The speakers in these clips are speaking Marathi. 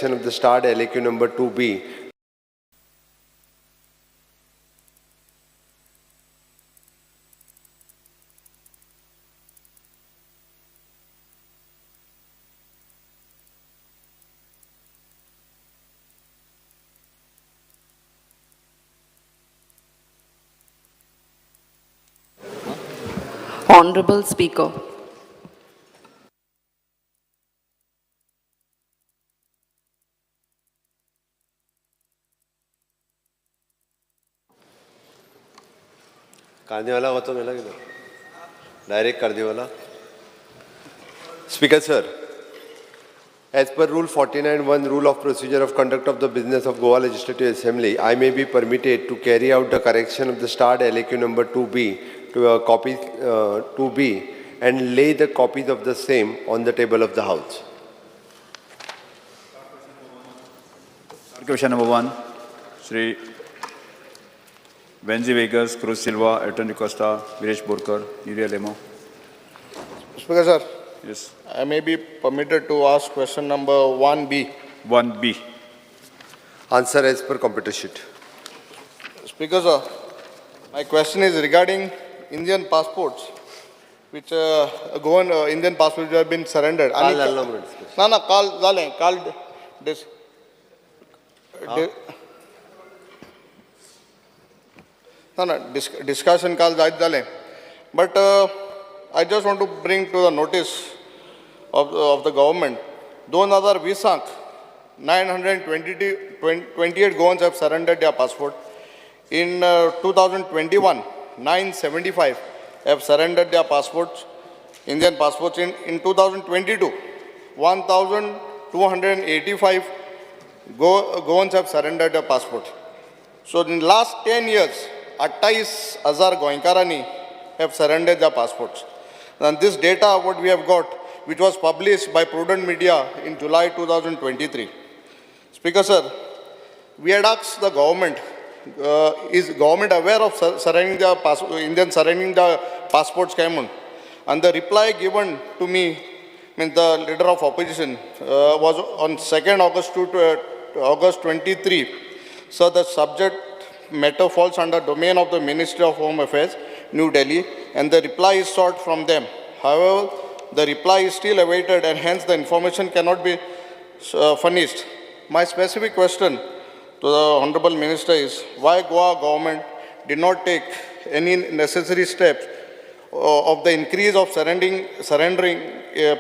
of the starred LAQ number 2B. Honorable Speaker. Karniwala hoto mela kida? Direct Karniwala. Speaker sir, as per Rule 49(1), Rule of Procedure of Conduct of the Business of Goa Legislative Assembly, I may be permitted to carry out the correction of the starred LAQ number 2B to a copy 2B and lay the copies of the same on the table of the House. Question number 1, Shri Benji Vegas, Cruz Silva, Elton Costa, Viresh Borkar, Uriel Lemo. Speaker sir, Yes. I may be permitted to ask question number 1B. 1B. Answer as per computer sheet. Speaker sir, my question is regarding Indian passports, which Goan Indian passports have been surrendered. Kaal झालं म्हणून discussion. ना काल झाले काल discussion काल झाले, but I just want to bring to the notice of the government. 2020 928 Goans have surrendered their passport. In 2021, 975 have surrendered their passports, Indian passports. In 2022, 1,285 Goans have surrendered their passports. So in the last 10 years, 28,000 Goenkarani have surrendered their passports. And this data, what we have got, which was published by Prudent Media in July 2023. Speaker sir, we had asked the government, is government aware of surrendering the Indian surrendering the passport scam? And the reply given to me, means the leader of opposition, was on 2nd August 23. So the subject matter falls under domain of the Ministry of Home Affairs, New Delhi, and the reply is sought from them. However, the reply is still awaited and hence the information cannot be furnished. My specific question to the Honorable Minister is, why Goa government did not take any necessary steps of the increase of surrendering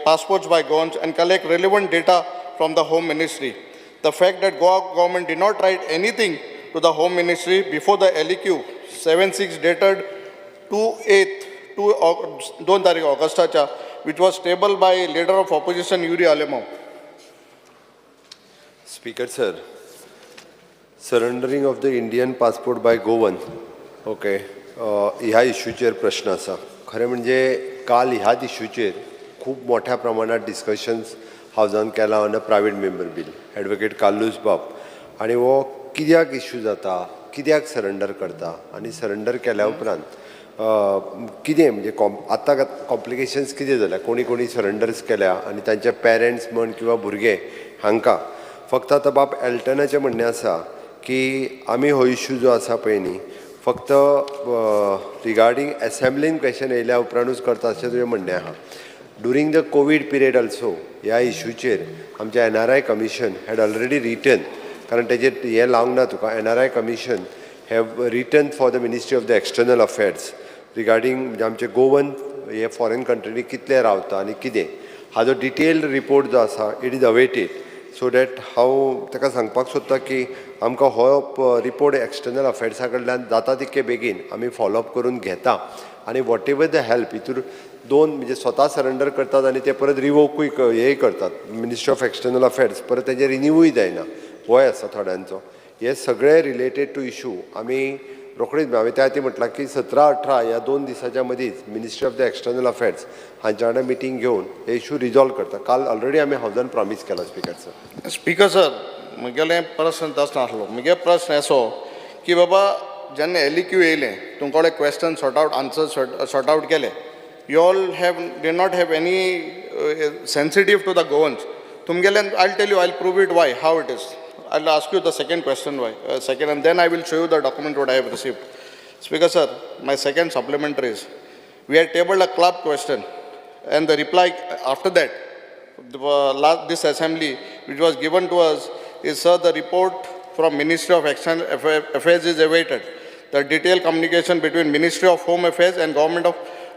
passports by Goans and collect relevant data from the Home Ministry? The fact that Goa government did not write anything to the Home Ministry before the LEQ 76 dated 2 August, which was tabled by leader of opposition Uriel Lemo. Speaker sir, surrendering of the Indian passport by Goan, okay, ह्या इश्यूचेर प्रश्न आसा. खरें म्हणजे काल ह्याच इश्यूचेर खूब मोठ्या प्रमाणात डिस्कशन्स हावजान केला on a private member bill, advocate Carlos बाब, आनी हो कित्याक इश्यू जाता, कित्याक सरेंडर करता, आनी सरेंडर केल्या उपरांत कितें म्हणजे आतां कॉम्प्लिकेशन्स कितें जाल्या, कोणी कोणी सरेंडर्स केल्या आनी तांचे पेरंट्स म्हण किंवा भुरगे हांकां फक्त आतां बाब एल्टनाचें म्हणणें आसा की आमी हो इश्यू जो आसा पळय न्ही फक्त रिगार्डींग एसेंब्लीन क्वेश्चन येयल्या उपरांतूच करता अशें तुजें म्हणणें आहा. During the Covid period also ह्या इश्यूचेर आमचें NRI commission had already written, कारण तेजेर हें लावंक ना तुका, NRI commission have written for the ministry of the external affairs regarding म्हणजे आमचे गोवन हे फॉरेन कंट्रीनी कितले रावता आनी कितें हाजो डिटेल्ड रिपोर्ट जो आसा it is awaited, so that हांव ताका सांगपाक सोदतां की आमकां हो रिपोर्ट एक्सटर्नल अफेर्सा कडल्यान जाता तितके बेगीन आमी फॉलोअप करून घेता आनी वॉट एवर द हेल्प हितूर दोन म्हणजे स्वता सरेंडर करतात आनी ते परत रिवोकूय हेय करतात, मिनिस्ट्री ऑफ एक्सटर्नल अफेर्स परत तेजें रिन्यूवूय जायना, वय आसा थोड्यांचो. हे सगळे रिलेटेड टू इशू आमी रोखडीच हांवें त्या खातीर म्हटलां की 17-18 ह्या 2 दिसाच्या मदींच ministry of the external affairs हांच्या वांगडा मिटींग घेवन हे इशू रिजॉल्व करता. काल ऑलरेडी आमी हावजान प्रॉमीस केला स्पिकर सर. स्पीकर सर, म्हगेलें प्रश्न तसो नासलो. म्हगे प्रश्न असो की बाबा जेन्ना LEQ येयलें तुमकोडे question sort out answer sort out केले, you all did not have any sensitive to the Goans. तुमगेले I'll tell you, I'll prove it why, how it is. I'll ask you the second question why, second, and then I will show you the document what I have received. Speaker sir, my second supplementary is, we had tabled a club question, and the reply after that, this assembly, which was given to us, is sir, the report from Ministry of External Affairs is awaited. The detailed communication between Ministry of Home Affairs and Government of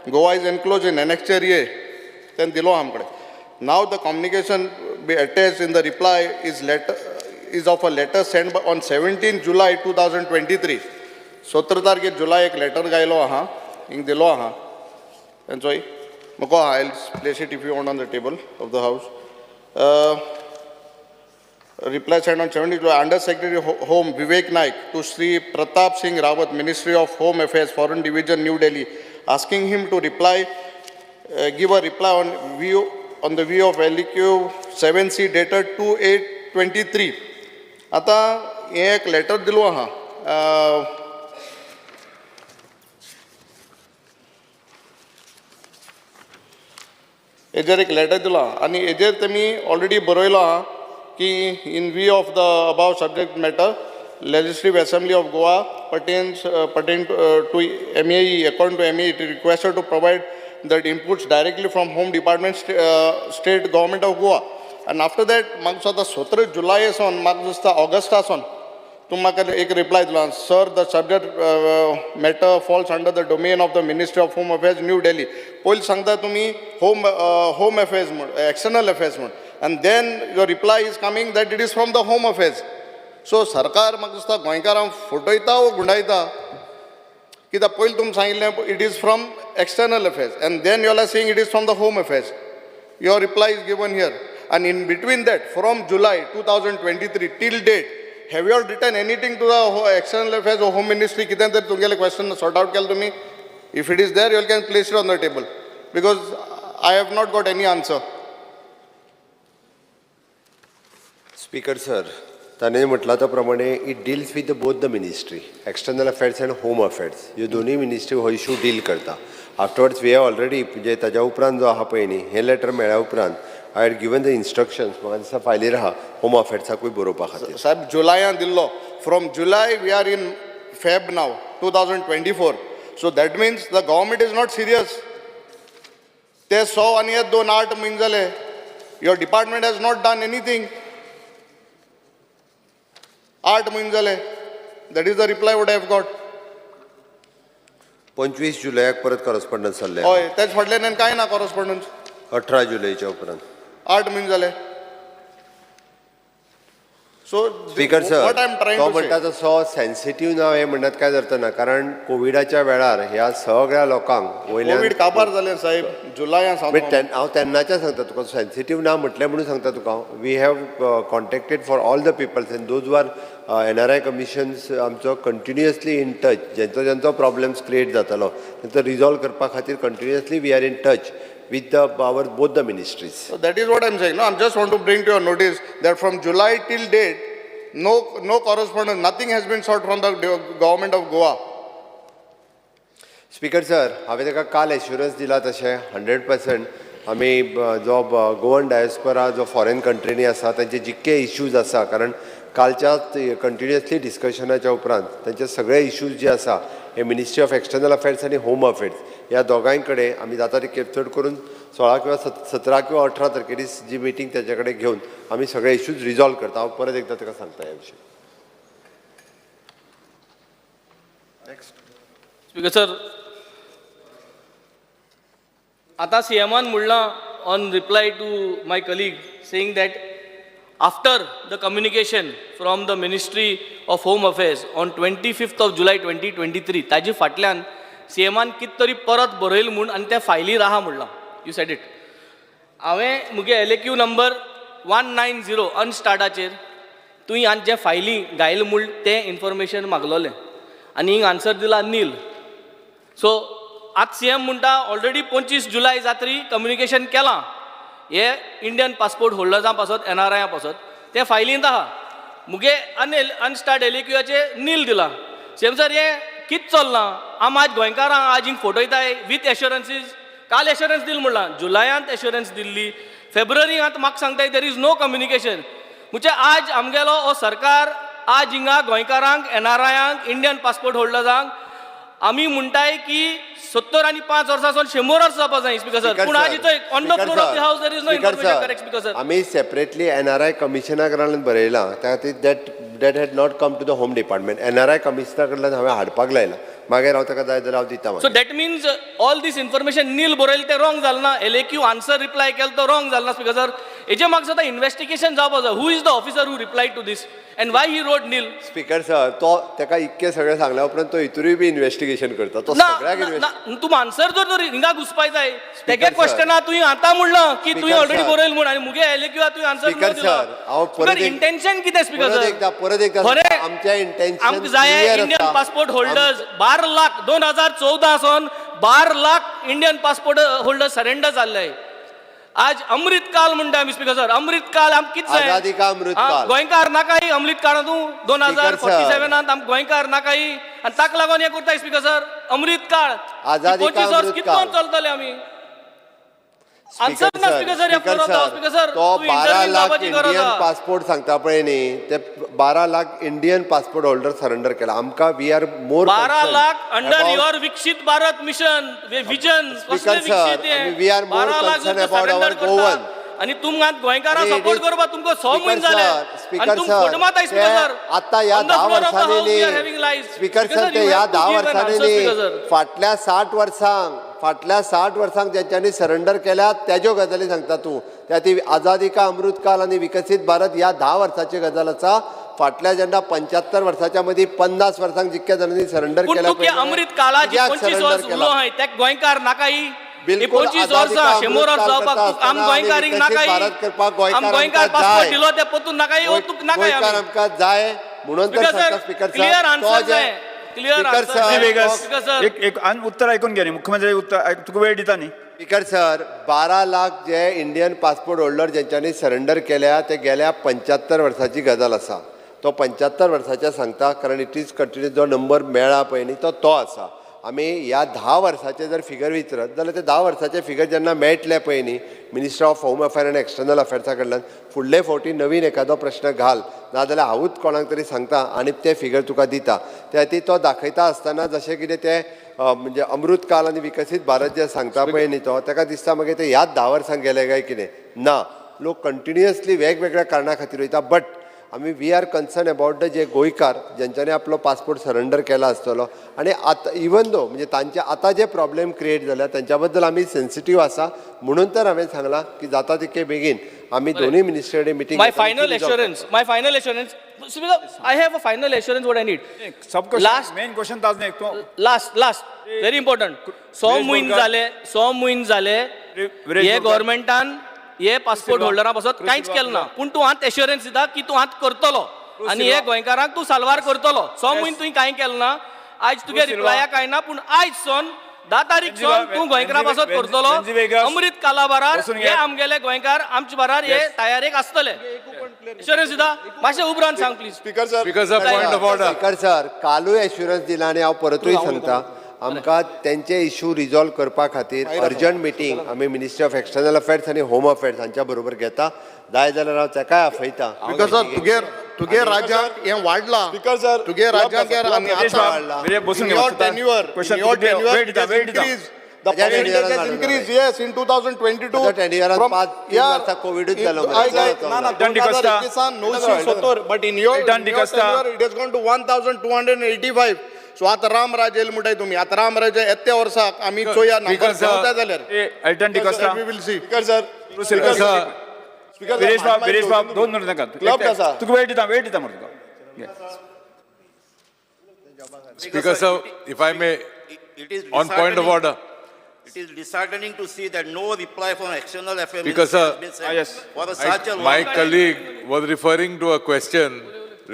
Goa is enclosed in Annexure A. Then dilo amkade. Now the communication be attached in the reply is of a letter sent on 17 July 2023. 17 तारखे July एक letter गायलो आहा, इंग दिलो आहा. And so, I'll place it if you want on the table of the house. Reply sent on 17 July, Under Secretary Home Vivek Naik to Sri Pratap Singh Rawat, Ministry of Home Affairs, Foreign Division, New Delhi, asking him to reply, give a reply on the view of LQ 7C dated 2/8/23. आता हे एक letter दिलो आहा. हेजेर एक letter दिला आणि हेजेर तेमी already बरयलो आहा कि in view of the above subject matter, Legislative Assembly of Goa pertain to MAE, according to MAE, it is requested to provide that inputs directly from Home Department, State Government of Goa. And after that, म्हाका दिसता 17 July son, म्हाका दिसता August son, तुम म्हाका एक reply दिला, sir, the subject matter falls under the domain of the Ministry of Home Affairs, New Delhi. पहिले सांगता तुम्ही Home Affairs, External Affairs, and then your reply is coming that it is from the Home Affairs. So सरकार म्हाका दिसता गोंयकारांक फटयता वो गुंडायता कित्याक पयलीं तुमी सांगिल्लें it is from External Affairs, and then you are saying it is from the Home Affairs. Your reply is given here, and in between that, from July 2023 till date, have you all written anything to the External Affairs or Home Ministry? कितें तरी तुमगेले question sort out केलें तुमी? If it is there, you can place it on the table, because I have not got any answer. Speaker sir, ताणे म्हटलं त्याप्रमाणे it deals with both the ministry, external affairs and home affairs, ह्यो दोन्ही मिनिस्ट्री हो इशू डील करता. आफ्टरवर्ड्स वी हॅव ऑलरेडी म्हणजे ताच्या उपरांत जो आहा पळय न्ही, हे लेटर मेळ्ळ्या उपरांत I had given the instructions म्हाका दिसता फायलीर आहा होम अफेअर्साकूय बरोवपा खातीर. साहेब जुलयान दिल्लो, फ्रॉम जुलय we are in Feb now 2024. So that means the government is not serious. ते 100 आनी 2 8 म्हयने जाले. Your department has not done anything. 8 म्हयने जाले. That is the reply what I have got. 25 जुलयाक परत कॉरस्पॉन्डन्स जाल्ले. हय, तेच फाटल्यान कांय ना कॉरस्पॉन्डन्स. 18 जुलयच्या उपरांत 8 म्हयने जाले. So speaker sir, what I am trying तो टू म्हणटा तसो सेन्सिटीव नाव हे म्हणत काय जाता ना, कारण कोविडाच्या वेळार ह्या सगळ्या लोकांक वयल्यान कोविड काबार जालें साहेब. जुलयान हांव तेन्नाच्या सांगता तुका, सेन्सिटीव ना म्हटलें म्हणून सांगता तुका. We have contacted for all the peoples and those are NRI commissions आमचो कंटिन्युअसली इन टच. ज्यांचो प्रॉब्लेम्स क्रिएट जातालो तेंचो रिजॉल्व करपा खातीर continuously we are in touch with both the ministries. So that is what I am saying. No, I just want to bring to your notice that from July till date, no correspondence, nothing has been sought from the government of Goa. Speaker sir, हांवें ताका काल एश्युरन्स दिला तशें 100% आमी जो गोवन डायस्पोरा जो फॉरेन कंट्रीनी आसा तांचे जितके इश्यूज आसा, कारण कालच्या कंटिन्युअसली डिस्कशनाच्या उपरांत तांचे सगळे इश्यूज जे आसा हे मिनिस्ट्री ऑफ एक्सटर्नल अफेअर्स आनी होम अफेअर्स ह्या दोगांय कडेन आमी जाता ती चड करून 16 किंवा 17 किंवा 18 तारखेर जी मिटींग तेचे कडेन घेवन आमी सगळे इश्यूज रिजॉल्व करता. हांव परत एकदां ताका सांगता ह्या विशयी. स्पीकर सर, आता CMन म्हणलां on reply to my colleague saying that after the communication from the ministry of home affairs on 25 जुलय 2023 ताजे फाटल्यान CMन कित तरी परत बरयल म्हूण आनी त्या फायलीर आहा म्हणलां. You sed it. हांवें मुगे LAQ नंबर 190 अनस्टार्टाचेर तुवें हांवें जे फायली घायल म्हूण तें इन्फॉर्मेशन मागलोलें आनी हिंग आन्सर दिला नील. सो आज CM म्हणटा ऑलरेडी 25 जुलय जातरी कम्युनिकेशन केलां हे इंडियन पासपोर्ट होल्डर्सां पासत NRI पासत ते फायलींत आहा. मुगे अनस्टार्ट LAQचे नील दिला. CM सर हे कित चल्लां? आम आज गोंयकारांक आज हिंग फटयताय विथ एश्युरन्सीस. काल एश्युरन्स दिल म्हणलां, जुलयांत एश्युरन्स दिल्ली, फेब्रुवारी आतां म्हाका सांगताय देर इज नो कम्युनिकेशन. म्हणजे आज आमगेलो हो सरकार आज हिंगा गोंयकारांक NRIंक इंडियन पासपोर्ट होल्डर्सांक आमी म्हणटाय की 70 आनी 5 वर्सांसून 100 वर्स जावपा जाय स्पीकर सर. पूण आज इथं on the floor of the house there is no information correct speaker sir. आम्ही सेपरेटली NRI कमिशना कडल्यान बरयलां त्या खातीर that had not come to the home department. NRI कमिशना कडल्यान हांवें हाडपाक लायला. मागीर हांव ताका जाय जाल्यार हांव दिता. So that means all these information नील बरयलें तें रॉंग जालें ना. LAQ आन्सर रिप्लाय केलो तो रॉंग जालो ना स्पीकर सर. हेजें म्हाका सदां इन्व्हेस्टिगेशन जावपा जाय. Who is the officer who reply to this and why he wrote nil. Speaker sir तो ताका इतकें सगळें सांगल्या उपरांत तो हितूरूय बी इन्व्हेस्टिगेशन करता. तो ना सगळ्याक तूं आन्सर जर हिंगा घुसपाय जाय तेगे क्वेश्चना तुवें आतां म्हणलां की तुवें ऑलरेडी बरयलें म्हण आनी मुगे LAQ तुवें आन्सर स्पीकर सर हांव परत इंटेन्शन कितें स्पीकर सर. परत एकदा खरें आमच्या इंटेन्शन आमकां जाय इंडियन पासपोर्ट होल्डर्स 12 लाख 2014 सावन 12 lakh Indian passport holders surrender जाल्ले. आज अमृत काल म्हणटा आमी स्पीकर सर. अमृत काल आमकां कितें जाय आझादी का अमृत काल. गोंयकार नाकाय अमृत काळ तूं 2047 आमकां गोंयकार नाकाय आनी ताका लागून हें करताय स्पीकर सर. अमृत काळ आझादी का 25 वर्स अमृत कितकोन काळ. चलतले आमी. आन्सर ना स्पीकर सर. स्पीकर सर तो 12 लाख इंडियन पासपोर्ट सांगता पळय न्ही ते 12 lakh Indian passport holder surrender केला. आमकां we are more 12 lakh under your Viksit Bharat mission vision Speaker sir, we are more concerned about our Goan. आणि तुमकां गोंयकारां आणि सपोर्ट it is- करपा तुमकां 6 Speaker म्हयने जाले sir, Speaker आणि तुम फोट मारताय sir, स्पीकर सर. ते आता ह्या 10 वर्सांनी स्पीकर सर ते ह्या 10 वर्सांनी फाटल्या 60 वर्सांक ज्यांच्यानी सरेंडर केल्या त्याच्यो गजाली सांगता तूं. त्या ती आझादी का अमृत काल आणि विकसित भारत ह्या 10 वर्साची गजाल आसा. फाटल्या जेन्ना 75 वर्साच्या मदीं 50 वर्सांक जितक्या जाणांनी सरेंडर केल्या पूण अमृत काळाची 25 वर्स उरलो हाय त्या गोंयकार नाकाय. बिलकुल 25 वर्सां 100 वर्स जावपाक आम गोंयकारीक नाकाय. आम गोंयकार पासपोर्ट दिलो ते पतून नाकाय तुक नाकाय गोंयकार आमकां जाय म्हणून तर सांगता स्पीकर सर. क्लियर आन्सर जाय. क्लियर आन्सर एक उत्तर ऐकून घ्या न्ही. मुख्यमंत्री उत्तर तुका वेळ दिता न्ही. स्पीकर सर 12 लाख जे इंडियन पासपोर्ट होल्डर ज्यांच्यानी सरेंडर केल्या ते गेल्या 75 वर्साची गजाल आसा. तो 75 वर्साच्या सांगता कारण इट इज कंटिन्यू जो नंबर मेळ्ळा पळय न्ही तो आसा. आमी ह्या 10 वर्साचे जर फिगर विचारत जाल्यार ते 10 वर्साचे फिगर जेन्ना मेळटले पळय न्ही minister of home affair and external अफेअर्सा कडल्यान फुडले फावटी नवीन एखादो प्रश्न घाल नाजाल्यार हांवूच कोणाक तरी सांगता आनी ते फिगर तुका दिता. त्या खातीर तो दाखयता आसतना जशें कितें ते म्हणजे अमृत काल आनी विकसीत भारत जे सांगता पळय न्ही तो ताका दिसता मागीर ते ह्याच 10 वर्सांक गेले काय कितें. ना लोक कंटिन्युअसली वेगवेगळ्या कारणां खातीर वयता. बट आमी we are concern about the जे गोंयकार ज्यांच्यानी आपलो पासपोर्ट सरेंडर केला आसतलो आनी आतां इवन दो म्हणजे तांचे आतां जे प्रॉब्लेम क्रिएट जाल्या तांच्या बद्दल आमी सेन्सिटीव आसा. म्हणून तर हांवें सांगलां की जाता तितके बेगीन आमी दोनूय मिनिस्टर कडेन meeting. My final assurance. I have a final assurance what I need. Last main question ताच न्ही तो Last. Very important. 100 म्हयने जाले हे गव्हर्मेंटान हे पासपोर्ट होल्डरां पासत कांयच केलें ना. पूण तूं आत एश्युरन्स दिता की तूं आत करतलो आनी हे गोंयकारांक तूं साल्वार करतलो. 100 म्हयने तुवें कांय केलें ना. आयज तुगे रिप्लाया काय ना पूण आयज सोन 10 तारीख सोन तूं गोंयकारा पासत करतलो. अमृत काला बारार हे आमगेले गोंयकार आमचे बारार हे तयारेक आसतले. एश्युरन्स दिता मातशें उबरान सांग please. Speaker sir speaker sir कालूय एश्युरन्स दिला आनी हांव परतूय सांगता आमकां तेंचे इश्यू रिजॉल्व करपा खातीर अर्जंट मिटींग आमी मिनिस्ट्री ऑफ एक्सटर्नल अफेअर्स आनी होम अफेअर्स हांच्या बरोबर घेता. जाय जाल्यार हांव ताकाय आपयता. स्पीकर सर तुगे राज्यांक हें वाडलां. स्पीकर सर तुगे राज्यांक increase yes in 2022 from कोविडूच जालो. 970 but in your tenure it has gone to 1285. So आता राम राज येल म्हणटाय तुमी आता राम राज येत्या वर्साक आमी चोया नंबर जाता जाल्यार we will see. Speaker sir Viresh बाब 2 मिनट नाका तुका वेळ दिता मरे तुका. Speaker sir, if I may, on point of order. It is disheartening to see that no reply from external affairs Speaker sir, has been sent for such a long my time. colleague was referring to a question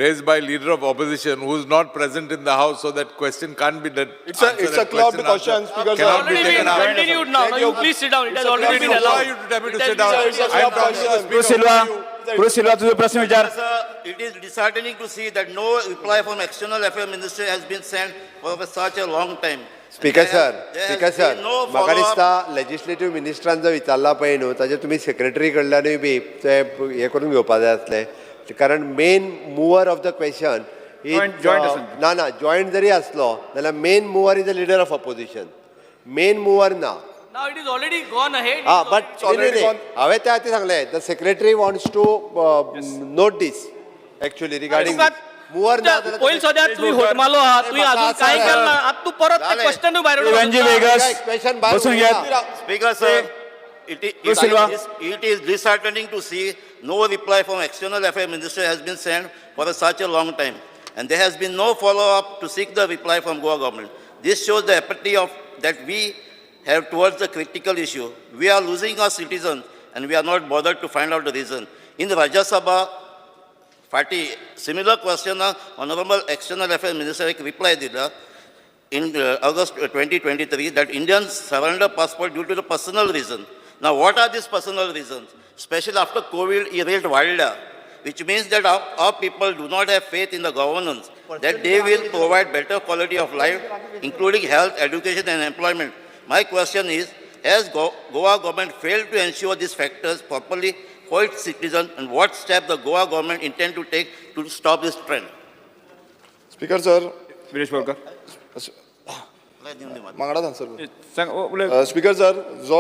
raised by leader of opposition who is not present in the house, so that question can't be that. It's a clubbed question, Speaker sir. Cannot be Already taken been up. continued now. Now you please sit down. It has already been Who are allowed. you to tell me to sit down? I am talking to the Cruz speaker. Silva तुझे प्रश्न विचार. Sir, it is disheartening to see that no reply from external affairs ministry has been sent for such a long time. Speaker There sir has- there speaker has sir been no म्हाका follow-up. दिसता लेजिस्लेटिव्ह मिनिस्ट्रान जो विचारला पळय न्हू ताजेर तुमी सेक्रेटरी कडल्यानूय बी ते हे करून घेवपा जाय आसले कारण main mover of the question Joint आसत. ना जॉयंट जरी असलो जाल्यार main mover is the leader of opposition main mover ना Now it is already gone ahead. हा It is but already gone. हांवें त्या खातीर सांगलें the secretary wants to note this actually regarding mover ना जाल्यार पयलीं सद्या तुवें होटमालो आहा तुवें म्हाका अजून काय आसा. केलें ना आतां तूं परत ते जालें. क्वेश्चन भायर शिवांजी वेगस क्वेश्चन बसून घेयात. Speaker, sir, Silva. it is disheartening to see no reply from External Affairs Minister has been sent for such a long time. And there has been no follow-up to seek the reply from Goa government. This shows the apathy that we have towards the critical issue. We are losing our citizens and we are not bothered to find out the reason. In the Rajya Sabha, party, similar question, Honorable External Affairs Minister reply dida in August 2023 that Indians surrender passport due to the personal reason. Now, what are these personal reasons? Especially after COVID erased Wilda, which means that our people do not have faith in the governance, that they will provide better quality of life, including health, education, and employment. My question is, has Goa government failed to ensure these factors properly for its citizens, and what steps the Goa government intend to take to stop this trend? Speaker sir Viresh Borkar वांगडाच आन्सर सांग उलय. स्पीकर सर जो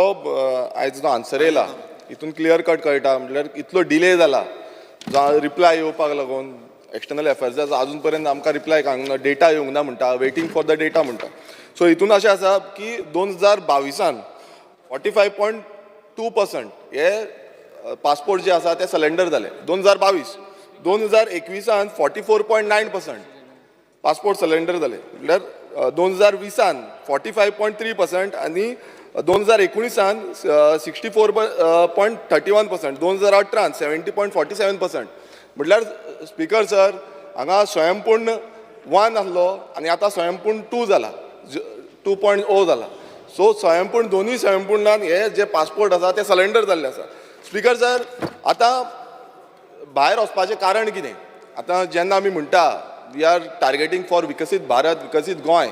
आयज जो आन्सर येयला हितून क्लियर कट कळटा म्हटल्यार इतलो डिले जाला जो रिप्लाय येवपाक लागून एक्सटर्नल अफेर्स अजून पर्यंत आमकां रिप्लाय डेटा येवंक ना म्हणटा वेटिंग फॉर द डेटा म्हणटा सो हितून अशें आसा की 2022 45.2% हे पासपोर्ट जे आसा ते सलेंडर जाले 2021 44.9% पासपोर्ट सलेंडर जाले म्हटल्यार 2020 45.3% आनी 2019 64.31%, 2018 70.47%. म्हटल्यार स्पीकर सर हांगा स्वयंपूर्ण 1 आसलो आनी आतां स्वयंपूर्ण 2 जाला 2.0 जाला. सो स्वयंपूर्ण दोनूय स्वयंपूर्णान हे जे पासपोर्ट आसा ते सलेंडर जाल्ले आसा. स्पीकर सर आतां भायर वचपाचें कारण कितें? आतां जेन्ना आमी म्हणटा वी आर टार्गेटींग फॉर विकसीत भारत विकसीत गोंय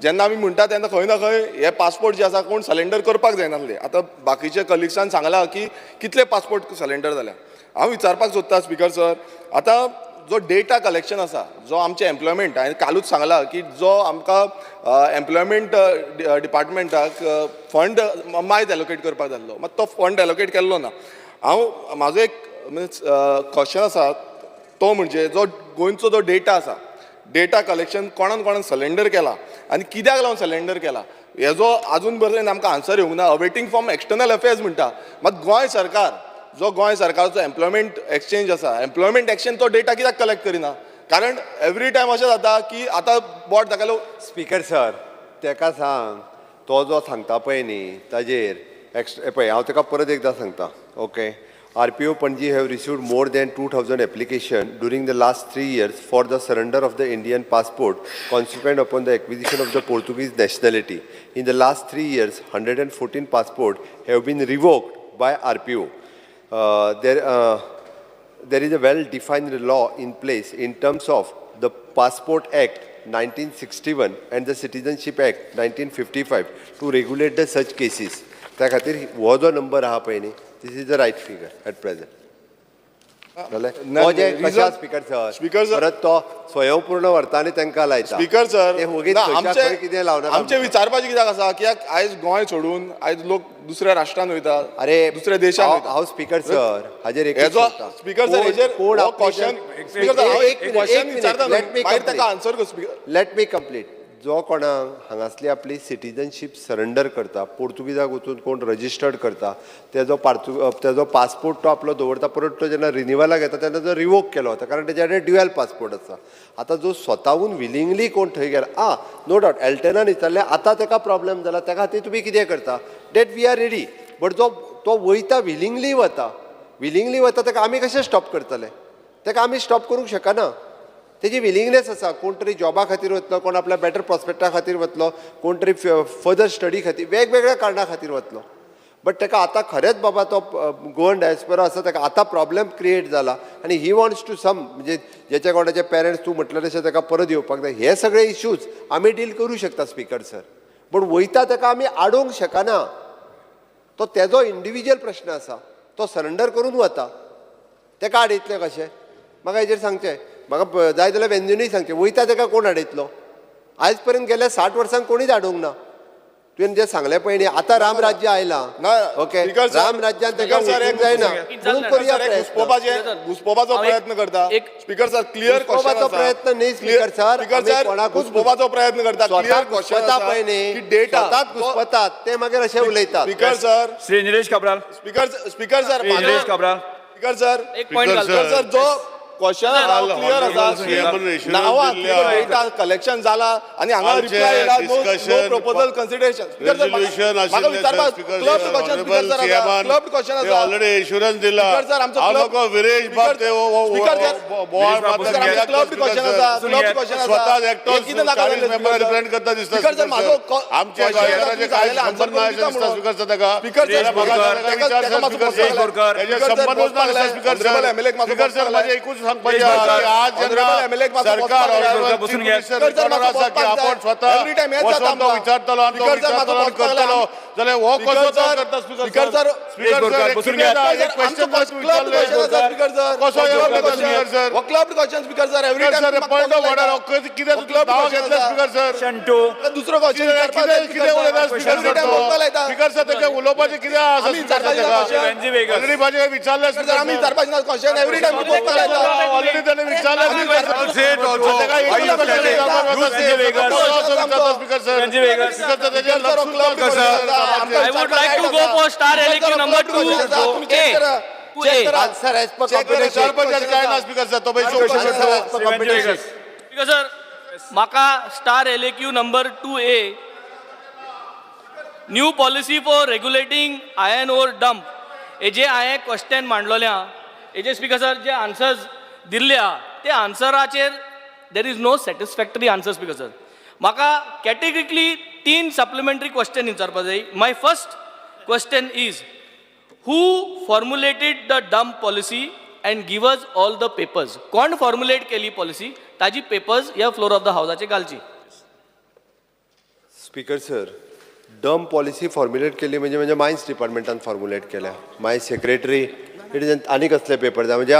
जेन्ना आमी म्हणटा तेन्ना खंय ना खंय हे पासपोर्ट जे आसा कोण सलेंडर करपाक जायनासले. आतां बाकीचे कलिग्सान सांगलां की कितले पासपोर्ट सलेंडर जाल्या. हांव विचारपाक सोदता स्पीकर सर आतां जो डेटा कलेक्शन आसा जो आमचे एम्प्लॉयमेंट हांवें कालूच सांगलां की जो आमकां एम्प्लॉयमेंट डिपार्टमेंटाक फंड मायज एलोकेट करपाक जाल्लो मात तो फंड एलोकेट केल्लो ना. म्हाजो एक क्वेश्चन आसा तो म्हणजे जो गोंयचो जो डेटा आसा डेटा कलेक्शन कोणान सलेंडर केला आनी कित्याक लागून सलेंडर केला हेजो आजून पर्यंत आमकां आन्सर येवंक ना. अवेटींग फ्रॉम एक्सटर्नल अफेर्स म्हणटा मात गोंय सरकार जो गोंय सरकारचो एम्प्लॉयमेंट एक्सचेंज आसा एम्प्लॉयमेंट एक्सचेंज तो डेटा कित्याक कलेक्ट करिना? कारण एवरी टायम अशें जाता की आतां बोट दाखयलो. स्पीकर सर तेका सांग तो जो सांगता पळय न्ही ताजेर पळय हांव तेका परत एकदां सांगता okay. RPO Panji have received more than 2,000 applications during the last 3 years for the surrender of the Indian passport consequent upon the acquisition of the Portuguese nationality. In the last 3 years, 114 passports have been revoked by RPO. There is a well-defined law in place in terms of the Passport Act 1961 and the Citizenship Act 1955 to regulate the such cases. त्या खातीर हो जो नंबर आहा पळय न्ही this is the right figure at present. Speaker sir परत तो स्वयंपूर्ण व्हरता आनी तांकां लायता. स्पीकर सर कितें लावना आमचे विचारपाचें कित्याक आसा कित्याक आयज गोंय सोडून आयज लोक दुसऱ्या राष्ट्रांत वयता अरे दुसऱ्या देशांत वयता. हांव स्पीकर सर हाजेर एक स्पीकर सर हेजेर क्वेश्चन स्पीकर सर हांव एक क्वेश्चन विचारता मागीर ताका आन्सर कर स्पीकर. Let me complete. जो कोणाक हांगासली आपली सिटीजनशीप सरेंडर करता पोर्तुगीजाक वचून कोण रजिस्टर्ड करता तेजो पासपोर्ट तो आपलो दवरता परत तो जेन्ना रिन्युवलाक येता तेन्ना तो रिवोक केलो वता कारण तेच्या कडेन ड्युएल पासपोर्ट आसा. आतां जो स्वताहून विलिंगली कोण थंय गेला नो डावट एल्टनान विचारलें आतां ताका प्रॉब्लेम जाला त्या खातीर तुमी कितें करता that we are ready. But जो तो वयता विलिंगली वता ताका आमी कशें स्टॉप करतले? ताका आमी स्टॉप करूंक शकना. तेजी विलिंगनेस आसा. कोण तरी जॉबा खातीर वतलो कोण आपल्या बेटर प्रॉस्पेक्टा खातीर वतलो कोण तरी फर्दर स्टडी खातीर वेगवेगळ्या कारणां खातीर वतलो. बट ताका आतां खरेंच बाबा तो गोवन डायस्पोरा आसा ताका आतां प्रॉब्लेम क्रिएट जाला आनी ही वॉन्ट्स टू सम म्हणजे जेच्या कोणाचे पेरंट्स तूं म्हटलें तशें ताका परत येवपाक जाय. हे सगळे इश्यूज आमी डील करूं शकता स्पीकर सर. पूण वयता ताका आमी आडोवंक शकना. तो तेजो इंडिविज्युअल प्रश्न आसा, तो सरेंडर करून वता. ताका आडयतलें कशें? म्हाका हेजेर सांगचें. म्हाका जाय जाल्यार वेंजूनय सांगचें, वयता ताका कोण आडयतलो? आयज पर्यंत गेल्या 60 वर्सांक कोणीच आडोवंक ना. तुवें जें सांगलें पळय न्ही, आतां राम राज्य आयलां, ओके, राम राज्यान ताका वचूंक जायना म्हणून करुया प्रयत्न. घुसपोवपाचो प्रयत्न करता. एक- स्पीकर सर क्लियर घुसपोवपाचो प्रयत्न न्ही स्पीकर सर. स्पीकर सर घुसपोवपाचो प्रयत्न करता. स्वता घुसपता पळय न्ही, डेटा स्वताच घुसपतात ते मागीर अशें उलयतात. Speaker sir Shri Nilesh Cabral. Speaker sir Nilesh Cabral. Speaker sir एक पॉइंट स्पीकर सर जो क्वेश्चन क्लियर आसा नावा डेटा कलेक्शन जाला आणि हांगा रिप्लाय येयला नो प्रपोजल कन्सिडरेशन. म्हाका विचारपाक क्लब क्वेश्चन स्पीकर सर आसा, क्लब क्वेश्चन आसा. ऑलरेडी इन्शुरन्स दिला. स्पीकर सर आमचो हांव क्लब नको विरेश बाब ते स्पीकर सर बोवाळ सर आमचो क्लब क्वेश्चन आसा, क्लब क्वेश्चन आसा. स्वतः हे कितें नाका एकटो जालें मेंबर स्पीकर रिप्रेझेंट करता दिसता. स्पीकर सर माझो आमच्या गोंयकाराचे काय संबंध ना अशें दिसता स्पीकर सर ताका. स्पीकर सर स्पीकर सर माझे एकूच सांगपाचें आसा की आज जेन्ना सरकार बसून घ्या. आसा की आपण स्वतः वचून तो विचारतलो आनी तो विचारतलो आनी करतलो जाल्यार हो कसो तो करता स्पीकर सर. स्पीकर सर बसून घ्या. क्वेश्चन विचारले कसो speaker sir. Club question speaker sir every speaker sir point of order कितें क्लब दावा क्वेश्चन घेतला स्पीकर सर. शंटू. दुसरो क्वेश्चन कितें उलयता स्पीकर सर. स्पीकर सर ताका उलोवपाचें कितें आसा आमी स्पीकर सर विचारपाचें ताका. वेंजी वेगस. ऑलरेडी माझे विचारले स्पीकर आम्ही विचारपाचें क्वेश्चन एवरी टाइम ऑलरेडी त्याने विचारले speaker sir. Venzy Viegas. I would like to go for star LAQ number 2A. Answer as per competition. काय ना स्पीकर सर तो Competition. Because sir, म्हाका star LAQ number 2A, new policy for regulating iron ore dump. हेजे हांवें क्वेश्चन मांडलोलें आहा. हेजे स्पीकर सर जे आन्सर्स दिल्ले आहा ते आन्सराचेर there is no satisfactory answer speaker sir. म्हाका कॅटेगरिकली 3 सप्लिमेंटरी क्वेश्चन विचारपाक जाय. My first question is who formulated the dump policy and give us all the papers. कोण फॉर्मुलेट केली पॉलिसी ताजी पेपर्स ह्या फ्लोर ऑफ द हावसाचेर घालची. Speaker sir, dump policy formulate केली म्हणजे मायन्स डिपार्टमेंटान फॉर्म्युलेट केल्या. माय सेक्रेटरी इट इज आनी कसले पेपर जाय म्हणजे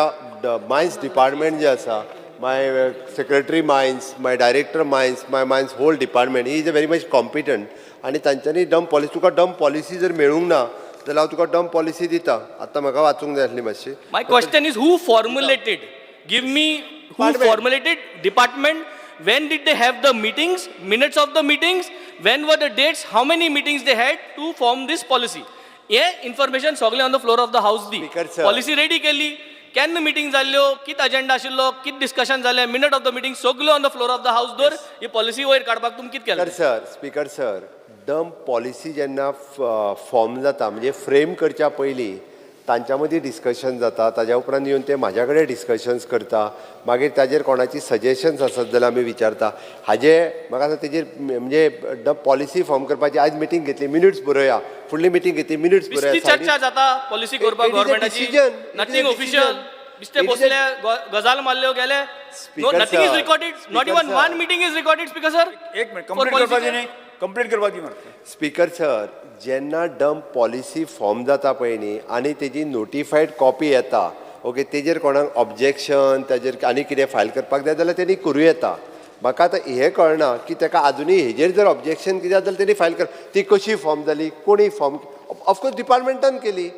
मायन्स डिपार्टमेंट जे आसा, my secretary mines, my director mines, my mines whole department he is a very much competent. आणि तांच्यांनी डम पॉलिसी तुका डम पॉलिसी जर मेळूंक ना जाल्यार हांव तुका डम पॉलिसी दिता. आतां म्हाका वाचूंक जाय आसली मातशी. My question is who formulated? Give me who formulated department. When did they have the meetings? Minutes of the meetings. When were the dates? How many meetings they had to form this policy? हे information सगळे on the floor of the house the. Speaker sir. Policy ready केली. केन्ना मिटींग जाल्ल्यो, कित अजेंडा आशिल्लो, कित डिस्कशन जालें, मिनट ऑफ द मिटींग सगळ्यो on the floor of the house दवर ही पॉलिसी वयर काडपाक तुमी कित केलें? स्पीकर सर, डम पॉलिसी जेन्ना फॉर्म जाता म्हणजे फ्रेम करच्या पयलीं तांच्या मदीं डिस्कशन जाता. ताज्या उपरांत येवन ते म्हाज्या कडेन डिस्कशन्स करता. मागीर ताजेर कोणाची सजेशन्स आसत जाल्यार आमी विचारता. हाजे म्हाका आतां तेजेर म्हणजे डम पॉलिसी फॉर्म करपाची आयज मिटींग घेतली, मिनिट्स बरोवया. फुडली मिटींग घेतली, मिनिट्स बिस्ती बरोवया. चर्चा जाता पॉलिसी करपाक गव्हर्नमेंटाची. Nothing official. बिस्ते बसले, गजाल मारल्यो गेले. No, nothing is recorded. Not even one meeting is recorded speaker sir. एक मिनिट कंप्लीट करपाची न्ही. कंप्लीट करपाची मारता. स्पीकर सर, जेन्ना डम पॉलिसी फॉर्म जाता पळय न्ही आनी तेजी नोटिफायड कॉपी येता, ओके, तेजेर कोणाक ऑब्जेक्शन ताजेर आनी कितें फायल करपाक जाय जाल्यार तेणी करूं येता. म्हाका आतां हें कळना की ताका आजुनूय हेजेर जर ऑब्जेक्शन कितें जाल्यार तेणी फायल कर. ती कशी फॉर्म जाली, कोणी फॉर्म, ऑफकोर्स डिपार्टमेंटान केली.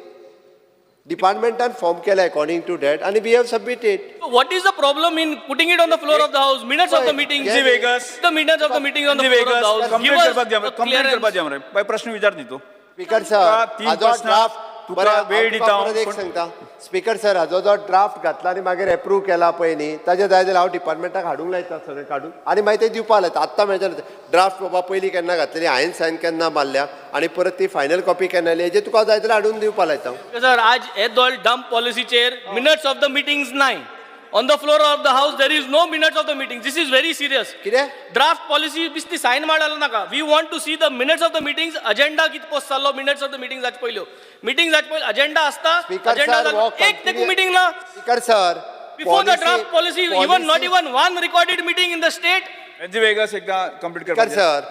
डिपार्टमेंटान फॉर्म केला अकॉर्डिंग टू डॅट आणि we have submitted. What is the problem in putting it on the floor of the house? Minutes of the meeting. जी Viegas. The minutes of the meeting on the floor of the house. Give complete us करपाक द्या. a complete clearance. करपाक द्या मरे. बाय प्रश्न विचार न्ही तू. स्पीकर तुका सर, तीन हाजो प्रश्न ड्राफ्ट तुका वेळ दिता हांव. एक सांगता. स्पीकर सर, हाजो जो ड्राफ्ट घातला आनी मागीर एप्रूव केला पळय न्ही, ताजें जाय जाल्यार हांव डिपार्टमेंटाक हाडूंक लायता सगळें काडून आनी मागीर ते दिवपाक लायता. आत्तां मेळटा ड्राफ्ट बाबा पयलीं केन्ना घातलेली, हांवें सायन केन्ना मारल्या आनी परत ती फायनल कॉपी केन्ना आयली, हेजेर तुका जाय जाल्यार हाडून दिवपाक लायता. Sir, आज हे दोल dump policy chair, minutes of the meetings नाही. On the floor of the house, there is no minutes of the meetings. This is very serious. कितें? Draft policy बिस्ती sign मारलेलो नाका. We want to see the minutes of the meetings. Agenda कित पोस्ट जाल्लो, minutes of the meetings जाच पयल्यो. Meeting जाच पयलीं agenda आसता. स्पीकर Agenda सर, जाल्लो. एक तेकू meeting ना. Speaker sir, Before the draft policy, even not even one recorded meeting in the state. वेन्झी वेगस एकदा कंप्लीट कर सर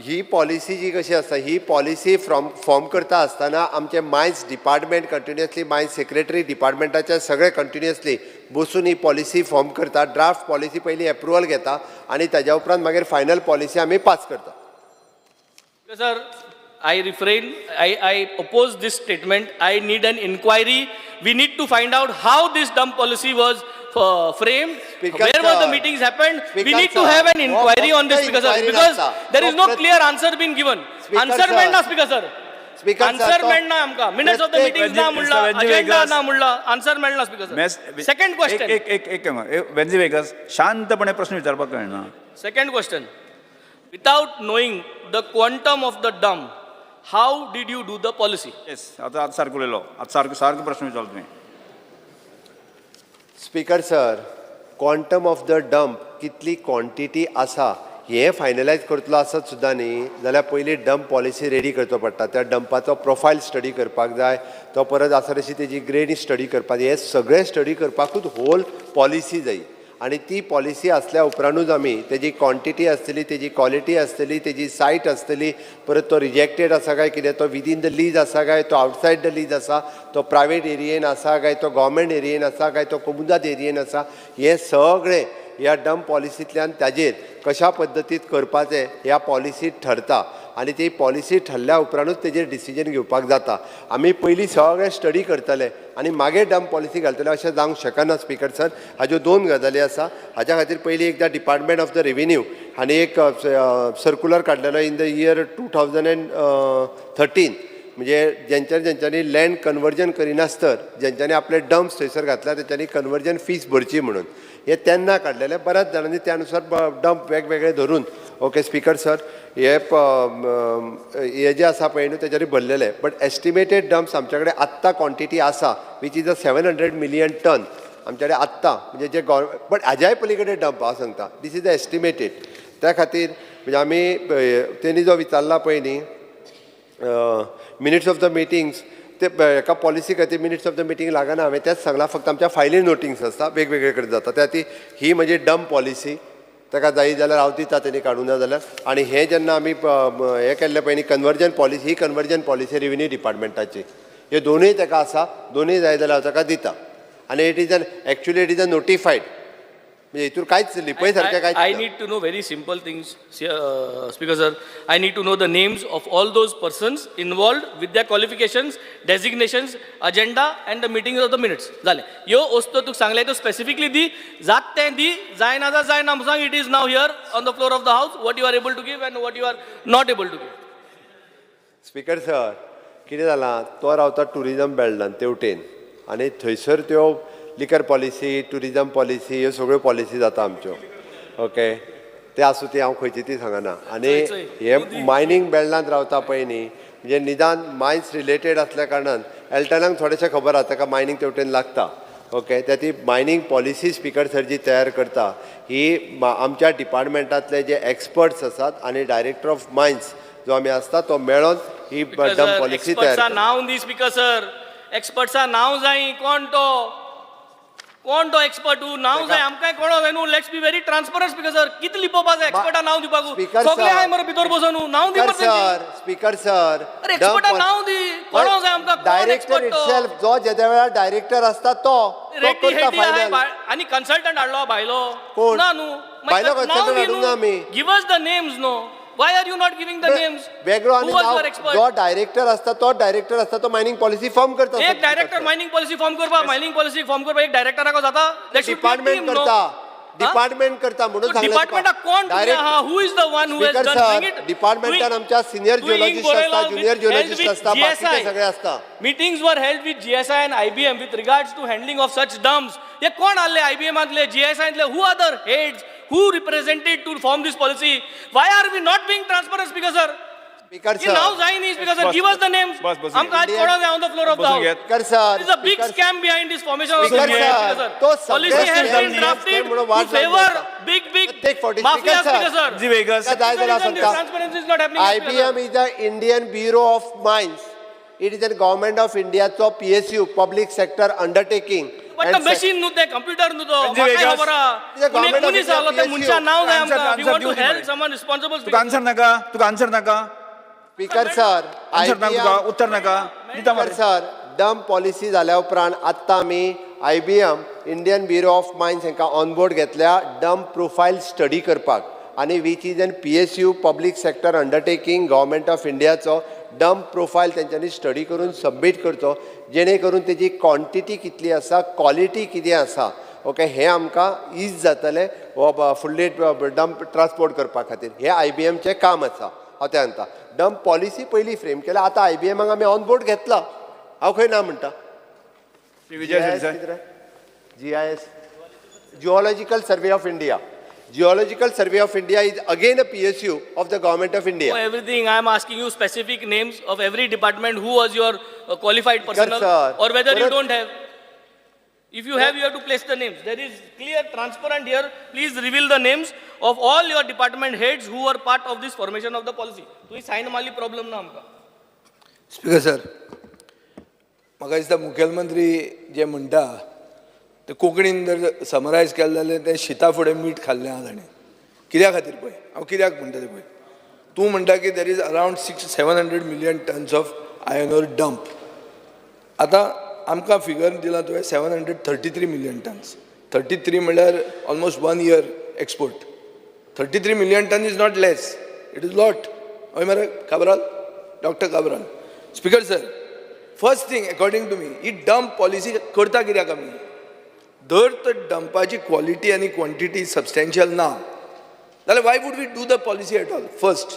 ही पॉलिसी जी कशी असता ही पॉलिसी फॉर्म करता आसतना आमचे mines department continuously mines secretary डिपार्टमेंटाचे सगळे कंटिन्युअसली बसून ही पॉलिसी फॉर्म करता ड्राफ्ट पॉलिसी पयली अप्रुवल घेता आणि ताज्या उपरांत मागीर फायनल पॉलिसी आमी पास करता. Sir, I refrain. I oppose this statement. I need an inquiry. We need to find out how this dump policy was framed. Speaker, Where were the sir. meetings happened? Speaker, we need to sir. have an inquiry on this, What Speaker, sir, inquiry because nasta? there is no clear answer being given. Speaker, Answer sir. मेळना, Speaker, sir. Speaker, Answer sir, मेळना आमकां. Minutes of the प्रत्येक meetings ना म्हणला, वेन्झी agenda वेगस- ना म्हणला, answer मेळना, Speaker, sir. Second question. एक वेन्झी वेगस शांतपणे प्रश्न विचारपाक कळना. Second question. Without knowing the quantum of the dump, how did you do the policy? Yes आता सारको उलयलो आता सारको प्रश्न विचारलो तुवें. Speaker sir quantum of the dump कितली क्वॉन्टिटी आसा हे फायनलायज करतलो आसत सुद्दां न्ही जाल्यार पयली डंप पॉलिसी रेडी करचो पडटा. त्या डंपाचो प्रोफायल स्टडी करपाक जाय, तो परत आसा तशी तेजी ग्रेड स्टडी करपाक जाय. हे सगळे स्टडी करपाकूच होल पॉलिसी जाय आणि ती पॉलिसी असल्या उपरांतूच आमी तेजी क्वॉन्टिटी आसतली, तेजी क्वॉलिटी आसतली, तेजी सायट आसतली, परत तो रिजेक्टेड आसा काय कितें, तो विदीन द लीज आसा काय, तो आउटसायड द लीज आसा, तो प्रायवेट एरियेन आसा काय, तो गव्हर्मेंट एरियेन आसा काय, तो कमुदात एरियेन आसा, हे सगळे ह्या डंप पॉलिसींतल्यान ताजेर कशा पद्दतीत करपाचें ह्या पॉलिसींत ठरता आणि ती पॉलिसी ठरल्या उपरांतूच तेजेर डिसिजन घेवपाक जाता. आमी पयलीं सगळें स्टडी करतले आनी मागीर डंप पॉलिसी घालतले अशें जावंक शकना. स्पीकर सर, हाज्यो दोन गजाली आसा. हाज्या खातीर पयलीं एकदां डिपार्टमेंट ऑफ द रेव्हेन्यू हांणी एक सर्क्युलर काडलेलो इन द इयर 2013 म्हणजे ज्यांच्यांनी लँड कन्वर्जन करिनासतर ज्यांच्यांनी आपले डंप्स थंयसर घातल्या तेंच्यांनी कन्वर्जन फीस भरची म्हणून हे तेन्ना काडलेले. बऱ्याच जाणांनी त्या अनुसार डंप वेगवेगळे धरून ओके स्पीकर सर हे जे आसा पळय न्हू तेच्यानी भरलेले. बट एस्टिमेटेड डंप्स आमचे कडेन आत्तां क्वॉन्टिटी आसा वीच इज 700 मिलियन टन आमचे कडेन आत्तां म्हणजे जे बट हाज्याय पलीकडे डंप हांव सांगता दीस इज द एस्टिमेटेड. त्या खातीर म्हणजे आमी तेणी जो विचारला पळय न्ही मिनिट्स ऑफ द मिटिंग्स ते एका पॉलिसी खातीर मिनिट्स ऑफ द मिटींग लागना. हांवें तेंच सांगलां फक्त आमच्या फायली नोटिंग्स आसता वेगवेगळे कडेन जाता. त्या खातीर ही म्हणजे डंप पॉलिसी ताका जायी जाल्यार हांव दिता तेणी काडूं ना जाल्यार. आनी हें जेन्ना आमी हें केल्ले पळय न्ही कन्वर्जन पॉलिसी, ही कन्वर्जन पॉलिसी रेव्हेन्यू डिपार्टमेंटाची, हे दोनूय ताका आसा. दोनूय जाय जाल्यार हांव ताका दिता. आनी it is actually it is अ नोटिफायड म्हणजे हितूर कांयच लिपय सारकें कांयच I need to know very simple things, Speaker sir. I need to know the names of all those persons involved with their qualifications, designations, agenda and the meetings of the minutes. जालें. ह्यो वस्तू तुका सांगले तो स्पेसिफिकली दी, जात तें दी, जायना जायना सांग. It is now here on the floor of the house what you are able to give and what you are not able to give. Speaker sir कितें जालां तो रावता टुरिजम बेल्टान तेवटेन आनी थंयसर त्यो लिकर पॉलिसी, टुरिजम पॉलिसी ह्यो सगळ्यो पॉलिसी जाता आमच्यो ओके. ते आसूं ती हांव खंयची ती सांगना. आनी हे मायनींग बेल्टांत रावता पळय न्ही म्हणजे निदान मायन्स रिलेटेड आसल्या कारणान एल्टनाक थोडेशें खबर आसा ताका मायनींग तेवटेन लागता ओके. त्या ती मायनींग पॉलिसी स्पीकर सर जी तयार करता ही आमच्या डिपार्टमेंटांतले जे एक्सपर्ट्स आसात आनी डायरेक्टर ऑफ मायन्स जो आमी आसता तो मेळोन ही डंप पॉलिसी तयार एक्सपर्ट्सा करता. नाव दी स्पीकर सर. एक्सपर्ट्सा नाव जाय. कोण तो एक्सपर्ट नाव जाय आमकां कळो जाय न्हू. Let's be very transparent speaker sir. कितले लिपोवपाक जाय एक्सपर्टा नाव दिवपाक. Speaker सगळे sir. हाय मरे भितर बसून नाव दी मरे. स्पीकर सर अरे एक्सपर्टा नाव दी. कळो जाय आमकां कोण डायरेक्टर एक्सपर्ट तो. इटसेल्फ जो ज्या वेळार डायरेक्टर असता तो रेड्डी करता हेड्डी हाय फायनल. आनी कन्सल्टंट हाडलो भायलो कोण? ना न्हू. भायलो consultant हाडूंक ना आमी. Give us the names no. Why are you not giving the names? वेगळो Who आनी was नाव your expert? जो डायरेक्टर असता तो मायनींग पॉलिसी फॉर्म करता. एक डायरेक्टर मायनिंग पॉलिसी फॉर्म करपा मायनिंग पॉलिसी फॉर्म करपा एक डायरेक्टराक जाता. डिपार्टमेंट करता. डिपार्टमेंट करता म्हणून सांगलें डिपार्टमेंटाक कोण who is the one who has done bring it. डिपार्टमेंटान आमच्या सिनियर जिओलॉजिस्ट असता, ज्युनियर जिओलॉजिस्ट असता, बाकीचे सगळे असता. Meetings were held with GSI and IBM with regards to handling of such dumps. हे कोण आले IBM आतले, GSI आतले, who other heads, who represented to form this policy? Why are we not being transparent, Speaker sir? Speaker He now sir sign is Speaker sir. Give us the names. बस. आमकां आज कळो जाय on the floor of the house. Speaker sir There is a big scam behind this formation of Speaker the sir, तो Policy सगळे has been scam drafted म्हणून to वाट favor लागली आता. big प्रत्येक फावटी mafia, Speaker Speaker sir. वेन्झी Vegas जाय जाल्यार सांगता Transparency is not happening. Speaker sir. IBM is the Indian Bureau of Mines. It is a government of India's PSU, public sector undertaking. But तो मशीन न्हू ते कंप्युटर न्हू तो म्हणजे म्हाकाय वेगळाच- खबर आहा. कित्याक पूण एक government मनीस official आलो त्या PSU. मनशा नाव जाय Answer- आमकां. answer वी वॉन्ट दिवं टू दी हेल्प मरे. Someone responsible. तुका आन्सर नाका, तुका आन्सर नाका, स्पीकर सर आन्सर नाका तुका, उत्तर नाका, दिता स्पीकर मरे. सर डंप पॉलिसी जाल्या उपरांत आत्तां आमी IBM Indian Bureau of mines हांकां ऑनबोर्ड घेतल्या डंप प्रोफायल स्टडी करपाक आनी which is N PSU public sector undertaking government of इंडियाचो डंप प्रोफायल तेंच्यांनी स्टडी करून सबमीट करचो जेणे करून तेजी क्वॉन्टिटी कितली आसा क्वॉलिटी कितें आसा ओके हे आमकां इज जातलें फुडले डंप ट्रान्सपोर्ट करपा खातीर हे IBMचें काम आसा हांव तें सांगता डंप पॉलिसी पयलीं फ्रेम केल्या आतां IBMाक आमी ऑन बोर्ड घेतला हांव खंय ना म्हणटा Shri Vijay Sardesai. GIS geological survey of India geological survey of India is again a PSU of the government of India. For everything, I am asking you specific names of every department. Who was your qualified personnel, sir. or whether you Sir. don't have. If you have, you have to place the names. There is clear, transparent here. Please reveal the names of all your department heads who were part of this formation of the policy. तुम्ही sign मारली problem ना आमकां. स्पीकर सर म्हाका दिसता मुखेलमंत्री जे म्हणटा ते कोंकणीन जर समरायज केलें जाल्यार ते शिता फुडें मीठ खाल्लें आहा ताणें कित्या खातीर पळय हांव कित्याक म्हणटा तें पळय तूं म्हणटा की there is around 700 million tons of iron ore dump आतां आमकां फिगर दिला तुवें 733 million tons 33 म्हणल्यार almost 1 year export 33 million ton is not less it is lot हय मरे Cabral doctor Cabral speaker sir first thing according to me ही डंप पॉलिसी करता कित्याक आमी जर तर डंपाची क्वॉलिटी आनी क्वॉन्टिटी सबस्टेन्शियल ना जाल्यार why would we do the policy at all first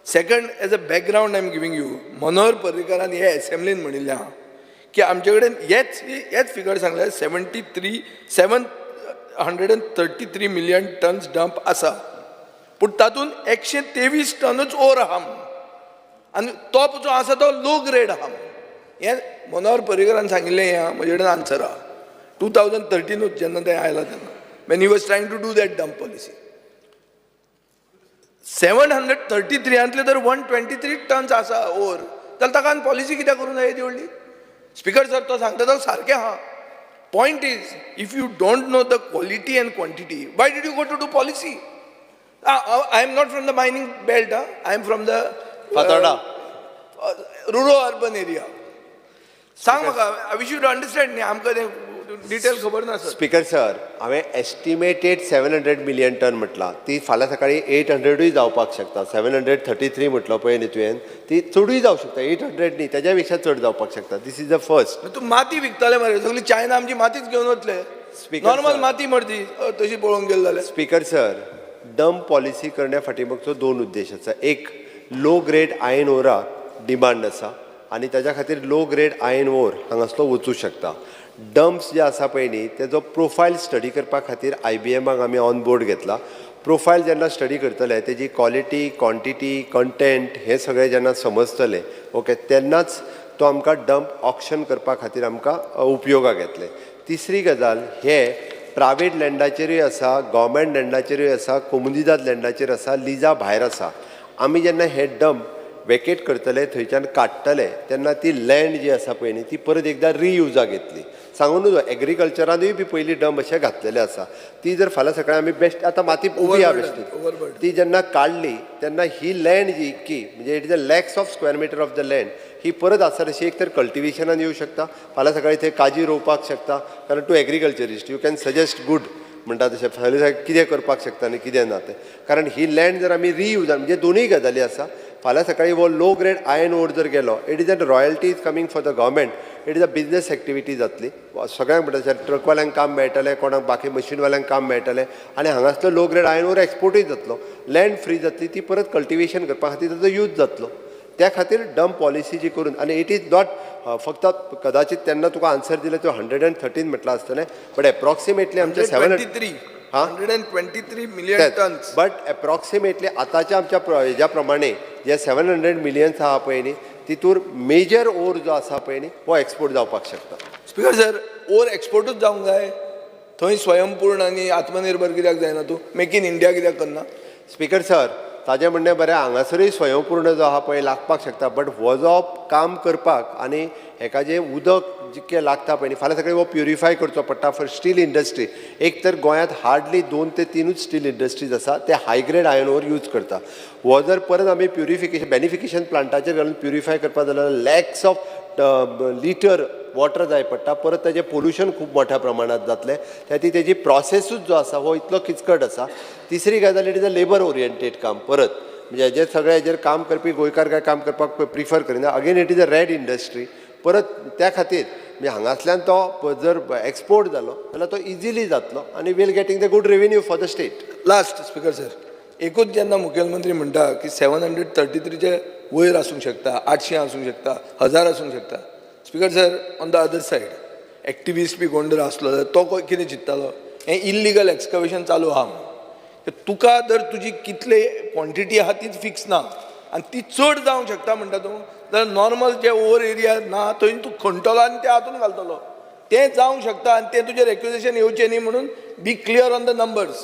second as a background I am giving you Manohar पर्रीकारान हे असेंब्लीन म्हणिल्लें आहा की आमचे कडेन हेच फिगर सांगले 733 million tons डंप आसा पूण तातूंत 123 टनूच ओर आहा आनी तो जो आसा तो लो ग्रेड आहा हें मनोहर पर्रीकारान सांगिल्लें हें आहा म्हजे कडेन आन्सर आहा 2013 जेन्ना तें आयलां तेन्ना when he was trying to do that dump policy 733 जर 123 टन्स आसा ओर जाल्यार ताका आनी पॉलिसी कित्याक करूं जाय येदी व्हडली स्पीकर सर तो सांगता तो सारकें आहा point is if you don't know the quality and quantity why did you go to do policy I am not from the mining belt I am from the Fatorda rural urban area सांग म्हाका वी शूड अंडरस्टँड न्ही आमकां तें डिटेल खबर ना सर स्पीकर सर हांवें एस्टिमेटेड 700 million ton म्हटलां ती फाल्यां सकाळी 800य जावपाक शकता 733 म्हटलो पळय न्ही तुवें ती चडूय जावं शकता 800 न्ही तेज्या पेक्षा चड जावपाक शकता दीस इज द फर्स्ट तूं माती विकताले मरे सगळी चायना आमची मातीच घेवन वतले Speaker, नॉर्मल sir. माती मरती तशी पळोवंक गेले जाल्यार स्पीकर सर डंप पॉलिसी करण्या फाटीमागचो 2 उद्देश आसा एक लो ग्रेड आयर्न ओराक डिमांड आसा आनी ताज्या खातीर लो ग्रेड आयर्न ओर हांगासलो वचूं शकता डंप्स जे आसा पळय न्ही तेजो प्रोफायल स्टडी करपा खातीर IBMाक आमी ऑन बोर्ड घेतला प्रोफायल जेन्ना स्टडी करतले तेजी क्वॉलिटी क्वॉन्टिटी कंटेंट हे सगळें जेन्ना समजतले ओके तेन्नाच तो आमकां डंप ऑक्शन करपा खातीर आमकां उपयोगाक येतले तिसरी गजाल हे प्रायवेट लँडाचेरूय आसा गव्हर्मेंट लँडाचेरूय आसा कोमुनिदाद लँडाचेर आसा लिजा भायर आसा आमी जेन्ना हे डंप वेकेट करतले थंयच्यान काडटले तेन्ना ती लँड जी आसा पळय न्ही ती परत एकदां रियूजाक येतली सांगून एग्रीकल्चरानूय बी पयलीं डंप अशें घातलेले आसा ती जर फाल्यां सकाळीं आमी बेस्ट आतां माती उबी आहा बेश्टी ती जेन्ना काडली तेन्ना ही लँड जी इतकी म्हणजे it is a lakhs of square metre of the land ही परत आसा तशी एक तर कल्टिवेशनान येवं शकता फाल्यां सकाळीं थंय काजी रोवपाक शकता कारण to agriculturist you can suggest good म्हणटा तशें फाल्यां कितें करपाक शकता आनी कितें ना तें कारण ही लँड जर आमी रियूज म्हणजे दोनूय गजाली आसा फाल्यां सकाळीं वो लो ग्रेड आयर्न ओर जर गेलो it is a royalty is coming for the government it is a business activity जातली सगळ्यांक म्हणटा ट्रकवाल्यांक काम मेळटलें कोणाक बाकी मशीनवाल्यांक काम मेळटलें आनी हांगासलो लो ग्रेड आयर्न ओर एक्सपोर्टूय जातलो लँड फ्री जातली ती परत कल्टिवेशन करपा खातीर ताचो यूज जातलो त्या खातीर डंप पॉलिसी जी करून आनी इट इज नॉट फक्त कदाचित तेन्ना तुका आन्सर दिलें तो 113 म्हटलं आसतलें बट एप्रॉक्सिमेटली आमचे 123 million tons बट एप्रॉक्सिमेटली आतांच्या आमच्या हेज्या प्रमाणे जे 700 millions आहा पळय न्ही तितूर मेजर ओर जो आसा पळय न्ही हो एक्सपोर्ट जावपाक शकता स्पीकर सर ओर एक्सपोर्टूच जावंक जाय थंय स्वयंपूर्ण आनी आत्मनिर्भर कित्याक जायना तूं मेक इन इंडिया कित्याक करना स्पीकर सर ताजें म्हणणें बरें हांगासरूय स्वयंपूर्ण जो आहा पळय लागपाक शकता बट हो जो काम करपाक आनी हेका जें उदक जितके लागता पळय न्ही फाल्यां सकाळीं हो प्युरिफाय करचो पडटा फॉर स्टील इंडस्ट्री. एक तर गोंयांत हार्डली 2 ते 3 स्टील इंडस्ट्रीज आसा ते हाय ग्रेड आयर्न ओर यूज करता. हो जर परत आमी प्युरिफिकेशन बेनिफिकेशन प्लांटाचेर घालून प्युरिफाय करपा जाल्यार लॅक्स ऑफ लिटर वॉटर जाय पडटा. परत तेजें पोल्युशन खूब मोठ्या प्रमाणांत जातलें. त्या खातीर तेजी प्रोसेसूच जो आसा हो इतलो किचकट आसा. तिसरी गजाल it is a labour oriented काम. परत म्हणजे हेजेर सगळे हेजेर काम करपी गोंयकार काय काम करपाक प्रिफर करिना. Again it is a red industry. परत त्या खातीर म्हणजे हांगासल्यान तो जर एक्सपोर्ट जालो जाल्यार तो इजिली जातलो आनी will getting the good revenue for the state. Last speaker sir, एकूच जेन्ना मुखेलमंत्री म्हणटा की 733चे वयर आसूंक शकता, 800 आसूंक शकता, 1000 आसूंक शकता. Speaker sir, on the other side activist be कोण जर आसलो जाल्यार तो कितें चिंततालो हें इल्लिगल एक्सकवेशन चालू आहा म्हणून. तुका जर तुजी कितले क्वॉन्टिटी आहा तीच फिक्स ना आनी ती चड जावंक शकता म्हणटा तूं जाल्यार नॉर्मल जे ओवर एरिया ना थंय तूं खणटलो आनी ते हातून घालतलो. तें जावंक शकता आनी तें तुजेर एक्युजेशन येवचें न्ही म्हणून be clear on the numbers.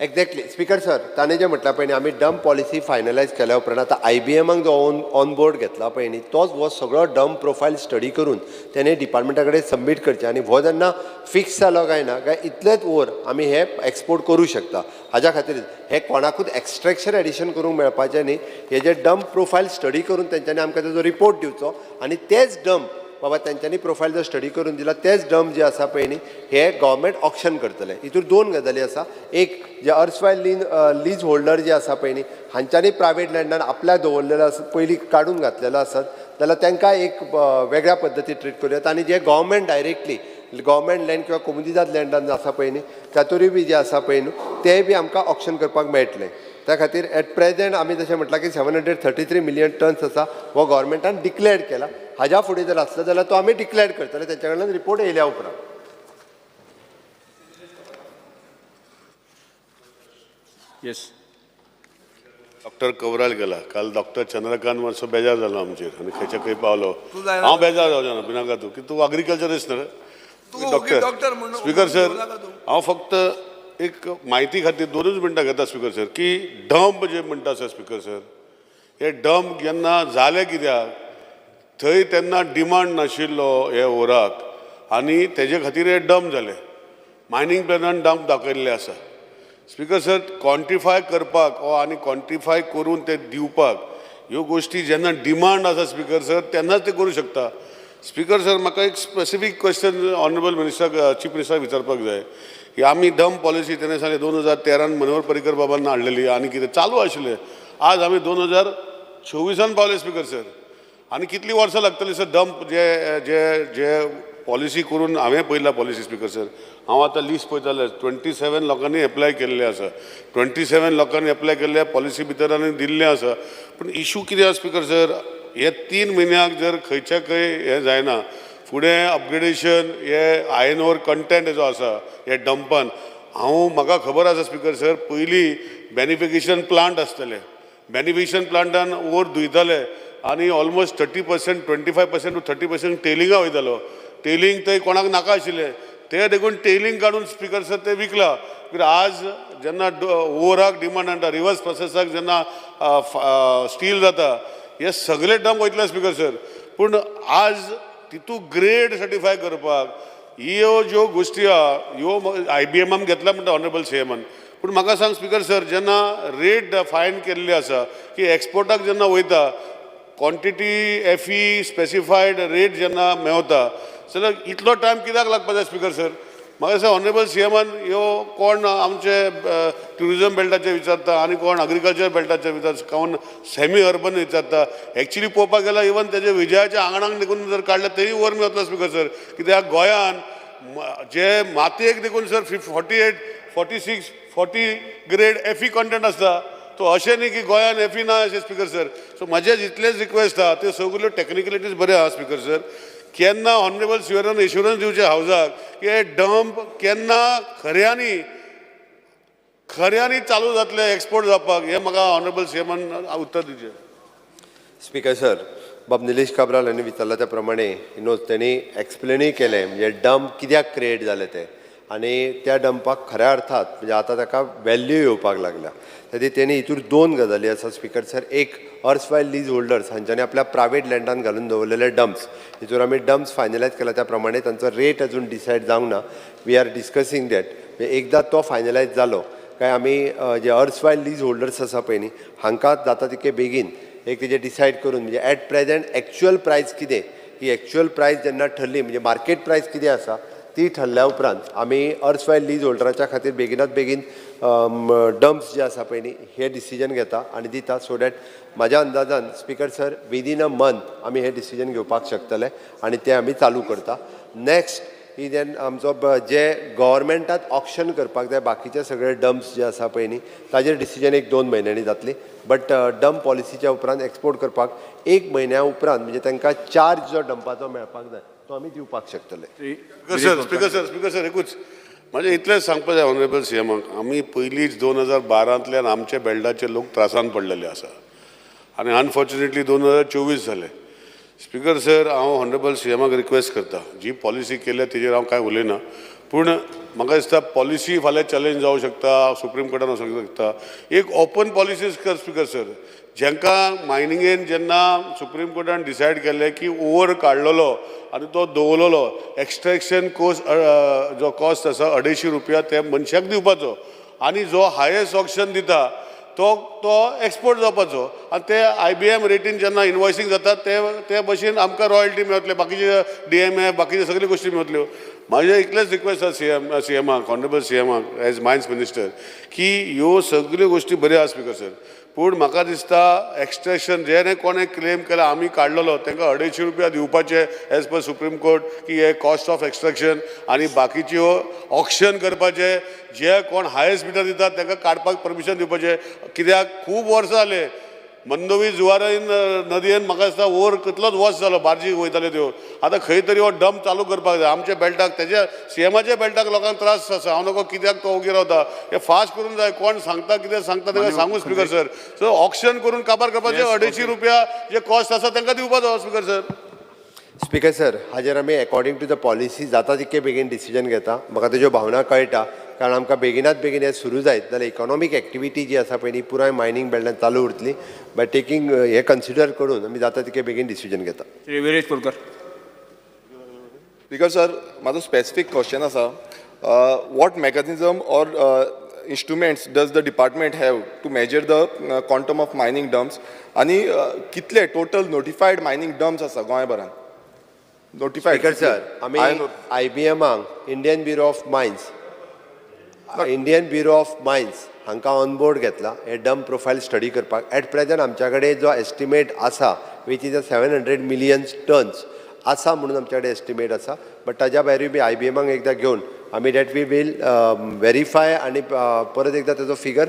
Exactly speaker sir, ताणें जें म्हटलां पळय न्ही आमी डंप पॉलिसी फायनलायज केल्या उपरांत आतां IBMक जो ऑन बोर्ड घेतला पळय न्ही तोच हो सगळो डंप प्रोफायल स्टडी करून तेणे डिपार्टमेंटा कडेन सबमीट करचें आनी हो जेन्ना फिक्स जालो काय ना काय इतलेच वर आमी हे एक्सपोर्ट करूं शकता. हाज्या खातीर हे कोणाकूच एक्स्ट्रॅक्शन एडिशन करूंक मेळपाचें न्ही. हे जे डंप प्रोफायल स्टडी करून तेंच्यांनी आमकां तेजो रिपोर्ट दिवचो आनी तेच डंप बाबा तेंच्यांनी प्रोफायल जर स्टडी करून दिला तेच डंप जे आसा पळय न्ही हे गव्हर्मेंट ऑक्शन करतले. हितूर 2 गजाली आसा. एक जे अर्सवायल लीज होल्डर जे आसा पळय न्ही हांच्यांनी प्रायवेट लँडान आपल्या दवरलेलो आसा पयलीं काडून घातलेलो आसत जाल्यार तांकां एक वेगळ्या पद्दती ट्रीट करूयात. आनी जे गव्हर्मेंट डायरेक्टली गव्हर्मेंट लँड किंवा कोमुनिदाद लँडान आसा पळय न्ही तातूंय बी जे आसा पळय न्ही तेय बी आमकां ऑक्शन करपाक मेळटलें. त्या खातीर एट प्रेझेंट आमी जशें म्हटलां की 733 मिलियन टन्स आसा हो गव्हर्मेंटान डिक्लेअर केला. हाज्या फुडें जर आसलो जाल्यार तो आमी डिक्लेअर करतले तेंच्या कडल्यान रिपोर्ट येयल्या उपरांत. येस. डॉक्टर कवराल गेला काल डॉक्टर चंद्रकांत मातसो बेजार जालो आमचेर आनी खंयच्या खंय पावलो. हांव बेजार जावचो ना भिनाका तूं की तूं अग्रिकल्चरिस्ट न्हय डॉक्टर. स्पीकर सर, हांव फक्त एक म्हायती खातीर 2 मिनटां घेता स्पीकर सर की डंप जे म्हणटा सर स्पीकर सर हे डंप जेन्ना जाले कित्याक थंय तेन्ना डिमांड नाशिल्लो हे ओराक आनी तेजे खातीर हे डंप जाले. मायनींग प्लॅनान डंप दाखयल्ले आसा. स्पीकर सर, क्वॉन्टिफाय करपाक आनी क्वॉन्टिफाय करून ते दिवपाक ह्यो गोश्टी जेन्ना डिमांड आसा स्पीकर सर तेन्नाच ते करूं शकता. स्पीकर सर, म्हाका एक specific question honourable minister chief मिनिस्टराक विचारपाक जाय की आमी डंप पॉलिसी तेणे सांगले 2013 मनोहर पर्रीकर बाबान हाडलेली आनी कितें चालू आशिल्लें. आज आमी 2024 पावले स्पीकर सर. आनी कितलीं वर्सां लागतलीं सर डंप जे जे जे पॉलिसी करून हांवें पयला पॉलिसी स्पीकर सर. हांव आतां लिस्ट पळयतालें 27 लोकांनी एप्लाय केल्लें आसा. 27 लोकांनी एप्लाय केल्ल्या पॉलिसी भितर आनी दिल्लें आसा. पूण इशू कितें आसा स्पीकर सर हे 3 म्हयन्याक जर खंयच्या खंय हें जायना फुडें अपग्रेडेशन हे आयर्न ओर कंटेंट जो आसा हे डंपान म्हाका खबर आसा स्पीकर सर पयलीं बेनिफिकेशन प्लांट आसतले. बेनिफिकेशन प्लांटान ओर धुयताले आनी ऑलमोस्ट 30% 25% टू 30% टेलिंगा वयतालो. टेलिंग थंय कोणाक नाका आशिल्लें ते देखून टेलिंग काडून स्पीकर सर ते विकला. आज जेन्ना ओवराक डिमांड हाडटा रिवर्स प्रोसेसाक जेन्ना स्टील जाता हे सगळे डंप वयतले स्पीकर सर. पूण आज तितू ग्रेड सर्टिफाय करपाक ह्यो ज्यो गोश्टी आहा ह्यो IBM घेतला म्हणटा ऑनरेबल CMन. पूण म्हाका सांग स्पीकर सर जेन्ना रेट फायन केल्ली आसा की एक्सपोर्टाक जेन्ना वयता क्वॉन्टिटी FE स्पेसिफायड रेट जेन्ना मेळता जाल्यार इतलो टायम कित्याक लागपाक जाय स्पीकर सर. म्हाका दिसता ऑनरेबल CMन ह्यो कोण आमचे ट्युरिजम बेल्टाचे विचारता आनी कोण अग्रिकल्चर बेल्टाचे विचारता कोण सेमी अर्बन विचारता. एक्चुली पळोवपाक गेल्यार इवन तेजे विजयाच्या आंगणाक देखून जर काडले तरी वर मेळटलो स्पीकर सर. कित्याक गोंयान जे मातयेक देखून सर 48, 46, 40 ग्रेड FE कंटेंट आसता तो अशें न्ही की गोंयान FE ना अशें स्पीकर सर. सो म्हाजे जितलेच रिक्वेस्ट आहा त्यो सगल्यो टेक्निकलिटीज बऱ्यो आहा स्पीकर सर. केन्ना ऑनरेबल CMन एश्युरन्स दिवचे हावजाक की हे डंप केन्ना खऱ्यांनी चालू जातले एक्सपोर्ट जावपाक हें म्हाका ऑनरेबल CMन उत्तर दिवचें. स्पीकर सर, बाब निलेश काब्राल हांणी विचारला त्या प्रमाणे तेणी एक्सप्लेनूय केलें म्हणजे डंप कित्याक क्रिएट जाले ते आनी त्या डंपाक खऱ्या अर्थात म्हणजे आतां ताका व्हॅल्यू येवपाक लागल्या. ताजे तेणी हितूर दोन गजाली आसा स्पिकर सर. एक अर्सवायल लीज होल्डर्स हांच्यांनी आपल्या प्रायवेट लँडान घालून दवरलेले डम्प्स, हितूर आमी डम्प्स फायनलायज केला त्या प्रमाणे तांचो रेट अजून डिसायड जावंक ना. We are discussing that. एकदां तो फायनलायज जालो काय आमी जे अर्सवायल लीज होल्डर्स आसा पळय न्ही हांकां जाता तितके बेगीन एक तेजें डिसायड करून म्हणजे ॲट प्रेझेंट एक्चुअल प्रायस कितें, ही एक्चुअल प्रायस जेन्ना ठरली म्हणजे मार्केट प्रायस कितें आसा ती ठरल्या उपरांत आमी अर्सवायल लीज होल्डराच्या खातीर बेगिनात बेगीन डम्प्स जे आसा पळय न्ही हे डिसिजन घेता आनी दिता. सो दॅट म्हाज्या अंदाजान speaker sir within a month आमी हे डिसिजन घेवपाक शकतले आनी ते आमी चालू करता. नेक्स्ट ही जेन आमचो जे गव्हर्मेंटात ऑक्शन करपाक जाय बाकीचे सगळे डम्प्स जे आसा पळय न्ही ताजेर डिसिजन 1-2 म्हयन्यांनी जातली. बट डंप पॉलिसीच्या उपरांत एक्सपोर्ट करपाक 1 म्हयन्या उपरांत म्हणजे तांकां चार्ज जो डंपाचो मेळपाक जाय तो आमी दिवपाक शकतले. स्पिकर सर एकूच म्हणजे इतलेंच सांगपाक जाय ऑनरेबल सीएमाक. आमी पयलींच 2012तल्यान आमच्या बेल्टाचे लोक त्रासान पडलेले आसा आनी अनफॉर्च्युनेटली 2024 जाले. स्पिकर सर हांव ऑनरेबल सीएमाक रिक्वेस्ट करता, जी पॉलिसी केल्या तेजेर हांव कांय उलयना, पूण म्हाका दिसता पॉलिसी फाल्यां चॅलेंज जावंक शकता, सुप्रीम कोर्टान वचूंक शकता. एक ओपन पॉलिसीज कर स्पिकर सर, जेंकां मायनिंगेन जेन्ना सुप्रीम कोर्टान डिसायड केलें की ओवर काडलेलो आनी तो दवरलेलो एक्स्ट्रॅक्शन कोस्ट जो कॉस्ट आसा 250 रुपया ते मनशाक दिवपाचो आनी जो हायेस्ट ऑक्शन दिता तो एक्सपोर्ट जावपाचो आनी ते IBM रेटीन जेन्ना इनवॉयसींग जाता ते भशेन आमकां रॉयल्टी मेळटले, बाकीचे DMF बाकीचे सगळे गोश्टी मेळटल्यो. म्हाजें इतलेंच रिक्वेस्ट आसा सीएमाक, ऑनरेबल सीएमाक एज मायन्स मिनिस्टर, की ह्यो सगळ्यो गोश्टी बऱ्यो आसा स्पिकर सर, पूण म्हाका दिसता एक्स्ट्रॅक्शन जेणे कोणें क्लेम केला आमी काडलेलो तांकां 250 रुपया दिवपाचे एज पर सुप्रीम कोर्ट, की हे कॉस्ट ऑफ एक्स्ट्रॅक्शन आनी बाकीच्यो ऑक्शन करपाचे, जे कोण हायेस्ट बिडर दितात तांकां काडपाक परमिशन दिवपाचें. कित्याक खूब वर्सां जाले मंदोवी जुवारीन नदयेन म्हाका दिसता ओवर कितलोच वर्स जालो बार्जी वयताल्यो त्यो. आतां खंय तरी हो डंप चालू करपाक जाय आमच्या बेल्टाक, तेज्या सीएमाच्या बेल्टाक लोकांक त्रास आसा. हांव नको कित्याक तो ओगी रावता, हे फास्ट करून जाय. कोण सांगता कितें सांगता ताका सांगू स्पिकर सर. सो ऑक्शन करून काबार करपाचें 250 रुपया जे कॉस्ट आसा तांकां दिवपाचो स्पिकर सर. स्पिकर सर हाजेर आमी अकॉर्डिंग टू द पॉलिसी जाता तितके बेगीन डिसिजन घेता. म्हाका तेज्यो भावना कळटा, कारण आमकां बेगिनात बेगीन हें सुरू जायत जाल्यार इकॉनॉमीक एक्टिविटी जी आसा पळय न्ही पुराय मायनींग बेल्टान चालू उरतली. बाय टेकींग हे कन्सिडर करून आमी जाता तितके बेगीन डिसिजन घेता. श्री विरेश कोलकर. स्पिकर सर म्हाजो स्पेसिफीक क्वेश्चन आसा, what mechanism or instruments does the department have to measure the quantum of mining dumps आणि कितले टोटल नोटिफाईड मायनिंग डम्प्स आसा गोंयभरान नोटिफाईड? स्पिकर सर आमी IBMांक इंडियन ब्युरो ऑफ मायन्स हांकां ऑन बोर्ड घेतला हे डंप प्रोफायल स्टडी करपाक. ॲट प्रेझेंट आमच्या कडेन जो एस्टिमेट आसा वीच इज 700 मिलियन टन्स आसा म्हणून आमच्या कडेन एस्टिमेट आसा. बट ताज्या भायरूय बी IBMांक एकदां घेवन आमी दॅट वी वील व्हेरीफाय आनी परत एकदां ताजो फिगर.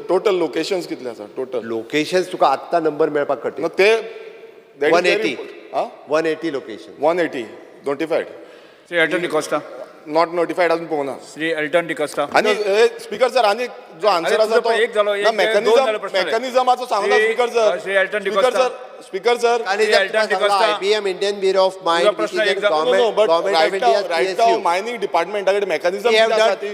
टोटल लोकेशन्स कितले आसा? टोटल लोकेशन्स तुका आत्तां नंबर मेळपाक कठीण. ते 180 location. 180 notified. Shri Alton D'Costa. Not notified अजून पळोवना. श्री एल्टन डिकोस्टा. आणि स्पीकर सर आणि जो आन्सर आसा तो एक जालो मेकॅनिझमाचो सांगला speaker sir. Shri Alton D'Costa. Speaker sir IBM Indian Bureau of Mines right नाव मायनिंग डिपार्टमेंटाकडे mechanism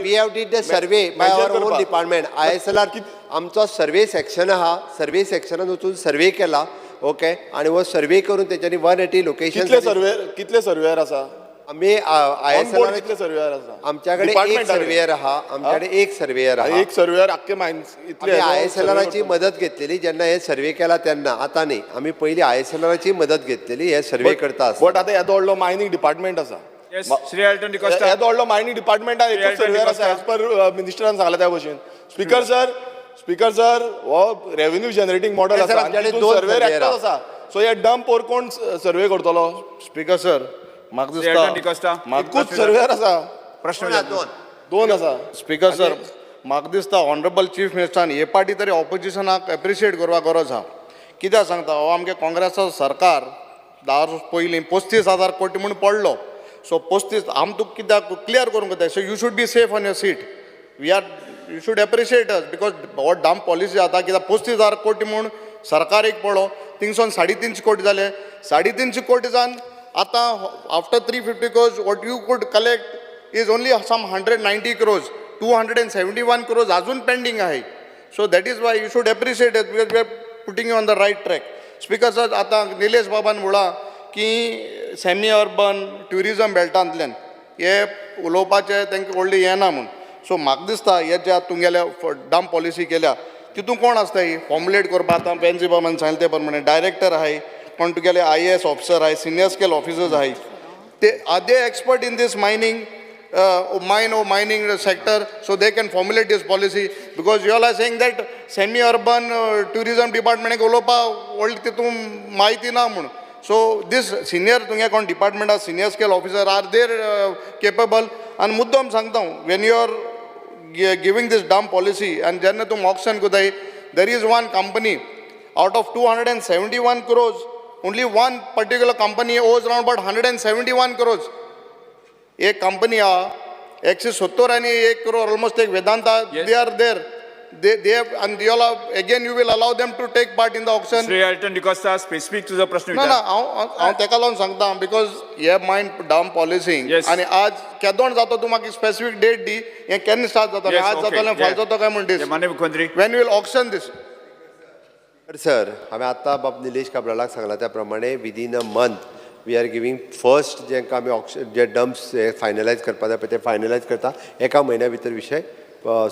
we have did the survey by our own department. ISLR आमचो सर्वे सेक्शन आहा, सर्वे सेक्शनान वचून सर्वे केला. ओके आणि वो सर्वे करून त्याच्यानी 180 लोकेशन. कितले सर्वेयर आसा? आम्ही ISLR कितले सर्वेयर आसा? आमच्याकडे एक सर्वेयर आहा, आमच्याकडे एक सर्वेयर आहा. एक सर्वेयर अख्खे मायन्स इतले. ISLRची मदत घेतलेली जेन्ना हे सर्वे केला तेन्ना. आता नाही, आम्ही पहिली ISLRची मदत घेतलेली हे सर्वे करता. बट आता येदो व्हडलो मायनिंग डिपार्टमेंट आसा. श्री एल्टन डिकोस्टा. येदो व्हडलो मायनिंग डिपार्टमेंटान एक सर्वेयर आसा एज पर मिनिस्टरान सांगला त्या भशेन. स्पीकर सर हो रेव्हेन्यू जनरेटिंग मॉडेल आसा आनी सर्वेयर एकटाच आसा. सो हे डंप ओर कोण सर्वे करतलो? स्पीकर सर म्हाका दिसता एकूच सर्वेयर आसा. प्रश्न दोन आसा. स्पीकर सर म्हाका दिसता ऑनरेबल चीफ मिनिस्टरान हे पाटी तरी ऑपोजिशनाक एप्रिशिएट करपाक गरज आहा. कित्याक सांगता हो आमगे काँग्रेसाचो सरकार 10 वर्स पयलीं 35,000 कोटी म्हणून पडलो. सो 35 आम तुका कित्याक क्लियर करूंक जाय. So you should be safe on your seat. You should appreciate us because हो डंप पॉलिसी जाता कित्याक 35,000 कोटी म्हणून सरकार एक पडलो थिंगसून 350 कोटी जाले. 350 कोटी जावन आतां after 350 crores what you could collect is only some 190 crores, 271 crores अजून पेंडिंग आहे. So that is why you should appreciate it because we are putting you on the right track. Speaker sir, आता निलेश बाबान म्हणला की सेमी अर्बन ट्युरिजम बेल्टांतल्यान हे उलोवपाचें तांकां व्हडलें हें ना म्हूण. सो म्हाका दिसता हे जे आतां तुमगेल्या डंप पॉलिसी केल्या तितून कोण आसता ही फॉर्मुलेट करपा. आतां पेन्सी बाबान सांगलें ते प्रमाणे डायरेक्टर आहाय, कोण तुगेले IAS ऑफिसर आहाय, सिनियर स्केल ऑफिसर्स आहाय. They are the expert in this mining mining sector, so they can formulate this policy, because you all are saying that semi-urban tourism department ek ulopa world titum mahiti na mun. So this senior tunge kon department as senior scale officer are there capable. And muddam sangta hu, when you are giving this dump policy and then tum auction kudai, there is one company out of 271 crores, only one particular company owes around about 171 crores. एक कंपनी हा 170 आणि 1 crore almost take Vedanta. Yes. They are there. They have, and you all are, again you will allow them to take part in the auction. Shri Alton DaCosta, specific तुझा प्रश्न No, विचार. हांव तेका लागून सांगता, because you have mind dump policing. Yes. आणि आज केदोन जातो तूं म्हाका स्पेसिफिक डेट दी, हे केन्ना स्टार्ट जाता, Yes, आज okay. जातलें फाल जाता काय म्हण दीस. माननीय मुख्यमंत्री. When we will auction this. Sir, हांवें आतां बाब निलेश काब्रालाक सांगला त्या प्रमाणे within a month we are giving first जेंकां आमी ऑक्शन जे डम्प्स हे फायनलायज करपा जाय पळय ते फायनलायज करता. एका म्हयन्या भितर विशय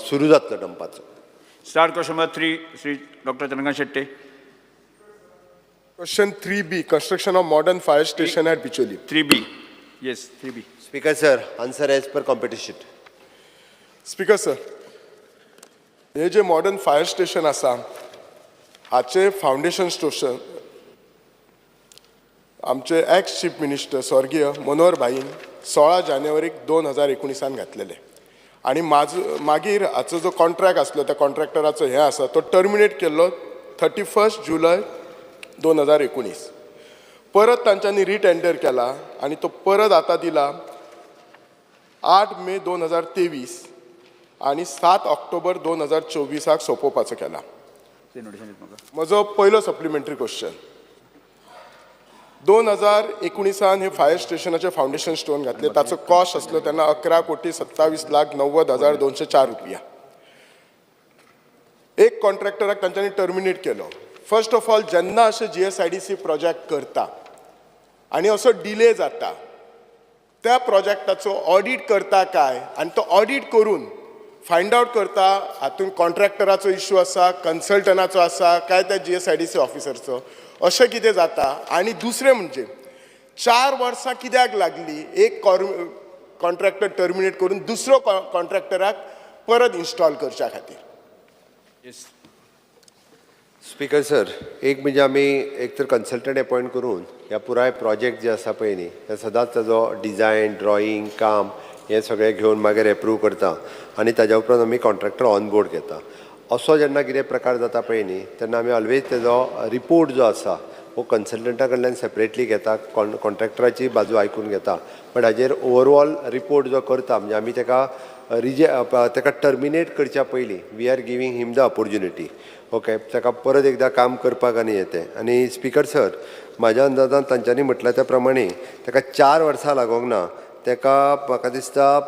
सुरू जातलो डंपाचो. Star question number 3, Shri doctor Chandrakant Shetye. Question 3B, construction of modern fire station at Bicholi. 3B. Yes, 3B. Speaker sir, answer as per competition. Speaker sir, हे जे मॉडर्न फायर स्टेशन आसा हाचे फाउंडेशन स्टेशन आमचे एक्स चीफ मिनिस्टर स्वर्गीय मनोहर भाईन 16 जानेवारी 2019 घातलेले. आणि मागीर हाचो जो कॉन्ट्रॅक्ट आसलो त्या कॉन्ट्रॅक्टराचो हे आसा तो टर्मिनेट केल्लो 31 जुलय 2019. परत तांच्यांनी रिटेंडर केला आणि तो परत आता दिला 8 मे 2023 आणि 7 ऑक्टोबर 2024 सोंपोवपाचो केला. म्हजो पयलो सप्लिमेंटरी क्वेश्चन, 2019 हे फायर स्टेशनाचे फाउंडेशन स्टोन घातले, ताचो कॉस्ट आसलो तेन्ना 11,27,90,204 रुपया. एक कॉन्ट्रॅक्टराक तांच्यांनी टर्मिनेट केलो. फर्स्ट ऑफ ऑल, जेन्ना अशें GSIDC प्रोजेक्ट करता आनी असो डिले जाता, त्या प्रोजेक्टाचो ऑडिट करता काय, आनी तो ऑडिट करून फायंड आउट करता हातून कॉन्ट्रॅक्टराचो इश्यू आसा, कन्सल्टनाचो आसा काय त्या GSIDC ऑफिसरचो, अशें कितें जाता. आनी दुसरें म्हणजे 4 वर्सां कित्याक लागली एक कॉन्ट्रॅक्टर टर्मिनेट करून दुसरो कॉन्ट्रॅक्टराक परत इन्स्टॉल करच्या खातीर. स्पीकर सर, एक म्हणजे आमी एक तर कन्सल्टंट अपॉयंट करून ह्या पुराय प्रोजेक्ट जे आसा पळय न्ही ते सदांच ताजो डिजायन, ड्रॉईंग, काम हे सगळें घेवन मागीर एप्रूव करता आनी ताज्या उपरांत आमी कॉन्ट्रॅक्टर ऑन बोर्ड घेता. असो जेन्ना कितें प्रकार जाता पळय न्ही तेन्ना आमी ऑलवेज तेजो रिपोर्ट जो आसा हो कन्सल्टंटा कडल्यान सेपरेटली घेता, कॉन्ट्रॅक्टराची बाजू आयकून घेता, बट हाजेर ओवरऑल रिपोर्ट जो करता म्हणजे आमी तेका टर्मिनेट करच्या पयलीं we are giving him the opportunity. Okay, ताका परत एकदां काम करपाक आनी येते. आनी स्पीकर सर, म्हाज्या अंदाजान तांच्यांनी म्हटल्या त्या प्रमाणे ताका 4 वर्सां लागोंक ना. ताका म्हाका दिसता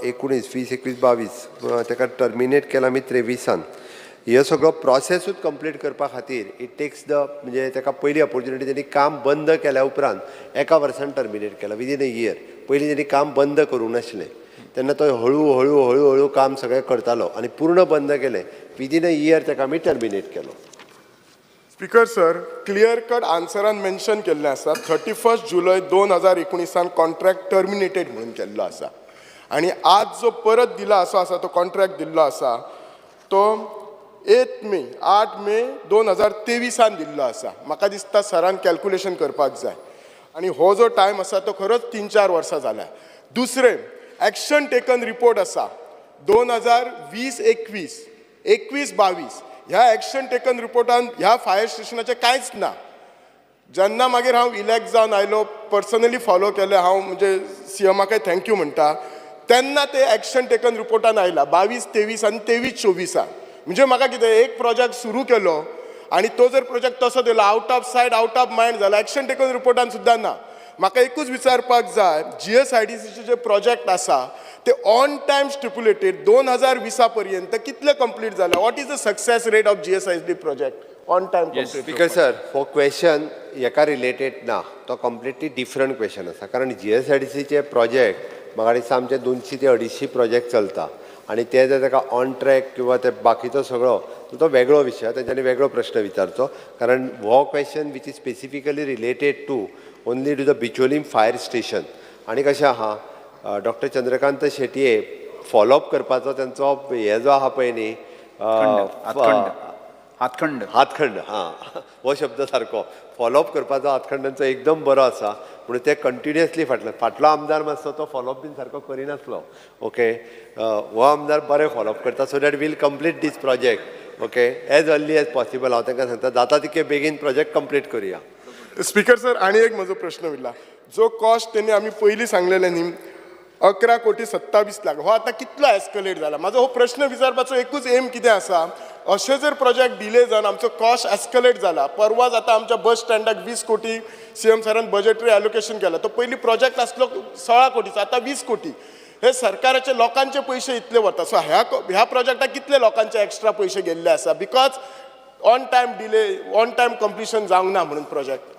19, 20, 21, 22 ताका टर्मिनेट केला आमी 23. हे सगळो प्रोसेसूच कंप्लीट करपा खातीर इट टेक्स द म्हणजे ताका पयली ऑपॉर्च्युनिटी तेणी काम बंद केल्या उपरांत 1 वर्सान टर्मिनेट केला विदीन अ इयर. पयलीं तेणी काम बंद करूंक नाशिल्लें तेन्ना तो हळू काम सगळें करतालो आनी पूर्ण बंद केलें विदीन अ इयर ताका आमी टर्मिनेट केलो. स्पीकर सर, क्लियर कट आन्सरान मेन्शन केल्लें आसा 31 जुलय 2019 कॉन्ट्रॅक्ट टर्मिनेटेड म्हणून केल्लो आसा. आनी आज जो परत दिला असो आसा तो कॉन्ट्रॅक्ट दिल्लो आसा तो 8 मे 2023 दिल्लो आसा. म्हाका दिसता सरान कॅल्क्युलेशन करपाक जाय. आनी हो जो टायम आसा तो खरोच 3-4 वर्सां जाल्या. दुसरें, एक्शन टेकन रिपोर्ट आसा 2020-21, 21-22 ह्या एक्शन टेकन रिपोर्टान ह्या फायर स्टेशनाचें कांयच ना. जेन्ना मागीर हांव इलॅक्ट जावन आयलो, पर्सनली फॉलो केलें हांव, म्हणजे CMाकय थँक्यू म्हणटा, तेन्ना ते एक्शन टेकन रिपोर्टान आयला 22-23 आनी 23-24. म्हणजे म्हाका कितें, एक प्रोजेक्ट सुरू केलो आनी तो जर प्रोजेक्ट तसो दिलो out of sight out of mind जाला, एक्शन टेकन रिपोर्टान सुद्दां ना. म्हाका एकूच विचारपाक जाय GSIDCचे जे प्रोजेक्ट आसा ते ऑन टायम स्टिप्युलेटेड 2020 पर्यंत कितले कंप्लीट जाला? What is the success rate of GSID project on time complete? Speaker sir हो क्वेश्चन हेका रिलेटेड ना, तो कंप्लिटली डिफरंट क्वेश्चन आसा. कारण GSIDCचे प्रोजेक्ट म्हाका दिसता आमचे 200 ते 250 प्रोजेक्ट चलता आणि ते जर ताका ऑन ट्रॅक किंवा ते बाकीचो सगळो तो वेगळो विशय, तेंच्यांनी वेगळो प्रश्न विचारचो. कारण हो question which is specifically related to only to the Bicholim fire station. आणि कशें आहा डॉक्टर चंद्रकांत शेटये फॉलोअप करपाचो त्यांचो हे जो आहा पळय न्ही हातखंड हां हो शब्द सारको फॉलोअप करपाचो हातखंडांचो एकदम बरो आसा. म्हणून ते कंटिन्युअसली फाटलो आमदार मातसो तो फॉलोअप बीन सारको करिनासलो. ओके हो आमदार बरें फॉलोअप करता so that will complete this project. Okay as early as possible हांव तांकां सांगता जाता तितके बेगीन प्रोजेक्ट कंप्लीट करुया. स्पीकर सर आणि एक म्हजो प्रश्न उरला. जो कॉस्ट त्यांनी आमी पयलीं सांगलेले न्ही 11,27,00,000 हो आतां कितलो एस्कलेट जाला? म्हाजो हो प्रश्न विचारपाचो एकूच एम कितें आसा, अशें जर प्रोजेक्ट डिले जावन आमचो कॉस्ट एस्कलेट जाला, परवाच आतां आमच्या बस स्टँडाक 20 कोटी CM सरान बजेटरी एलोकेशन केला, तो पयलीं प्रोजेक्ट आसलो 16 कोटीचो आतां 20 कोटी. हे सरकाराचे लोकांचे पयशे इतले वता. सो ह्या प्रोजेक्टाक कितले लोकांचे एक्स्ट्रा पयशे गेल्ले आसा because on time delay on time completion जावंक ना म्हणून प्रोजेक्ट?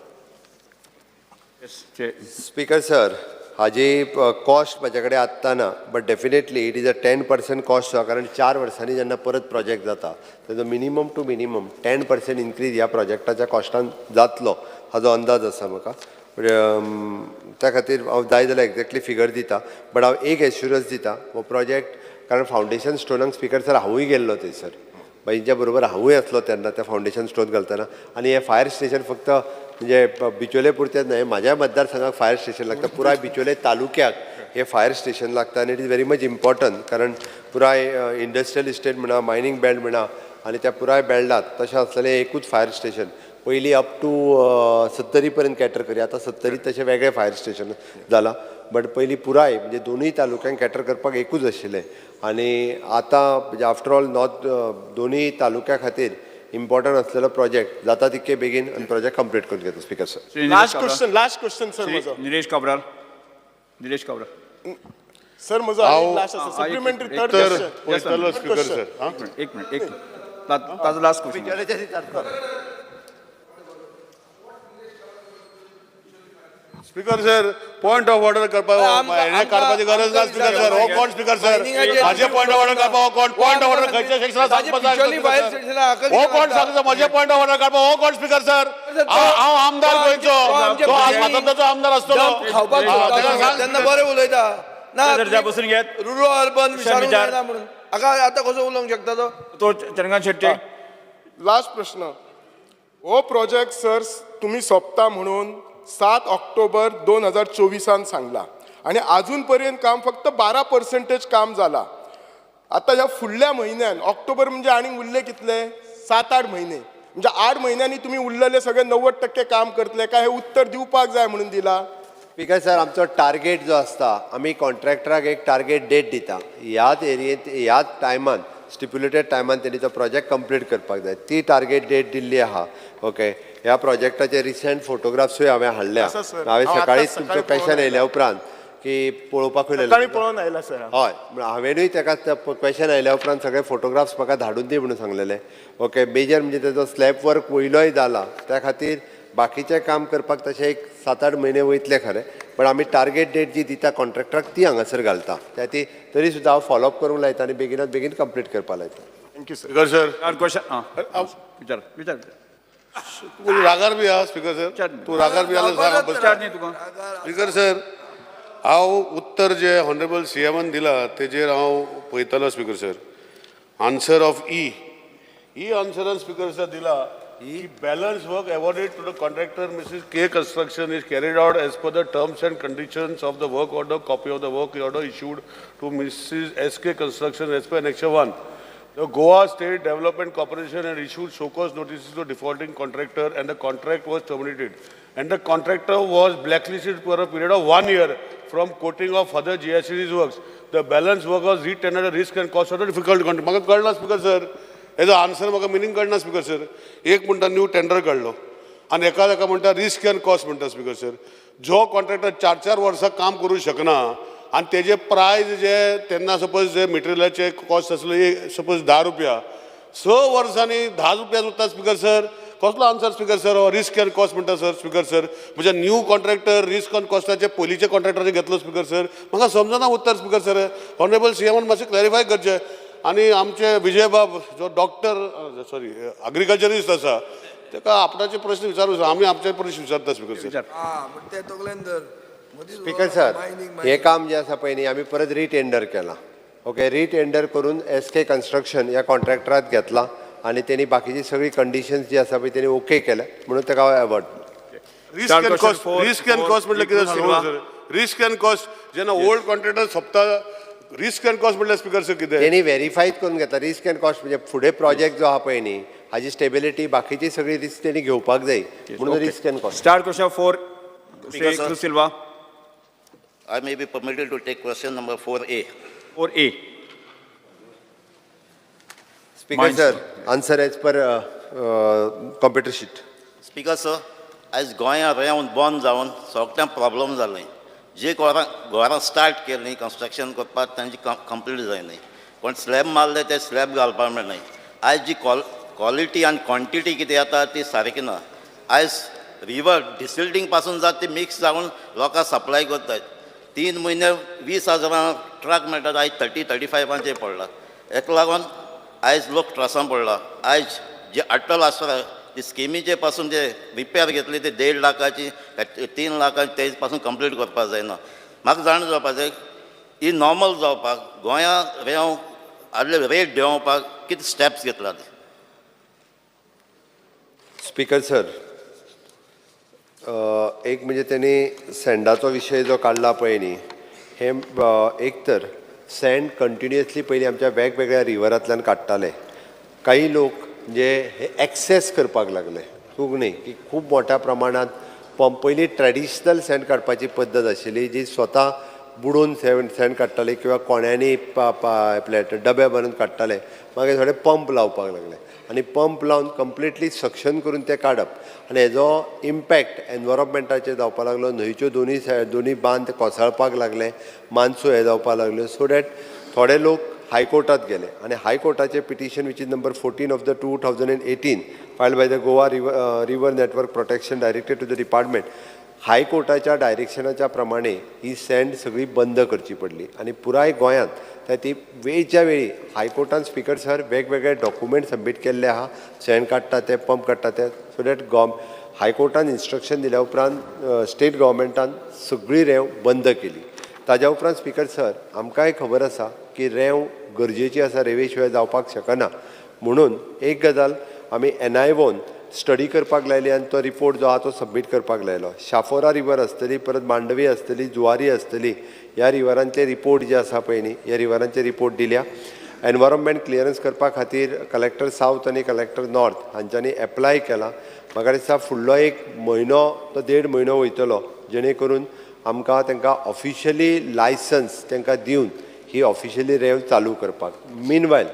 स्पीकर सर हाजी कॉस्ट म्हाजे कडेन आत्ता ना, but definitely it is a 10% cost आसा. कारण 4 वर्सांनी जेन्ना परत प्रोजेक्ट जाता तेजो मिनिमम टू मिनिमम 10% इन्क्रीज ह्या प्रोजेक्टाच्या कॉस्टान जातलो हाजो अंदाज आसा म्हाका. त्या खातीर हांव जाय जाल्यार एक्झॅक्टली फिगर दिता, बट हांव एक एश्युरन्स दिता हो प्रोजेक्ट. कारण फावंडेशन स्टोनाक स्पीकर सर हांवूय गेल्लो थंयसर, बाईंच्या बरोबर हांवूय आसलो तेन्ना त्या फावंडेशन स्टोन घालतना. आनी हे फायर स्टेशन फक्त म्हणजे बिचोले पुरतेंच न्हय, म्हाज्या मतदारसंघाक फायर स्टेशन लागता, पुराय बिचोले तालुक्याक हे फायर स्टेशन लागता. आनी it is very much important. कारण पुराय इंडस्ट्रियल इस्टेट म्हणा, मायनींग बेल्ट म्हणा, आनी त्या पुराय बेल्टात तशें आसलेलें एकूच फायर स्टेशन. पयलीं अप टू 70 पर्यंत कॅटर करी, आतां 70 तशें वेगळें फायर स्टेशन जाला. बट पयलीं पुराय म्हणजे दोनूय तालुक्यांक कॅटर करपाक एकूच आशिल्लें. आनी आतां म्हणजे आफ्टर ऑल नॉर्थ दोनूय तालुक्या खातीर इम्पॉर्टंट असलेलो प्रोजेक्ट जाता तितके बेगीन आणि प्रोजेक्ट कंप्लीट करून घेतो. Speaker sir last question sir म्हजो. निलेश काब्राल सर म्हजो लास्ट आसा supplementary third question. Speaker sir एक मिनिट ताजो last question. Speaker sir point of order करपाक हे काडपाची गरज ना. स्पीकर सर हो कोण स्पीकर सर माझे पॉइंट ऑफ ऑर्डर करपाक हो कोण पॉइंट ऑफ ऑर्डर खंयच्या सेक्शनात सांगपाक हो कोण सांगता माझे पॉइंट ऑफ ऑर्डर करपाक हो कोण स्पीकर सर? हांव आमदार गोंयचो तो स्वातंत्र्याचो आमदार आसतलो तेन्ना बरें उलयता ना बसून घेत रुरल अर्बन विचारूंक जायना म्हणून आतां कसो उलोवंक शकता तो चंद्रकांत शेट्टे. लास्ट प्रश्न. हो प्रोजेक्ट सर तुम्ही सोंपता म्हणून 7 ऑक्टोबर 2024 सांगला आणि अजून पर्यंत काम फक्त 12% काम जाला. आता ह्या फुडल्या म्हयन्यान ऑक्टोबर म्हणजे आणि उरले कितले 7-8 महिने, म्हणजे 8 महिन्यांनी तुम्ही उरलेले सगळे 90% काम करतले काय? हे उत्तर दिवपाक जाय म्हणून दिला. स्पीकर सर आमचो टार्गेट जो आसता आमी कॉन्ट्रॅक्टराक एक टार्गेट डेट दिता, ह्याच एरियेंत ह्याच टायमान स्टिप्युलेटेड टायमान त्यांनी तो प्रोजेक्ट कंप्लीट करपाक जाय. ती टार्गेट डेट दिल्ली आहा. ओके ह्या प्रोजेक्टाचे रिसेंट फोटोग्राफ्सूय हांवें हाडल्या. हांवें सकाळीच तुमचो क्वेश्चन येयल्या उपरांत की पळोवपाकूय पळोवन आयला सर. हय हांवेनूय ताका क्वेश्चन आयल्या उपरांत सगळे फोटोग्राफ्स म्हाका धाडून दी म्हणून सांगलेले. ओके मेजर म्हणजे तेजो स्लॅब वर्क वयलोय जाला, त्या खातीर बाकीचें काम करपाक तशें एक 7-8 महिने वयतले खरें, पण आमी टार्गेट डेट जी दिता कॉन्ट्रॅक्टराक ती हांगासर घालता. त्या ती तरी सुद्दां हांव फॉलोअप करूंक लायता आनी बेगिनात बेगीन कंप्लीट करपाक लायता. Thank you sir. Speaker sir question विचार तू रागार बी आहा स्पीकर सर तू रागार बी आला सांग तुका. स्पीकर सर हांव उत्तर जे हॉनरेबल CMन दिला तेजेर हांव पळयतलो. स्पीकर सर आन्सर ऑफ ई आन्सरान स्पीकर सर दिला की balance work awarded to the contractor Mrs. K Construction is carried out as per the terms and conditions of the work order. Copy of the work order issued to Mrs. SK Construction as per Annexure 1. The Goa State Development Corporation had issued show cause notices to defaulting contractor and the contract was terminated. And the contractor was blacklisted for a period of 1 year from quoting of other GSID's works. The balance work was retendered at risk and cost of the difficult contract. म्हाका कळना स्पीकर सर हेजो आन्सर म्हाका मिनींग कळना स्पीकर सर. एक म्हणटा न्यू टेंडर काडलो आनी एका म्हणटा रिस्क एंड कॉस्ट म्हणटा स्पीकर सर. जो कॉन्ट्रॅक्टर 4-4 वर्सां काम करूंक शकना आनी तेजे प्रायज जे तेन्ना सपोज जे मटेरियलाचे कॉस्ट आसलो सपोज 10 रुपया 6 वर्सांनी 10 रुपया उरता स्पीकर सर. कसलो answer speaker sir? Risk end cost म्हणटा सर स्पीकर सर. म्हणजे न्यू कॉन्ट्रॅक्टर रिस्क एंड कॉस्टाचे पयलींचे कॉन्ट्रॅक्टरांनी घेतलो स्पीकर सर. म्हाका समजना उत्तर स्पीकर सर. ऑनरेबल सीएमान मातशें क्लॅरिफाय करचें. आनी आमचे विजयबाब जो डॉक्टर सॉरी एग्रीकल्चरिस्ट आसा ताका आपणाचे प्रश्न विचारूं. आमी आमचे प्रश्न विचारता स्पीकर सर. ते तकलेन धर. स्पीकर सर, हे काम जे आसा पळय न्ही आमी परत रिटेंडर केलां. ओके, रिटेंडर करून SK कन्स्ट्रक्शन ह्या कॉन्ट्रॅक्टरांत घेतला आनी तेणी बाकीची सगळी कंडिशन्स जी आसा पळय तेणी ओके केल्या म्हणून ताका अवॉर्ड. रिस्क एंड कॉस्ट म्हटल्यार कितें सर? रिस्क एंड कॉस्ट जेन्ना ओल्ड कॉन्ट्रॅक्टर सोंपता रिस्क एंड कॉस्ट म्हटल्यार स्पीकर सर कितें? तेणी व्हेरीफाय करून घेतला. रिस्क एंड कॉस्ट म्हणजे फुडें प्रोजेक्ट जो आहा पळय न्ही हाजी स्टेबिलिटी बाकीची सगळी रिस्क तेणी घेवपाक जाय म्हणून risk end cost. Start question 4. Speaker, sir. Cruz Silva. I may be permitted to take question number 4A. 4A. Speaker sir, answer as per computer sheet. Speaker, sir, आयज गोंयांत रेंवन बंद जावन सगळ्यां प्रॉब्लम जालें. जे घरां स्टार्ट केलीं कन्स्ट्रक्शन करपाक तांची कंप्लीट जायनाय. पण स्लॅब मारले ते स्लॅब घालपाक मेळनाय. आयज जी क्वॉलिटी आनी क्वॉन्टिटी कितें येता ती सारकी ना. आयज रिवर डिसिल्टींग पासून जाता ती मिक्स जावन लोकांक सप्लाय करतात. 3 म्हयने 20,000 ट्रक मेळटात, आयज 30-35 पडला. हेका लागून आयज लोक त्रासान पडला. आयज जे अटल आसरा ती स्किमीचे पासून जे रिपेर घेतली ती 1.5 लाखाची 3 लाखाची तेज पासून कंप्लीट करपाक जायना. म्हाका जाण जावपाक जाय ही नॉर्मल जावपाक गोंयांत रेंव आदले रेट देंवोवपाक कितें स्टेप्स घेतल्यात? स्पीकर सर, एक म्हणजे त्यांनी सँडाचो विशय जो काडला पळय न्ही हे एक तर सँड कंटिन्युअसली पयलीं आमच्या वेगवेगळ्या रिवरांतल्यान काडटाले. काही लोक म्हणजे हे एक्सेस करपाक लागले. चूक न्ही की खूब मोठ्या प्रमाणात पंप पयलीं ट्रॅडिशनल सँड काडपाची पद्दत आशिल्ली जी स्वता बुडोवन सँड काडटाले किंवा कोण्यांनी आपले डबे भरून काडटाले. मागीर थोडे पंप लावपाक लागले आनी पंप लावन कंप्लिटली सक्शन करून ते काडप आनी हेजो इम्पॅक्ट एनवायरॉन्मेंटाचेर जावपाक लागलो. न्हंयच्यो दोनी बांद कोसळपाक लागले, मानसो हे जावपाक लागल्यो. सो डॅट थोडे लोक हायकोर्टात गेले आनी हायकोर्टाचें petition which is number 14 of the 2018 filed by the Goa river network protection directed to the department. हायकोर्टाच्या डायरेक्शनाच्या प्रमाणे ही सँड सगळी बंद करची पडली आनी पुराय गोंयांत ती वेळच्या वेळी हायकोर्टान स्पीकर सर वेगवेगळे डॉक्युमेंट सबमीट केल्ले आहा. सँड काडटा ते, पंप काडटा ते. सो डॅट हायकोर्टान इन्स्ट्रक्शन दिल्या उपरांत स्टेट गव्हर्मेंटान सगळी रेंव बंद केली. ताज्या उपरांत स्पीकर सर आमकांय खबर आसा की रेंव गरजेची आसा, रेंवे शिवाय जावपाक शकना. म्हणून एक गजाल आमी NIOन स्टडी करपाक लायली आनी तो रिपोर्ट जो आहा तो सबमीट करपाक लायलो. शाफोरा रिवर आसतली, परत मांडवी आसतली, जुवारी आसतली, ह्या रिवरांचे रिपोर्ट जे आसा पळय न्ही ह्या रिवरांचे रिपोर्ट दिल्या. एनवायरॉन्मेंट क्लियरन्स करपा खातीर कलेक्टर सावथ आनी कलेक्टर नॉर्थ हांच्यांनी एप्लाय केला. म्हाका दिसता फुडलो 1 म्हयनो तो 1.5 म्हयनो वयतलो जेणे करून आमकां तांकां ऑफिशियली लायसन्स तांकां दिवन ही ऑफिशियली रेंव चालू करपाक. मिनवायल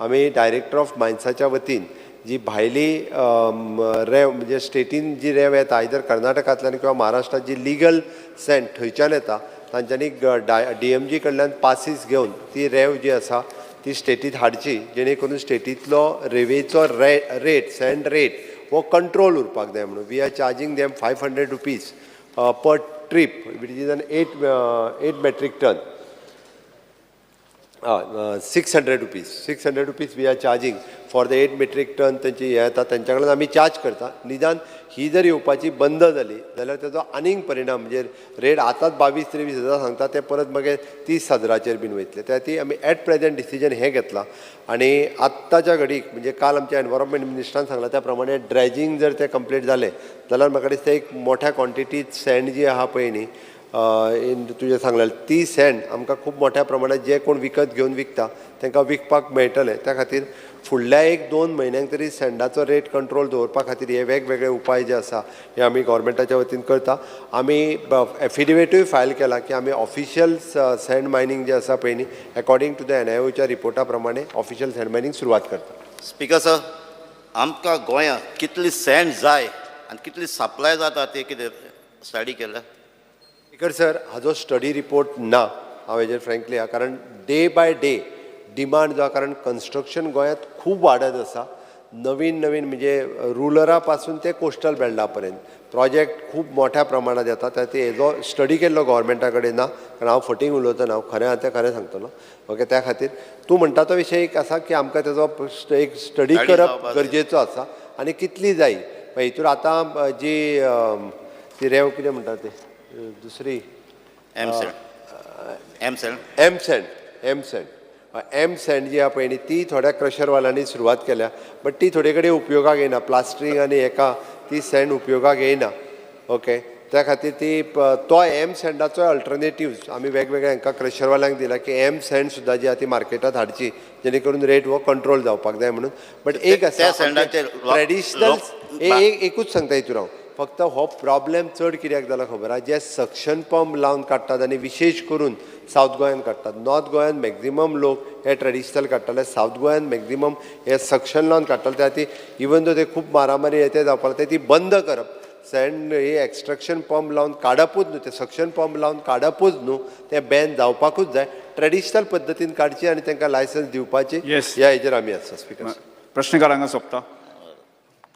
आमी डायरेक्टर ऑफ मायन्साच्या वतीन जी भायली रेंव म्हणजे स्टेटीन जी रेंव येता आयदर कर्नाटकांतल्यान किंवा महाराष्ट्रात जी लिगल सँड थंयच्यान येता तांच्यांनी DMG कडल्यान पासीस घेवन ती रेंव जी आसा ती स्टेटीत हाडची जेणे करून स्टेटींतलो रेवेचो रेट सँड रेट हो कंट्रोल उरपाक जाय म्हणून. We are charging them 500 rupees per trip which is an 8 metric ton. 600 rupees we are charging for the 8 metric ton. त्यांची हे येता त्यांच्या कडल्यान आमी चार्ज करता. निदान ही जर येवपाची बंद जाली जाल्यार तेजो आनीक परिणाम म्हणजे रेट आतांच 22-23 हजार सांगता ते परत मागीर 30,000 बीन वयतले. त्या ती आमी एट प्रेझेंट डिसिजन हें घेतलां आनी आत्ताच्या घडीक म्हणजे काल आमच्या एनवायरॉन्मेंट मिनिस्टरान सांगला त्या प्रमाणे ड्रेजिंग जर ते कंप्लीट जालें जाल्यार म्हाका दिसता एक मोठ्या क्वॉन्टिटीत सँड जी आहा पळय न्ही तुजें सांगलें ती सँड आमकां खूब मोठ्या प्रमाणात जे कोण विकत घेवन विकता तांकां विकपाक मेळटलें. त्या खातीर फुडल्या 1-2 म्हयन्यांक तरी सँडाचो रेट कंट्रोल दवरपा खातीर हे वेगवेगळे उपाय जे आसा हे आमी गव्हर्मेंटाच्या वतीन करता. आमी एफिडेविटूय फायल केला की आमी ऑफिशियल सँड मायनींग जे आसा पळय न्ही अकॉर्डिंग टू द NIOच्या रिपोर्टा प्रमाणे ऑफिशियल सँड मायनींग सुरवात करता. स्पीकर सर, आमकां गोंयांत कितली सँड जाय आनी कितली सप्लाय जाता ते कितें स्टडी केल्या? स्पीकर सर, हाजो स्टडी रिपोर्ट ना हांव हेजेर फ्रँकली आहा, कारण डे बाय डे डिमांड जो आहा, कारण कन्स्ट्रक्शन गोंयांत खूब वाडत आसा. नवीन नवीन म्हणजे रुरला पासून ते कोस्टल बेल्टा पर्यंत प्रोजेक्ट खूब मोठ्या प्रमाणात येता. ते हेजो स्टडी केल्लो गव्हर्मेंटा कडेन ना, कारण हांव फटींग उलोवचो, हांव खरें आहा तें खरें सांगतलो. ओके, त्या खातीर तूं म्हणटा तो विशय एक आसा की आमकां तेजो एक स्टडी करप गरजेचो आसा आनी कितली जाय. हितूर आतां जी ती रेव कितें म्हणटा ते दुसरी एम सँड जी आहा पळय न्ही, ती थोड्या क्रशरवाल्यांनी सुरवात केल्या, बट ती थोडे कडेन उपयोगाक येना. प्लास्टरींग आनी हेका ती सँड उपयोगाक येयना. ओके, त्या खातीर ती तो एम सँडाचो अल्टरनेटिव्स आमी वेगवेगळ्या हांकां क्रशरवाल्यांक दिला की एम सँड सुद्दां जी आहा ती मार्केटांत हाडची, जेणे करून रेट हो कंट्रोल जावपाक जाय म्हणून. बट एक आसा ट्रेडिशनल, एकूच सांगता हितूर हांव, फक्त हो प्रॉब्लेम चड कित्याक जाला खबर आहा, जे सक्शन पंप लावन काडटात आनी विशेश करून सावथ गोंयांत काडटात. नॉर्थ गोंयांत मॅक्झिमम लोक हे ट्रेडिशनल काडटाले, सावथ गोंयांत मॅक्झिमम हे सक्शन लावन काडटाले. त्या खातीर इवन दो ते खूब मारामारी ते जावपाक लागले, ती बंद करप. सँड हे एक्स्ट्रक्शन पंप लावन काडपूच न्हू, ते सक्शन पंप लावन काडपूच न्हू, ते बॅन जावपाकूच जाय. ट्रेडिशनल पद्दतीन काडची आनी तांकां लायसन्स दिवपाची, ह्या हेजेर आमी आसा. स्पीकर, प्रश्नकाळ हांगा सोंपता.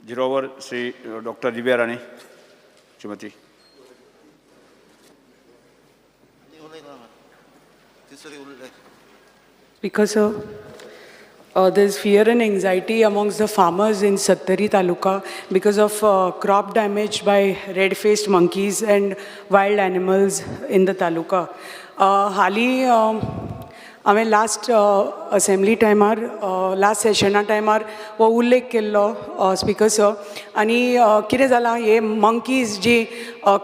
0 over Shri doctor Divya Rane Shrimati. Speaker sir, there's fear and anxiety amongst the farmers in Sattari Taluka because of crop damage by red-faced monkeys and wild animals in the taluka. Hali हांवें लास्ट असेंब्ली टायमार लास्ट सेशना टायमार हो उल्लेख केल्लो स्पीकर सर. आनी कितें जालां, हे मंकीज जी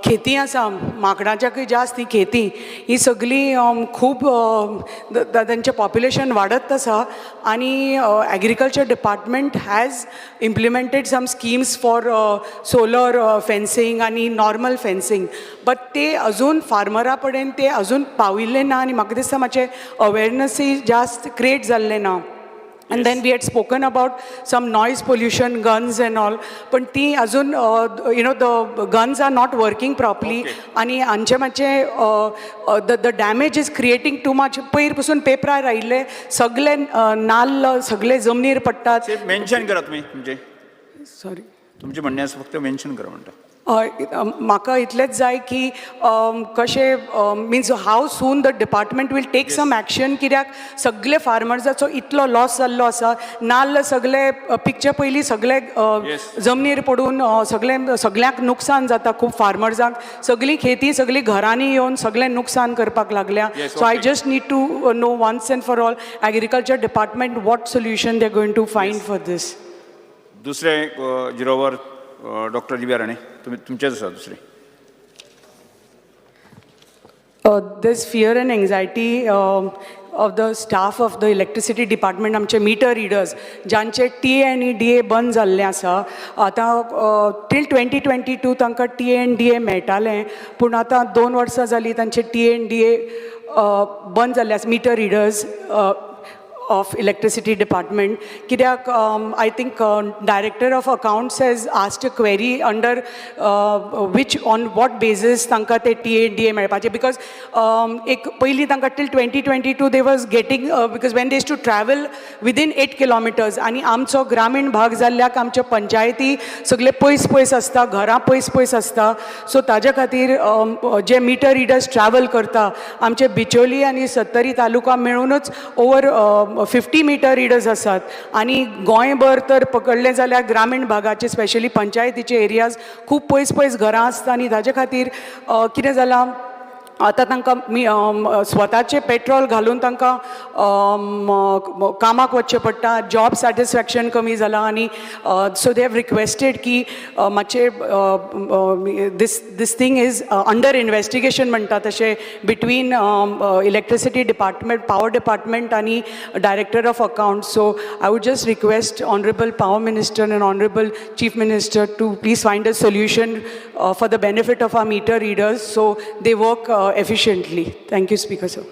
खेती आसा, माकडाच्याकय जास्त ही खेती, ही सगळी खूब तांचें पॉप्युलेशन वाडत आसा. आनी agriculture department has implemented some schemes for solar fencing आनी नॉर्मल फेन्सिंग, बट ते अजून फार्मरा पर्यंत ते अजून पाविल्ले ना. आनी म्हाका दिसता मातशें अवेरनसय जास्त क्रिएट जाल्लें ना. And then we had spoken about some noise pollution, guns and all, पण ती अजून the guns are not working properly. आणि आमचे मातशे the damage is creating too much. पयर पसून पेपरार आयिल्ले सगळे नाल्ल सगळे जमनीर पडटात. मेन्शन करा तुमी तुमचे, सॉरी तुमचे म्हणणे आसा फक्त मेन्शन करा म्हणटा. म्हाका इतलेंच जाय की कशें means how soon the department will take some action, कित्याक सगळे फार्मर्साचो इतलो लॉस जाल्लो आसा. नाल्ल सगळे पिकचे पयलीं सगळे जमनीर पडून सगळ्यांक नुकसान जाता. खूब फार्मर्सांक सगळी खेती सगळी घरांनी येवन सगळें नुकसान करपाक लागल्या. So I just need to know once and for all agriculture department what solution they are going to find for this. दुसरे 0 ओवर डॉक्टर दिव्या राणे तुमचेच आसा दुसरे. There's fear and anxiety of the staff of the electricity department, आमचे मिटर रिडर्स ज्यांचे TA आनी DA बंद जाल्ले आसा. आतां टील 2022 तांकां TA आनी DA मेळटालें, पूण आतां 2 वर्सां जालीं तांचे TA आनी DA बंद जाल्ले आसा, meter readers of electricity department. Kidak, I think director of accounts has asked a query under which on what basis tanka te TA DA melpache, because ek पहिली tanka till 2022 they was getting because when they used to travel within 8 kilometers आणि आमचो ग्रामीण भाग जाल्ल्याक आमचे पंचायती सगळे पयस आसता, घरां पयस आसता. सो ताज्या खातीर जे मिटर रिडर्स ट्रॅवल करता आमचे बिचोली आनी सत्तरी तालुका मेळूनच ओवर 50 मिटर रिडर्स आसात. आनी गोंयभर तर पकडलें जाल्यार ग्रामीण भागाचे स्पेशली पंचायतीचे एरियाज खूब पयस घरां आसता. आनी ताजे खातीर कितें जालां, आतां तांकां स्वताचें पेट्रोल घालून तांकां कामाक वचचें पडटा. जॉब सॅटिस्फॅक्शन कमी जालां. आनी सो दे हॅव रिक्वेस्टेड की मातशें this thing is under investigation म्हणटा तशें between electricity department, power department आनी director of accounts. So I would just request honourable power minister and honourable chief minister to please find a solution for the benefit of our meter readers so they work efficiently. Thank you, Speaker sir.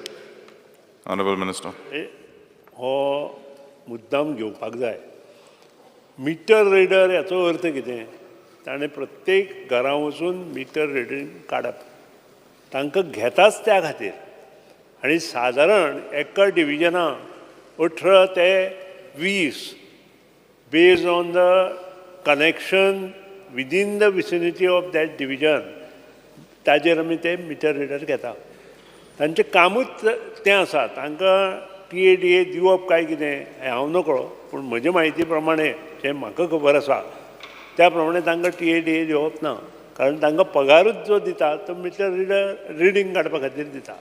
Honorable Minister. हो मुद्दाम घेवपाक जाय. मिटर रिडर याचो अर्थ कितें? ताणें प्रत्येक घरा वचून मिटर रिडींग काडप तांकां घेताच त्या खातीर आनी सादारण एका डिविजना 18 ते 20 based on the connection within the vicinity of that division ताजेर आमी ते मिटर रिडर घेता तांचें कामूच तें आसा तांकां TADA दिवप काय कितें हें हांव नकळो पूण म्हजे म्हायती प्रमाणे जें म्हाका खबर आसा त्या प्रमाणे तांकां TADA दिवप ना कारण तांकां पगारूच जो दिता तो मिटर रिडींग काडपा खातीर दिता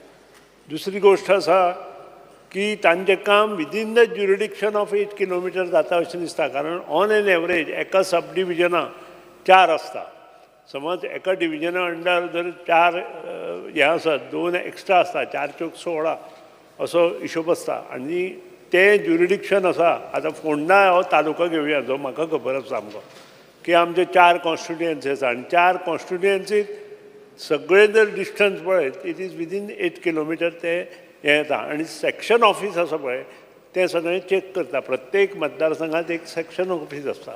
दुसरी गोश्ट आसा की तांचें काम within the jurisdiction of 8 kilometre जाता अशें दिसता कारण ऑन एन एवरेज एका सब डिविजना 4 आसता समज एका डिविजना अंडर जर 4 हें आसत 2 एक्स्ट्रा आसता 4 चौक 16 असो हिशोब आसता आनी तें ज्युरिडिक्शन आसा आतां फोंडा हो तालुका घेवया जो म्हाका खबर आसा सामको की आमचे 4 कॉन्स्टिट्युएन्सी आसा आनी 4 कॉन्स्टिट्युएन्सीक सगळे जर डिस्टन्स पळयत इट इज विदीन 8 किलोमिटर ते हें येता आनी सेक्शन ऑफीस आसा पळय तें सगळें चॅक करता प्रत्येक मतदारसंघात एक सेक्शन ऑफीस आसता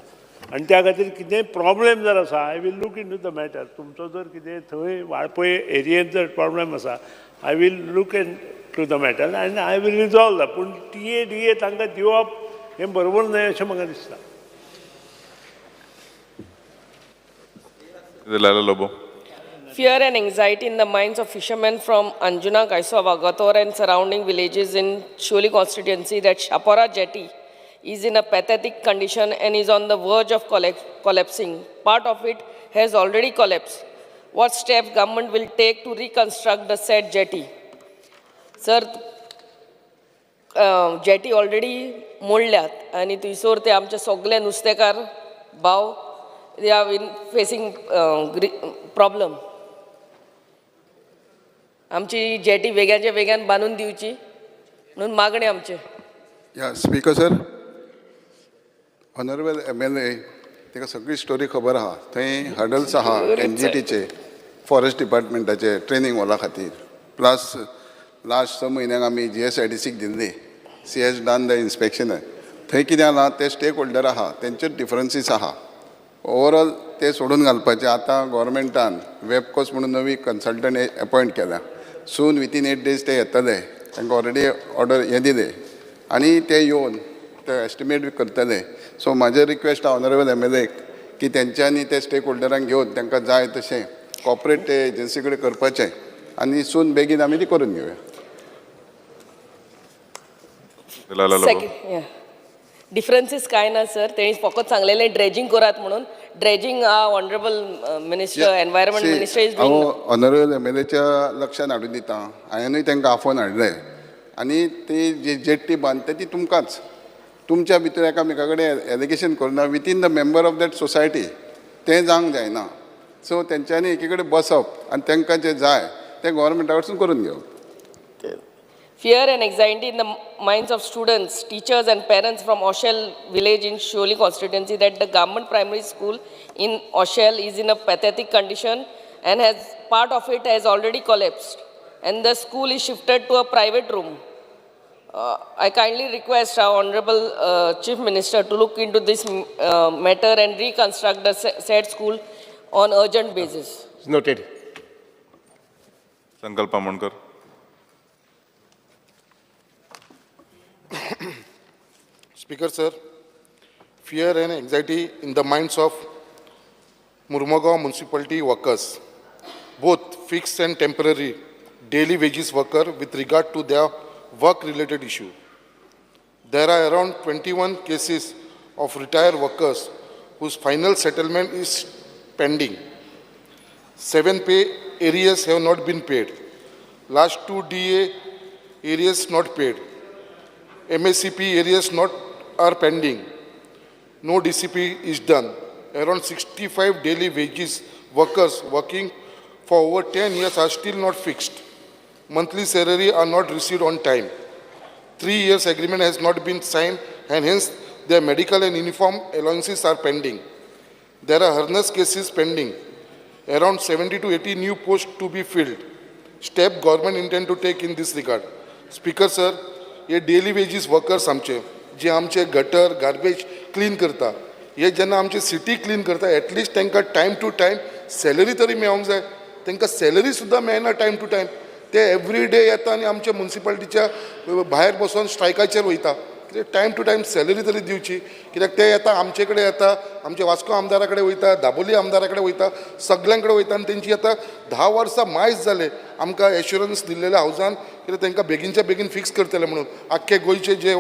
आनी त्या खातीर कितेंय प्रॉब्लेम जर आसा I will look into the matter तुमचो जर कितें थंय वाळपय एरियेंत जर प्रॉब्लेम आसा I will look into the matter आनी आय वील रिजॉल्व द पूण TADA तांकां दिवप हें बरोबर न्हय अशें म्हाका दिसता. Lala Lobo. Fear and anxiety in the minds of fishermen from Anjuna, Kaisova, Gator and surrounding villages in Sholi constituency that Shapora jetty is in a pathetic condition and is on the verge of collapsing. Part of it has already collapsed. What steps government will take to reconstruct the said jetty? Sir, jetty already मोडल्यात आणि थंयसर ते आमचे सगळे नुस्तेकार भाव they have been facing problem. आमची जेटी वेग्याचे वेग्यान बांदून दिवची म्हणून मागणी आमचे. या स्पीकर सर ऑनरेबल MLA ताका सगळी स्टोरी खबर आहा थंय हडल्स आहा NGTचे फॉरेस्ट डिपार्टमेंटाचे ट्रेनिंग वॉला खातीर प्लस लास्ट 6 म्हयन्याक आमी GSIDCक दिल्ली सी हॅज डन द इन्स्पेक्शन थंय कितें जालां ते स्टेक होल्डर आहा तेंचे डिफरन्सीस आहा ओवरऑल ते सोडून घालपाचें आतां गव्हर्मेंटान वेबकोस म्हणून नवी कन्सल्टंट अपॉयंट केल्या सून विथीन 8 days ते येतले तांकां ऑलरेडी ऑर्डर हें दिले आनी ते येवन ते एस्टिमेट करतले सो म्हाजें रिक्वेस्ट आहा ऑनरेबल MLA की तेंच्यांनी ते स्टेक होल्डरांक घेवन तांकां जाय तशें कॉपरेट ते एजन्सी कडेन करपाचें आनी सून बेगीन आमी ती करून घेवया. Lala Lobo. डिफरन्सीस काय ना सर तेणी फकत सांगलेलें ड्रेजिंग करात म्हणून dredging honourable minister environment minister is हांव ऑनरेबल MLAच्या लक्षान हाडून दिता हांवेंनूय तांकां आफोवन हाडले आनी ती जी जेट्टी बांदता ती तुमकांच तुमच्या भितर एकामेका कडेन एलिगेशन करुना within the member of that society तें जावंक जायना सो तेंच्यांनी एकी कडेन बसप आनी तांकां जें जाय तें गव्हर्मेंटा कडसून करून घेवप. Fear and anxiety in the minds of students, teachers and parents from Oshel village in Sholi constituency that the government primary school in Oshel is in a pathetic condition and has part of it has already collapsed and the school is shifted to a private room. I kindly request our Honorable Chief Minister to look into this matter and reconstruct the said school on urgent basis. Noted. Sankalpa Mondkar. Speaker sir, fear and anxiety in the minds of Murmagaon municipality workers, both fixed and temporary daily wages worker with regard to their work-related issue. There are around 21 cases of retired workers whose final settlement is pending. 7 pay areas have not been paid. Last 2 DA areas not paid. MSCP areas are pending. No DCP is done. Around 65 daily wages workers working for over 10 years are still not fixed. Monthly salary are not received on time. 3 years agreement has not been signed and hence their medical and uniform allowances are pending. There are harness cases pending. Around 70 to 80 new posts to be filled. Step government intend to take in this regard. Speaker sir, हे डेली वेजीस वर्कर्स आमचे जे आमचे गटर गार्बेज क्लीन करता हे जेन्ना आमची सिटी क्लीन करता एटलिस्ट तांकां टायम टू टायम सॅलरी तरी मेळोंक जाय. तांकां सॅलरी सुद्दां मेळना टायम टू टायम. ते एवरी डे येता आनी आमच्या म्युन्सिपालिटीच्या भायर बसून स्ट्रायकाचेर वयता. कित्याक टायम टू टायम सॅलरी तरी दिवची. कित्याक ते येता आमचे कडेन येता, आमचे वास्को आमदारा कडेन वयता, दाबोली आमदारा कडेन वयता, सगळ्यां कडेन वयता आनी तेंची आतां 10 वर्सां मायज जाले आमकां एश्युरन्स दिल्लेल्या हावजान कित्याक तांकां बेगीनच्या बेगीन फिक्स करतले म्हणून आख्खे गोंयचे जे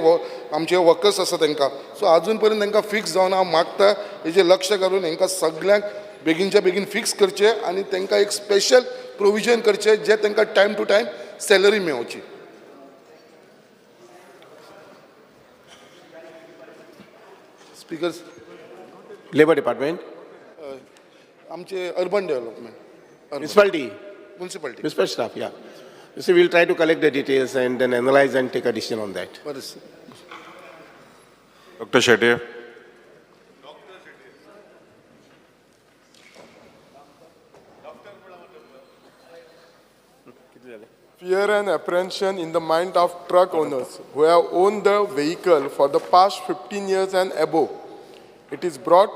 आमचे वर्कर्स आसा तांकां. सो आजून पर्यंत तांकां फिक्स जावन हांव मागता हेजेर लक्ष घालून हांकां सगळ्यांक बेगीनच्या बेगीन फिक्स करचे आनी तांकां एक स्पेशल प्रोविजन करचे जे तांकां टायम टू टायम सॅलरी मेळोवची. स्पीकर्स लेबर डिपार्टमेंट, आमचे urban development, municipality, municipality. municipal staff, yeah. You see, we'll try to collect the details and then analyze and take a decision on that. Dr. Shetty. Fear and apprehension in the mind of truck owners who have owned the vehicle for the past 15 years and above. It is brought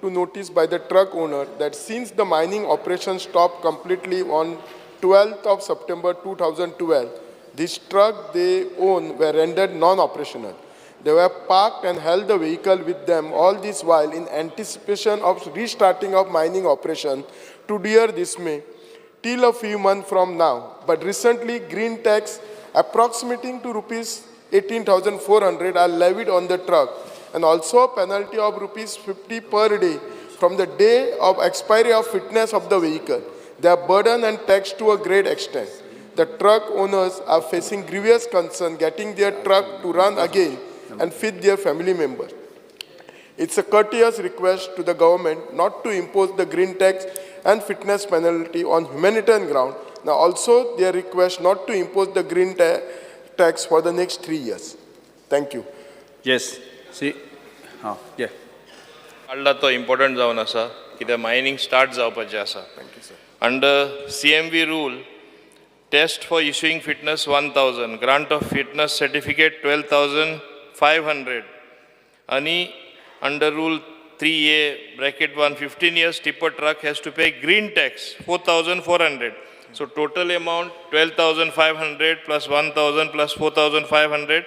to notice by the truck owner that since the mining operation stopped completely on 12th of September 2012, this truck they own were rendered non-operational. They were parked and held the vehicle with them all this while in anticipation of restarting of mining operation to their dismay till a few months from now. But recently, green tax approximating to rupees 18,400 are levied on the truck and also a penalty of rupees 50 per day from the day of expiry of fitness of the vehicle. They are burdened and taxed to a great extent. The truck owners are facing grievous concern getting their truck to run again and feed their family members. It's a courteous request to the government not to impose the green tax and fitness penalty on humanitarian ground. Now also their request not to impose the green tax for the next 3 years. Thank you. Yes. See, yeah. काढला तो इम्पॉर्टंट जावन आसा कित्याक मायनिंग स्टार्ट जावपाचें आसा. Under CMV rule test for issuing fitness 1000, grant of fitness certificate 12,500 आणि under rule 3A bracket 1 15 years tipper truck has to pay green tax 4,400. So total amount 12,500 plus 1,000 plus 4,500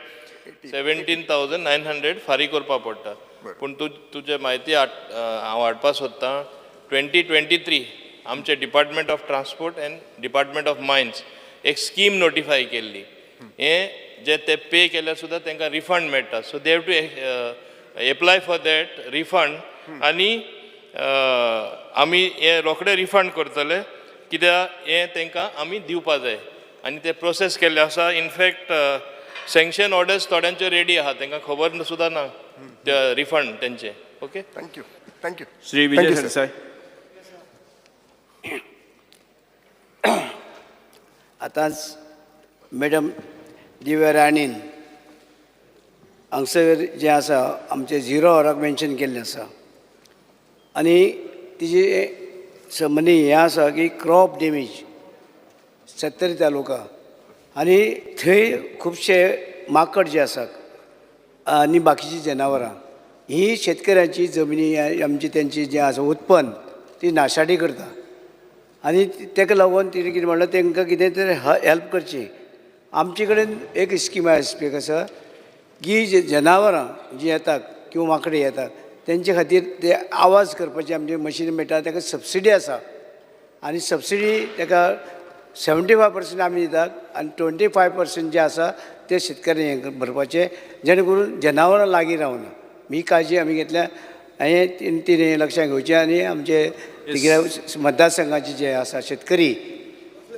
17,900 फारी करपा पडटा. पूण तुजे म्हायती हांव हाडपा सोदतां 2023 आमचे department of transport end department of mines एक स्कीम नोटिफाय केल्ली. हें जे ते पे केल्यार सुद्दां तांकां रिफंड मेळटा. So they have to apply for that refund आनी आमी हें रोखडें रिफंड करतले कित्याक हें तांकां आमी दिवपा जाय आनी ते प्रोसेस केल्ले आसा. इनफॅक्ट सँक्शन ऑर्डर्स थोड्यांच्यो रेडी आहा, तांकां खबर सुद्दां ना ते रिफंड तेंचे. Okay, thank you. Thank you. Shri Vijay सरसाय. आतांच मॅडम दिव्या राणीन हांगसर जें आसा आमचें 0 हॉराक मेन्शन केल्लें आसा आनी तिजे संबंदी हें आसा की क्रॉप डॅमेज 70 तालुका आनी थंय खुबशे माकड जे आसात आनी बाकीची जनावरां ही शेतकऱ्यांची जमनी आमची त्यांची जें आसा उत्पन्न ती नाशाडी करता. आनी ताका लागून तिणें कितें म्हणलें तांकां कितें तरी हेल्प करची. आमचे कडेन एक स्कीम स्पेक आसा की जे जनावरां जीं येतात किंवा माकडे येतात तेंचे खातीर ते आवाज करपाचे आमचे मशीन मेळटा ताका सबसिडी आसा आनी सबसिडी ताका 75% आमी दितात आनी 25% जे आसा ते शेतकऱ्यांक हें भरपाचें जेणे करून जनावरां लागीं रावना. ही काळजी आमी घेतल्या हे तिणें लक्षांत घेवचें आनी आमचे मतदारसंघाचे जे आसा शेतकरी.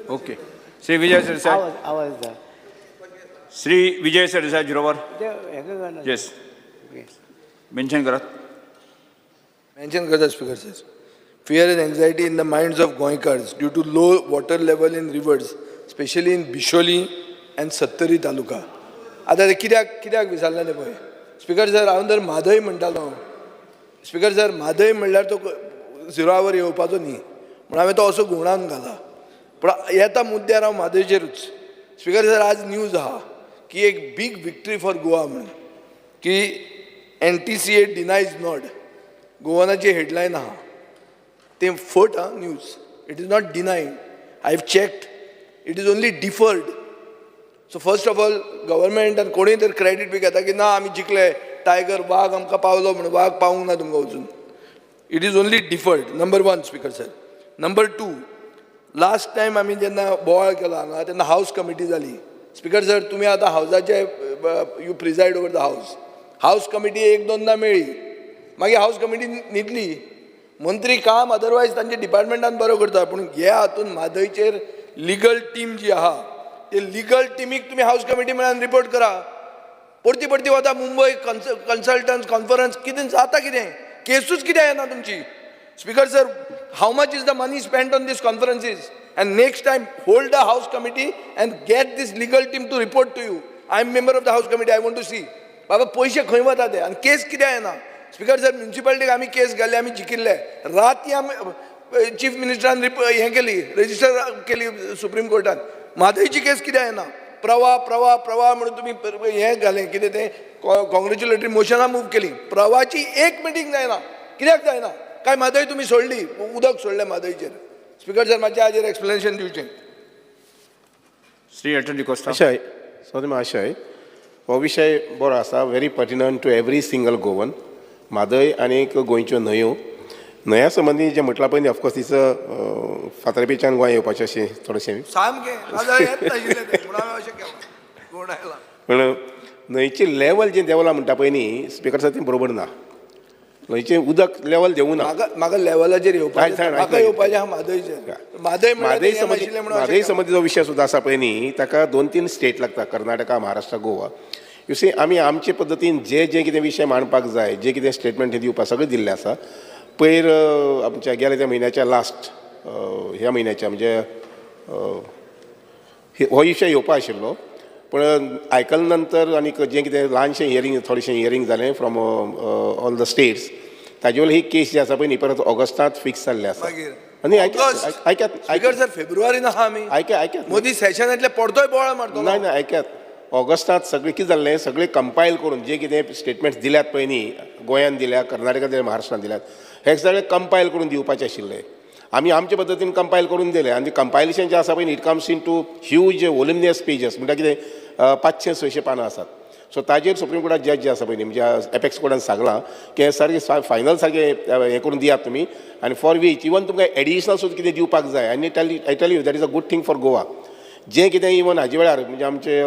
ओके. श्री विजय सरसाय. आवाज दा. श्री विजय सरसाय 0 येस मेन्शन करात. मेन्शन करता speaker sir. Fear and anxiety in the minds of Goinkars due to low water level in rivers, especially in Bisholi and Sattari तालुका. आता ते कित्याक विचारलें तें पळय. स्पीकर सर हांव जर म्हादय म्हणटालो, स्पीकर सर म्हादय म्हणल्यार तो 0 आवर येवपाचो न्ही म्हण हांवें तो असो घुवडावन घाला. पूण येता मुद्द्यार हांव म्हादयचेरूच. स्पीकर सर आज न्यूज आहा की एक बीग विक्ट्री फॉर गोवा म्हणून की NTCA डिनायज नॉट गोवानाची हेडलायन आहा ते फट आहा news. It is not denied. I have checked. It is only deferred. So first of all गव्हर्मेंटान कोणीय तर क्रेडीट बी घेता की ना आमी जिखले, टायगर वाघ आमकां पावलो म्हणून. वाघ पावूंक ना तुमकां वचून. It is only deferred. Number 1 speaker sir. Number 2, last time आमी जेन्ना बोवाळ केलो हांगा तेन्ना हावस कमिटी जाली. स्पीकर सर तुमी आतां हावसाचे यू प्रिजायड ओवर द हावस. हावस कमिटी 1-2दा मेळ्ळी, मागीर हावस कमिटी न्हिदली. मंत्री काम अदरवायज तांच्या डिपार्टमेंटान बरो करता, पूण हे हातून म्हादयचेर लिगल टीम जी आहा ते लिगल टिमीक तुमी हावस कमिटी मेळून रिपोर्ट करा. परती परती वता मुंबय कन्सल्टन्स कॉन्फरन्स. कितें जाता कितें? केसूच कित्याक येना तुमची? Speaker sir, how much is the money spent on this conferences? And next time, hold a house committee and get this legal team to report to you. I am member of the house committee. I want to see. बाबा पैसे खंय वता ते आनी केस कित्याक येना? स्पीकर सर, म्युन्सिपालिटीक आमी केस घाल्ली, आमी जिखिल्ले. राती आमी चीफ मिनिस्टरान हें केली, रजिस्टर केली सुप्रीम कोर्टान. म्हादयची केस कित्याक येना? प्रवा म्हणून तुमी हें घालें, कितें तें कॉंग्रेच्युलेटरी मोशनां मूव केली. प्रवाची एक मिटींग जायना. कित्याक जायना? काय म्हादय तुमी सोडली? उदक सोडलें म्हादयचेर. स्पीकर सर, मातशें हाजेर एक्सप्लेनेशन दिवचें. श्री अटल डिकोस्टा. अशें सर महाशय, हो विशय बरो आसा, very pertinent to every single Goan. Mhadei आनी गोंयच्यो न्हंयो. न्हंया संबंदी जें म्हटलां पळय न्ही, ऑफकोर्स तिचं फातर्पेच्यान गोंय येवपाचें अशें थोडेशें. सामकें येत नाशिल्लें तें, पूण हांवें अशें केलां. कोण आयला? पण न्हंयचें लेवल जें देंवलां म्हणटा पळय न्ही, स्पीकर सर, तें बरोबर ना. न्हंयचें उदक लेवल देवूं ना. म्हाका लेवलाचेर येवपाचें, म्हाका येवपाचें आहा म्हादयचेर. म्हादय संबंधी जो विशय सुद्दां आसा पळय न्ही, ताका 2-3 स्टेट लागता, कर्नाटका, महाराष्ट्र, गोवा. यू सी, आमी आमचे पद्दतीन जे कितें विशय मांडपाक जाय, जे कितें स्टेटमेंट दिवपाक सगळें दिल्लें आसा. पयर आमच्या गेल्या त्या म्हयन्याच्या लास्ट ह्या म्हयन्याच्या म्हणजे हो विशय येवपा आशिल्लो, पण आयकल्या नंतर आनी जें कितें ल्हानशें हियरींग, थोडेशें हियरींग जालें फ्रॉम ऑल द स्टेट्स, ताजे वयली ही केस जी आसा पळय न्ही, परत ऑगस्टांत फिक्स जाल्लें आसा. आनी स्पीकर सर, फेब्रुवारीन आहा आमी. आयक्यात मोदी सेशनांतले परतोय बोवाळ मारतलो. ना आयक्यात. ऑगस्टांत सगळें कितें जाल्लें, सगळें कंपायल करून जे कितें स्टेटमेंट्स दिल्यात पळय न्ही, गोंयांत दिल्या, कर्नाटकांत दिल्या, महाराष्ट्रांत दिल्यात, हे सगळें कंपायल करून दिवपाचें आशिल्लें. आमी आमचे पद्दतीन कंपायल करून दिलें. आनी कंपायलेशन जें आसा पळय न्ही, it comes in two huge voluminous pages. म्हणटा कितें 500-600 पानां आसात. सो ताजेर सुप्रीम कोर्टात जज जे आसा पळय न्ही, म्हणजे एपेक्स कोर्टान सांगलां की सारकें फायनल सारकें हें करून दियात तुमी. आनी फॉर वीच इवन तुमकां एडिशनल सुद्दां कितें दिवपाक जाय. आनी I tell you that is a good thing for Goa. जें कितें इवन हाजे वेळार म्हणजे आमचे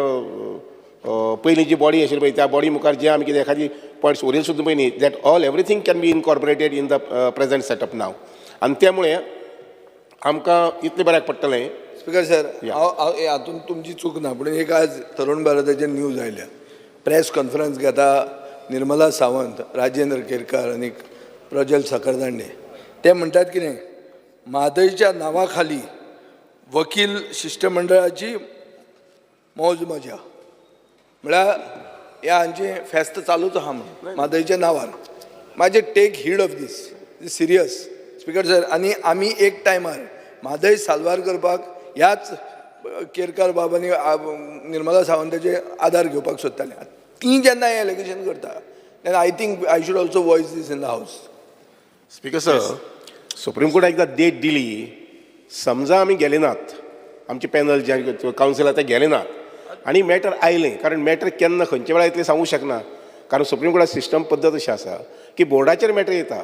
पयलीं जी बॉडी आशिल्ली पळय, त्या बॉडी मुखार जें आमी कितें एखादी पॉयंट्स उरयले सुद्दां पळय न्ही, that all everything can be incorporated in the present setup now. आनी त्यामुळे आमकां इतलें बऱ्याक पडटलें. स्पीकर सर, हातूंत तुमची चूक ना, पूण एक आज तरुण भारताचेर न्यूज आयल्या. प्रेस कॉन्फरन्स घेता निर्मला सावंत, राजेंद्र केरकार आनी प्रज्वल सकरदांडे. ते म्हणटात कितें, म्हादयच्या नांवा खाली वकील शिश्टमंडळाची मौज मजा. म्हळ्यार हे हांचे फेस्त चालूच आहा म्हणून म्हादयच्या नांवार. मातशें take heed of this serious speaker sir. आनी आमी एक टायमार म्हादय साल्वार करपाक ह्याच केरकार बाबांनी निर्मला सावंताचे आदार घेवपाक सोदताले. ती जेन्ना हें एलिगेशन करता, तेन्ना I think I should also voice this in the house. Speaker sir, supreme कोर्टान एकदां डेट दिली, समजा आमी गेले नात, आमचे पॅनल जे कावन्सिल आसा ते गेले नात, आनी मॅटर आयलें, कारण मॅटर केन्ना खंयच्या वेळार येतलें सांगूंक शकना. कारण सुप्रीम कोर्टात सिस्टम पद्दत अशी आसा की बोर्डाचेर मॅटर येता.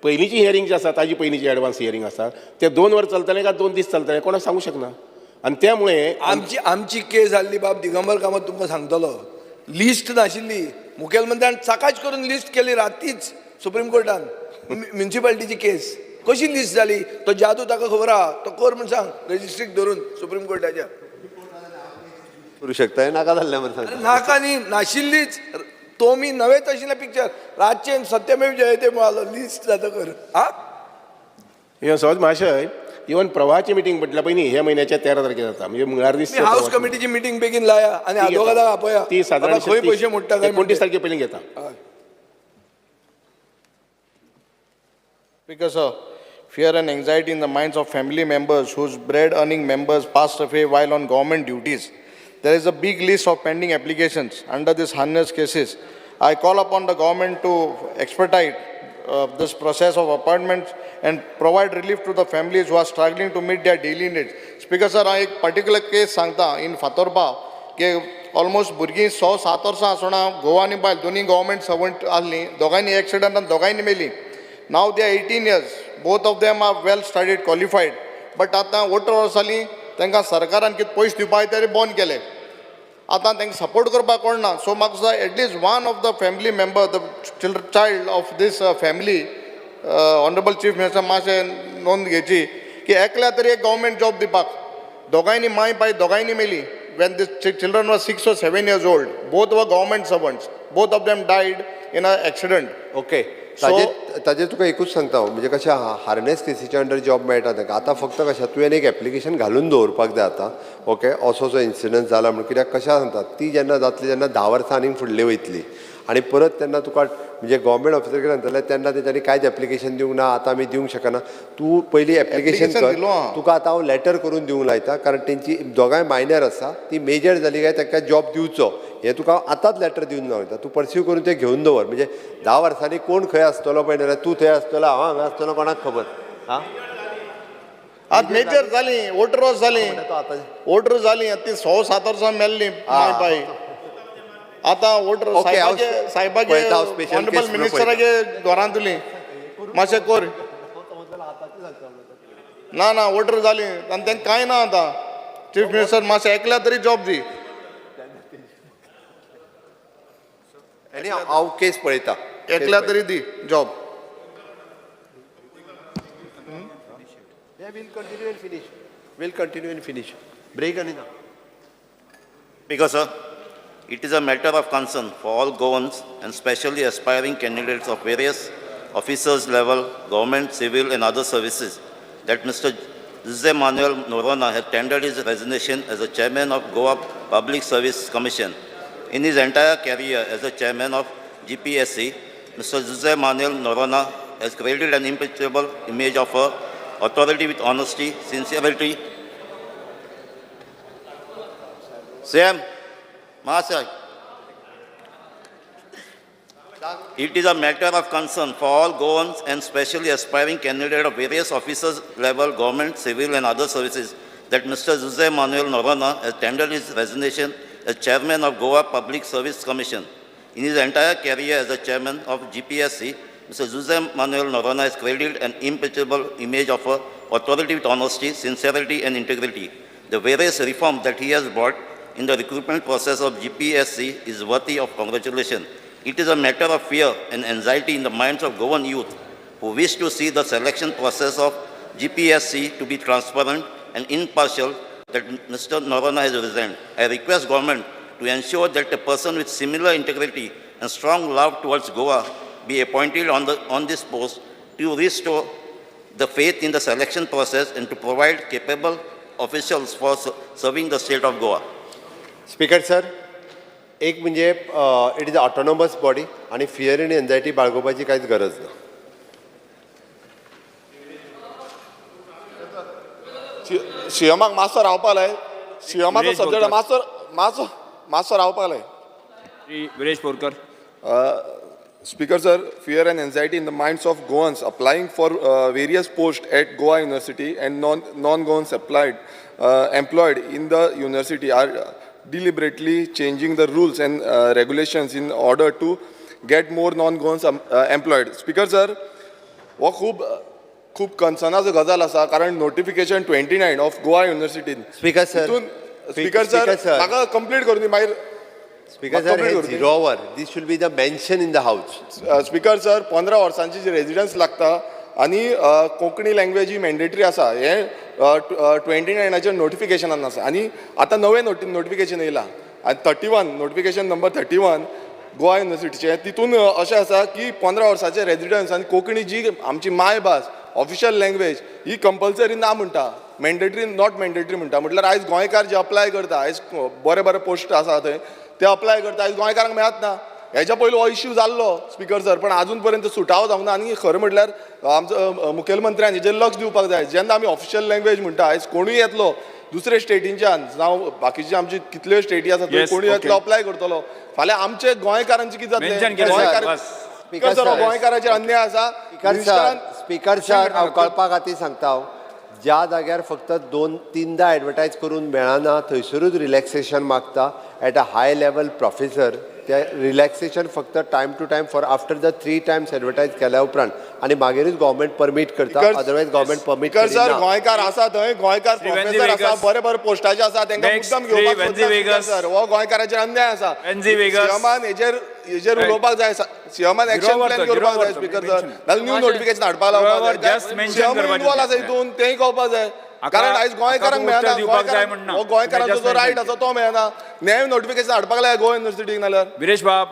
पयलींची हियरींग जी आसा, ताजी पयलींची एडवान्स हियरींग आसा, ते 2 वर चलतलें काय 2 दीस चलतलें, कोणाक सांगूंक शकना. आनी त्यामुळे आमची केस जाल्ली बाब दिगंबर कामत तुमकां सांगतलो. लिस्ट नाशिल्ली, मुखेलमंत्र्यान चाकाच करून लिस्ट केली रातीच सुप्रीम कोर्टान. म्युन्सिपालिटीची केस कशी लिस्ट जाली, तो जादू ताका खबर आहा, तो कर म्हूण सांग रजिस्ट्रीक धरून सुप्रीम कोर्टाच्या. करू शकता, नाका जाल्लें म्हणून सांग. नाका न्ही, नाशिल्लीच. तो मी नवेच आशिल्लें पिक्चर रातचे सत्यमेव जयते म्हळालो लिस्ट जाता कर. हे सहज महाशय, इवन प्रवाहाची मिटींग म्हटल्या पळय न्ही, ह्या म्हयन्याच्या 13 तारखेर जाता, म्हणजे मंगळार दीस हाऊस कमिटीची मिटींग बेगीन लाया आनी आदोगादाक आपया. ती सादारण खंय पयशे मोडटा काय 29 तारखे पयलीं घेता. Because of fear and anxiety in the minds of family members whose bread earning members passed away while on government duties. There is a big list of pending applications under this heinous cases. I call upon the government to expedite this process of appointments and provide relief to the families who are struggling to meet their daily needs. Speaker sir, हांव एक particular case सांगता in फातोर्पा की ऑलमोस्ट भुरगीं 6-7 वर्सां आसतना घोव आनी बायल दोनी गव्हर्मेंट सर्वंट आसलीं, दोगांयनी एक्सिडंटान दोगांयनी मेलीं. Now they are 18 years, both of them are well studied, qualified, but आतां 18 वर्सां जालीं तांकां सरकारान कितें पयशे दिवपाक तरी बंद केले. आतां तांकां सपोर्ट करपाक कोण ना. सो म्हाका दिसता at least one of the family member, the child of this family, honourable chief minister मातशें नोंद घेवची की एकल्या तरी एक गव्हर्मेंट जॉब दिवपाक. दोगांयनी माय बाय दोगांयनी मेली. When the children were 6 or 7 years old, both were government servants. Both of them died in an accident. Okay, ताजेर तुका एकूच सांगता म्हणजे कशें हार्नेस केसीच्या अंडर जॉब मेळटा ताका. आतां फक्त कशें तुवें एक एप्लिकेशन घालून दवरपाक जाय आतां. ओके, असो इन्सिडंट जाला म्हणून. कित्याक कशें सांगता ती जेन्ना जातली तेन्ना 10 वर्सां आनीक फुडली वयतली आनी परत तेन्ना तुका म्हणजे गव्हर्मेंट ऑफिसर कडेन सांगतले तेन्ना तेंच्यांनी कांयच एप्लिकेशन दिवंक ना, आतां आमी दिवंक शकना. तूं पयलीं एप्लिकेशन कर, तुका आतां हांव लेटर करून दिवंक लायता, कारण तेंची दोगांय मायनर आसा, ती मेजर जाली काय ताका जॉब दिवचो हें तुका आतांच लेटर दिवन लायता. तूं परस्यू करून तें घेवन दवर. म्हणजे 10 वर्सांनी कोण खंय आसतलो पळय नाल्यार तूं थंय आसतलो, हांव हांगा आसतलो, कोणाक खबर. हां, आज मेजर जालीं, 18 वर्स जालीं, 18 जालीं, ती 6-7 वर्सां मेल्लीं माय बाय. आतां 18 साहेबागे ऑनरेबल मिनिस्टरागे घरांत दिली, मातशें कोर. ना 18 जालीं आनी तांकां कांय ना. आतां चीफ मिनिस्टर मातशें एकल्या तरी जॉब दी. हांव केस पळयता, एकल्या तरी दी job. We'll continue and finish. Break आणि ना. Because it is a matter of concern for all Goans and specially aspiring candidates of various officers level, government, civil and other services that Mr. Jose Manuel Noronha has tendered his resignation as the chairman of Goa Public Service Commission. In his entire career as the chairman of GPSC, Mr. Jose Manuel Noronha has created an impeccable image of authority with honesty, sincerity. Sam, Mahasai. It is a matter of concern for all Goans and specially aspiring candidates of various officers level, government, civil and other services that Mr. Jose Manuel Noronha has tendered his resignation as chairman of Goa Public Service Commission. In his entire career as the chairman of GPSC, Mr. Jose Manuel Noronha has created an impeccable image of authority with honesty, sincerity and integrity. The various reforms that he has brought in the recruitment process of GPSC is worthy of congratulation. It is a matter of fear and anxiety in the minds of Goan youth who wish to see the selection process of GPSC to be transparent and impartial that Mr. Noronha has resigned. I request government to ensure that a person with similar integrity and strong love towards Goa be appointed on this post to restore the faith in the selection process and to provide capable officials for serving the state of Goa. Speaker sir, एक म्हणजे इट इज ऑटोनॉमस बॉडी आणि फियर आणि एन्झायटी बाळगोवपाची कांयच गरज ना. सीएमाक मातसो रावपा लाय. सीएमाचो सब्जेक्ट मातसो रावपा लाय. Viresh Borkar. Speaker sir, fear and anxiety in the minds of Goans applying for various posts at Goa University and non-Goans employed in the university are deliberately changing the rules and regulations in order to get more non-Goans employed. Speaker sir, वो खूप कन्सर्नाचो गजाल आसा कारण नोटिफिकेशन 29 ऑफ गोवा युनिव्हर्सिटीन. स्पीकर सर, स्पीकर सर म्हाका कंप्लीट करून दी मागीर. Speaker sir, 0 hour. This should be the mention in the house. Speaker sir, 15 वर्सांची जी रेजिडन्स लागता आनी कोंकणी लँग्वेज ही मॅन्डेटरी आसा हें 29 नोटिफिकेशनान आसा आनी आतां नवें नोटिफिकेशन येयलां आनी 31 नोटिफिकेशन नंबर 31 गोवा युनिव्हर्सिटीचें तितून अशें आसा की 15 वर्सांचे रेजिडन्स आनी कोंकणी जी आमची मायभास ऑफिशियल लँग्वेज ही कंपल्सरी ना म्हणटा, मॅन्डेटरी नॉट मॅन्डेटरी म्हणटा. म्हटल्यार आयज गोंयकार जे अप्लाय करता, आयज बरे पोस्ट आसा थंय ते अप्लाय करता, आयज गोंयकारांक मेळत ना. हेच्या पयलीं हो इश्यू जाल्लो स्पीकर सर, पण अजून पर्यंत सुटावो जावंक ना. आनी खरें म्हटल्यार आमचो मुखेलमंत्र्यान हेजेर लक्ष दिवपाक जाय. जेन्ना आमी ऑफिशियल लँग्वेज म्हणटा, आयज कोणूय येतलो दुसरे स्टेटींच्यान जावं बाकीचे आमचे कितल्यो स्टेटी आसा थंय कोणूय येतलो अप्लाय करतलो, फाल्यां आमचे गोंयकारांचे कितें जातलें? स्पीकर सर, हो सर. गोंयकाराचेर अन्याय आसा. स्पीकर सर हांव कळपा खातीर सांगता हांव ज्या जाग्यार फक्त 2-3दा एडवर्टायज करून मेळना थंयसरूच रिलॅक्सेशन मागता at a high level professor ते रिलॅक्सेशन फक्त time to time for after the 3 times advertise केल्या उपरांत आनी मागीरूच गव्हर्मेंट परमीट करता अदरवायज गव्हर्मेंट परमीट सर गोंयकार आसा थंय गोंयकार प्रोफेसर आसा बरे बरे पोस्टाचे आसा तांकां मुद्दम घेवपाक सोदता सर. हो गोंयकाराचेर अन्याय आसा. सीएमान हेजेर उलोवपाक जाय. सीएमान एक्शन प्लॅन करपाक जाय स्पीकर सर. नाल्यार न्यू नोटिफिकेशन हाडपाक लावपाक जाय. सीएम इन्वॉल्व आसा हितून तेंय कळपाक जाय. कारण आयज गोंयकारांक मेळना. हो गोंयकारांचो जो रायट आसा तो मेळना. न्यू नोटिफिकेशन हाडपाक लाय गोवा युनिवर्सिटीक नाल्यार. विरेश बाब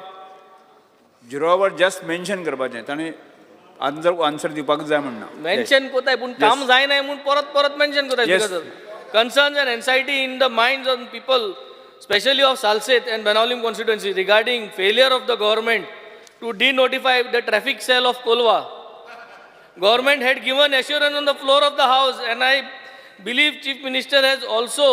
0 आवर जस्ट मेन्शन करपाचें ताणें आन्सर दिवपाक जाय म्हणना. मेन्शन कोताय पूण काम जायनाय म्हूण परत परत मेन्शन कोताय. Concerns and anxiety in the minds of people, especially of Salset and Benaulim constituency, regarding failure of the government to denotify the traffic cell of Kolwa. Government had given assurance on the floor of the house, and I believe Chief Minister has also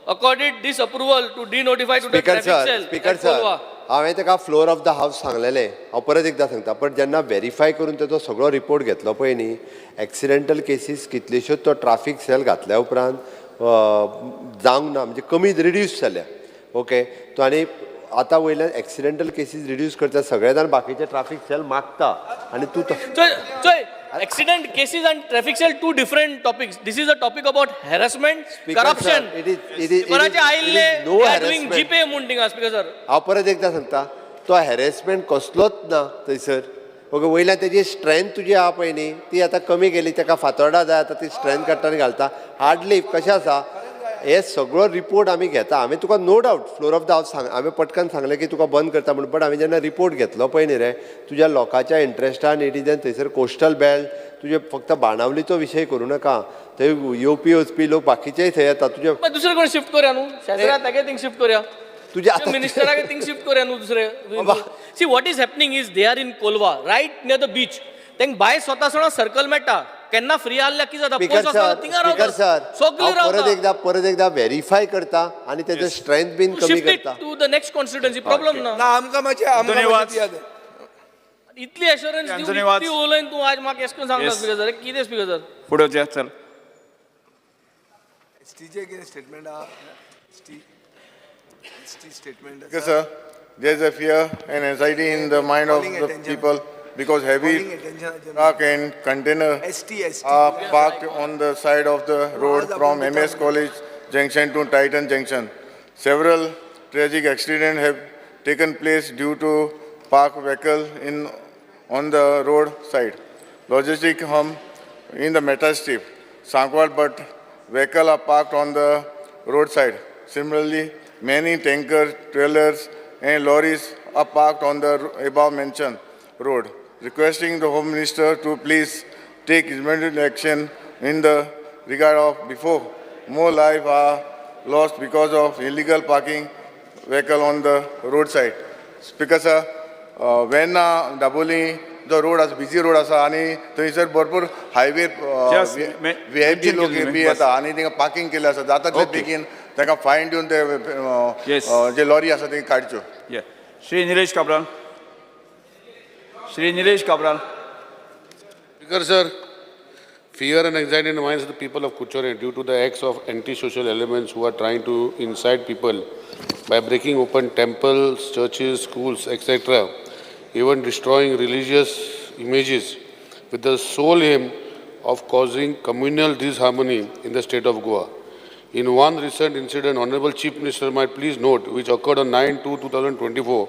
accorded this approval to denotify to the traffic cell at Kolwa. हांवें ताका फ्लोर ऑफ द हावस सांगलेलें. हांव परत एकदां सांगता पण जेन्ना व्हेरीफाय करून ताचो सगळो रिपोर्ट घेतलो पळय न्ही एक्सिडेंटल केसीस कितल्योश्योच तो ट्राफीक सेल घातल्या उपरांत जावंक ना म्हणजे कमी रिड्यूस जाल्या. ओके तो आनी आतां वयल्यान एक्सिडेंटल केसीस रिड्यूस करता सगळे जाण बाकीचे ट्राफीक सेल मागता आनी तूं Accident cases and traffic cell, two different topics. This is a topic about harassment, corruption. कोणाचे आयिल्ले they are doing GPay म्हणून थिंगा स्पीकर सर. हांव परत एकदां सांगता तो हॅरेसमेंट कसलोच ना थंयसर. ओके वयल्यान तेजी स्ट्रेंथ तुजी आहा पळय न्ही ती आतां कमी केली. ताका फातोर्डा जाय आतां ती स्ट्रेंथ काडटा आनी घालता. हार्डली कशें आसा हे सगळो रिपोर्ट आमी घेता. हांवें तुका no doubt floor of the house हांवें पटकन सांगलें की तुका बंद करता म्हणून. बट हांवें जेन्ना रिपोर्ट घेतलो पळय न्ही रे तुज्या लोकांच्या इंट्रस्टान इडिजन थंयसर कोस्टल बेल्ट तुजे फक्त बाणावलीचो विशय करूं नाका. थंय येवपी वचपी लोक बाकीचेय थंय येता. तुजे दुसरे कोण शिफ्ट करूया न्हू शेजरा तागे थिंग शिफ्ट करूया. तुझ्या मिनिस्टराक थिंग शिफ्ट करूया न्हू दुसरे. See what is happening is they are in Colva right near the beach. तांकां भायर स्वता सगळो सर्कल मेळटा. केन्ना फ्री आसल्या कितें जाता स्पीकर सर परत एकदा व्हेरीफाय करता आनी तेजो स्ट्रेंथ बीन कमी करता. To the next constituency problem ना. आमकां मातशें इतली एश्युरन्स ती उलयन तूं आज म्हाका एश करून सांगता स्पीकर सर कितें स्पीकर सर. फुडें वचया चल. एसटीचे कितें स्टेटमेंट आहा ST statement Because sir, there is a fear and anxiety in the mind of the people because heavy truck and container are parked on the side of the road from MS College Junction to Titan Junction. Several tragic accidents have taken place due to parked vehicle on the road side. Logistic hum in the meta strip, Sankwal, but vehicles are parked on the roadside. Similarly, many tankers, trailers, and lorries are parked on the above mentioned road. Requesting the Home Minister to please take immediate action in the regard of before more lives are lost because of illegal parking vehicle on the roadside. Speaker sir, when Daboli the road as busy road asa आणि थंयसर भरपूर हायवे VIP लोक बी येता आणि थिंगा पार्किंग केलें आसा जाता तितले बेगीन ताका फायन दिवन ते जे लॉरी आसा ते काडच्यो. Shri Nilesh Cabral. Shri Nilesh Kabral. Speaker sir, fear and anxiety in the minds of the people of Kuchore due to the acts of anti-social elements who are trying to incite people by breaking open temples, churches, schools, etc., even destroying religious images with the sole aim of causing communal disharmony in the state of Goa. In one recent incident, Honorable Chief Minister might please note, which occurred on 9/2/2024,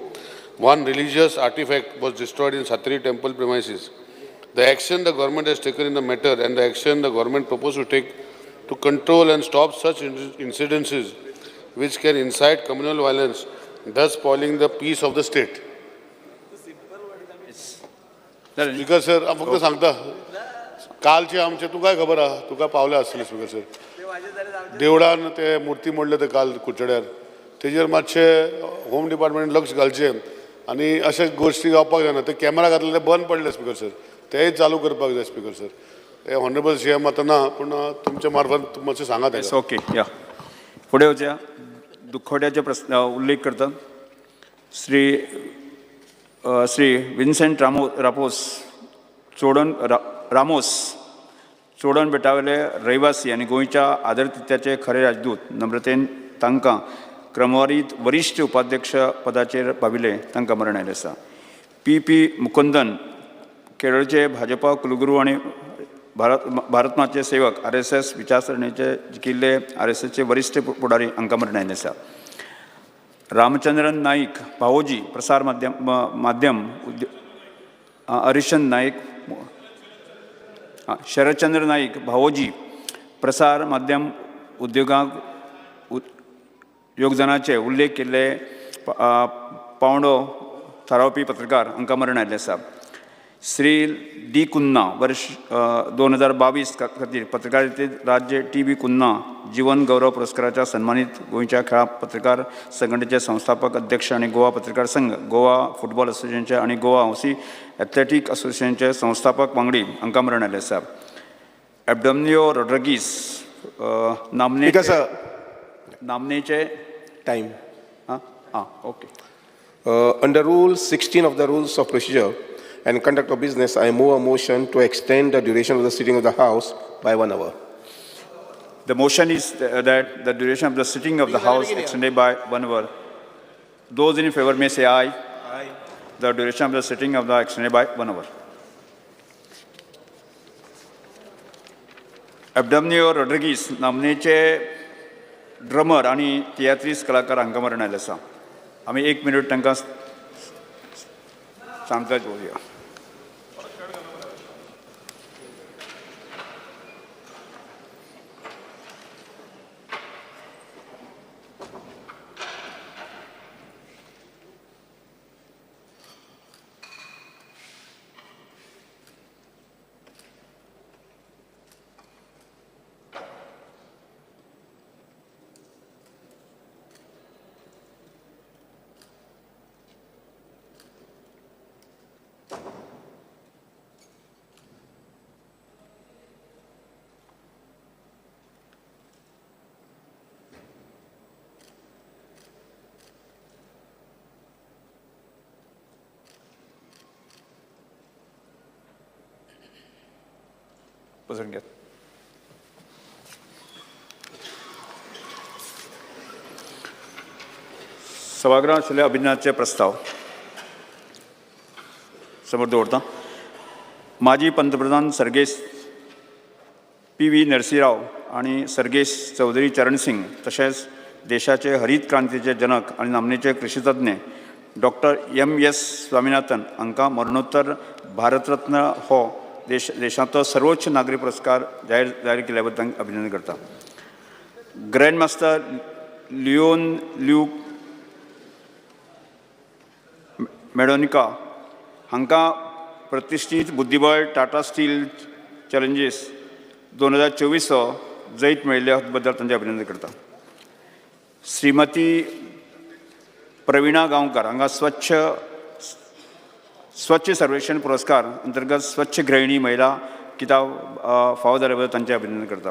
one religious artifact was destroyed in Satri temple premises. The action the government has taken in the matter and the action the government proposed to take to control and stop such incidences which can incite communal violence, thus spoiling the peace of the state. Speaker sir, फक्त सांगता कालचे आमचे तुका खबर आहा तुका पावले आसले स्पीकर सर देवळान ते मुर्ती मोडले ते काल कुचड्यार तेजेर मातशे होम डिपार्टमेंट लक्ष घालचें आनी अशे गोश्टी जावपाक जायना ते कॅमेरा घातले ते बंद पडले स्पीकर सर तेय चालू करपाक जाय स्पीकर सर. हे ऑनरेबल CM आतां ना पूण तुमच्या मार्फत मातशें सांगात. ओके या फुडें वचया. दुखवट्याचे प्रश्न उल्लेख करता श्री श्री विन्सेंट रापोस रामोस चोडण बेटावयले रहिवासी आनी गोंयच्या आदरातिथ्याचे खरे राजदूत नम्रतेन तांकां क्रमवारीत वरिश्ठ उपाध्यक्ष पदाचेर पाविले तांकां मरण आयलें आसा. पी मुकुंदन केरळचे भाजपा कुलगुरू आनी भारतमाचे सेवक RSS विचारसरणीचे जिखिल्ले RSSचे वरिश्ठ फुडारी हांकां मरण आयलें आसा. रामचंद्रन नाईक भावोजी प्रसार माध्यम हरिचंद नाईक शरदचंद्र नाईक भावोजी प्रसार माध्यम उद्योगाक योगदानाचे उल्लेख केल्ले पावंडो थारावपी पत्रकार हांकां मरण आयलें आसा. श्री डी कुन्ना वर्ष 2022 खातीर पत्रकारितेंत राज्य TB कुन्ना जीवन गौरव पुरस्काराच्या सन्मानीत गोंयच्या खेळा पत्रकार संघटनेचे संस्थापक अध्यक्ष आनी गोवा पत्रकार संघ, गोवा फुटबॉल असोसिएशनचे आनी गोवा हौसी एथलेटीक असोसिएशनचे संस्थापक वांगडी हांकां मरण आयलें आसा. एब्डोमिनियो रोड्रिगीस नामनेचे time okay. Under Rule 16 of the Rules of Procedure and Conduct of Business, I move a motion to extend the duration of the sitting of the House by 1 hour. The motion is that the duration of the sitting of the House extended by 1 hour. Those in favor may say aye. Aye. The duration of the sitting of the extended by 1 hour. Abdomnio Rodriguez नामनेचे ड्रमर आणि तियात्रीस कलाकार हांकां मरण आयलें आसा. आमी 1 मिनट तांकां शांतता घेवया. बसून घ्या. सभागृहात आशिल्ले अभिनयाचे प्रस्ताव समोर दवरता. माजी पंतप्रधान सर्गेश PV नरसिंहराव आणि सर्गेश चौधरी चरण सिंग तशेंच देशाचे हरीत क्रांतीचे जनक आणि नामनेचे कृषीतज्ञ डॉक्टर MS स्वामीनाथन हांकां मरणोत्तर भारतरत्न हो देशांतलो सर्वोच्च नागरी पुरस्कार जाहीर केल्या बद्दल अभिनंदन करता. ग्रँड मास्टर लिओन ल्यूक मेडोनिका हांकां प्रतिश्ठीत बुद्धिबळ टाटा स्टील चॅलेंजीस 2024 जैत मेळिल्ल्या बद्दल तांचें अभिनंदन करता. श्रीमती प्रवीणा गांवकार हांकां स्वच्छ सर्वेक्षण पुरस्कार अंतर्गत स्वच्छ गृहिणी महिला किताब फावो जाल्या बद्दल तांचें अभिनंदन करता.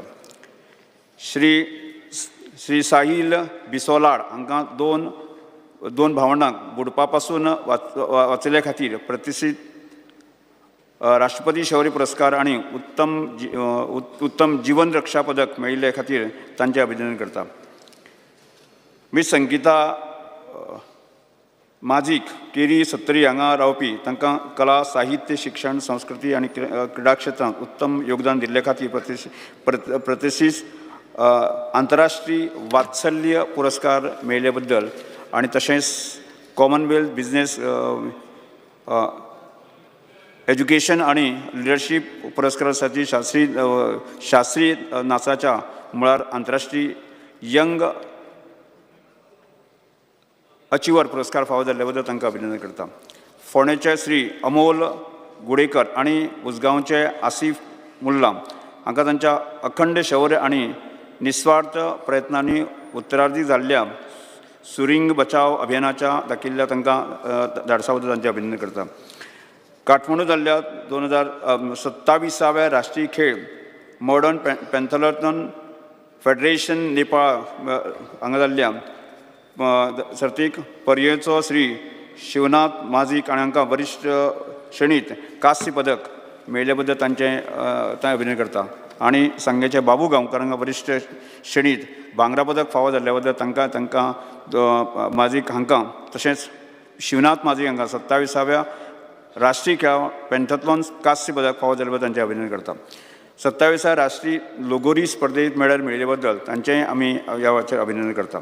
श्री साहिल बिसोलाड हांकां दोन भावंडांक बुडपा पासून वाचयल्या खातीर प्रतिश्ठीत राष्ट्रपती शौर्य पुरस्कार आणि उत्तम जीवन रक्षा पदक मेळिल्ले खातीर तांचें अभिनंदन करता. मिस संगीता माजीक केरी 70 हांगा रावपी तांकां कला साहित्य शिक्षण संस्कृती आनी क्रीडा क्षेत्रांत उत्तम योगदान दिल्ले खातीर प्रतिश्ठीत आंतरराष्ट्रीय वात्सल्य पुरस्कार मेळिल्ले बद्दल आनी तशेंच कॉमनवेल्थ बिझनेस एज्युकेशन आणि लिडरशीप पुरस्कारासाठी शास्त्रीय नाचाच्या मुळार आंतरराष्ट्रीय यंग अचिवर पुरस्कार फावो जाल्ले बद्दल तांकां अभिनंदन करता. फोंडेचे श्री अमोल गुडेकर आणि उसगांवचे आसिफ मुल्ला हांकां तांच्या अखंड शौर्य आणि निस्वार्थ प्रयत्नांनी उत्तरार्थी जाल्ल्या सुरिंग बचाव अभियानाच्या दाखयिल्ल्या तांकां धाडसा बद्दल तांचें अभिनंदन करता. काठमांडू जाल्ल्या 2027व्या राष्ट्रीय खेळ मॉडर्न पॅन्थलॉन फेडरेशन नेपाळ हांगा जाल्ल्या सर्तीक पर्येचो श्री शिवनाथ माजीक आणि हांकां वरिश्ठ श्रेणीत कांस्य पदक मेळिल्ले बद्दल तांचे अभिनंदन करता. आणि सांग्याच्या बाबू गांवकार हांकां वरिश्ठ श्रेणीत भांगरा पदक फावो जाल्ल्या बद्दल तांकां माजीक हांकां तशेंच शिवनाथ माजीक हांकां 27व्या राष्ट्रीय खेळा पेंटाथलॉन कांस्य पदक फावो जाल्ल्या बद्दल तांचें अभिनंदन करता. 27व्या राष्ट्रीय लोगोरी स्पर्धेंत मेडल मेळिल्ले बद्दल तांचेंय आमी ह्या वेळाचेर अभिनंदन करता.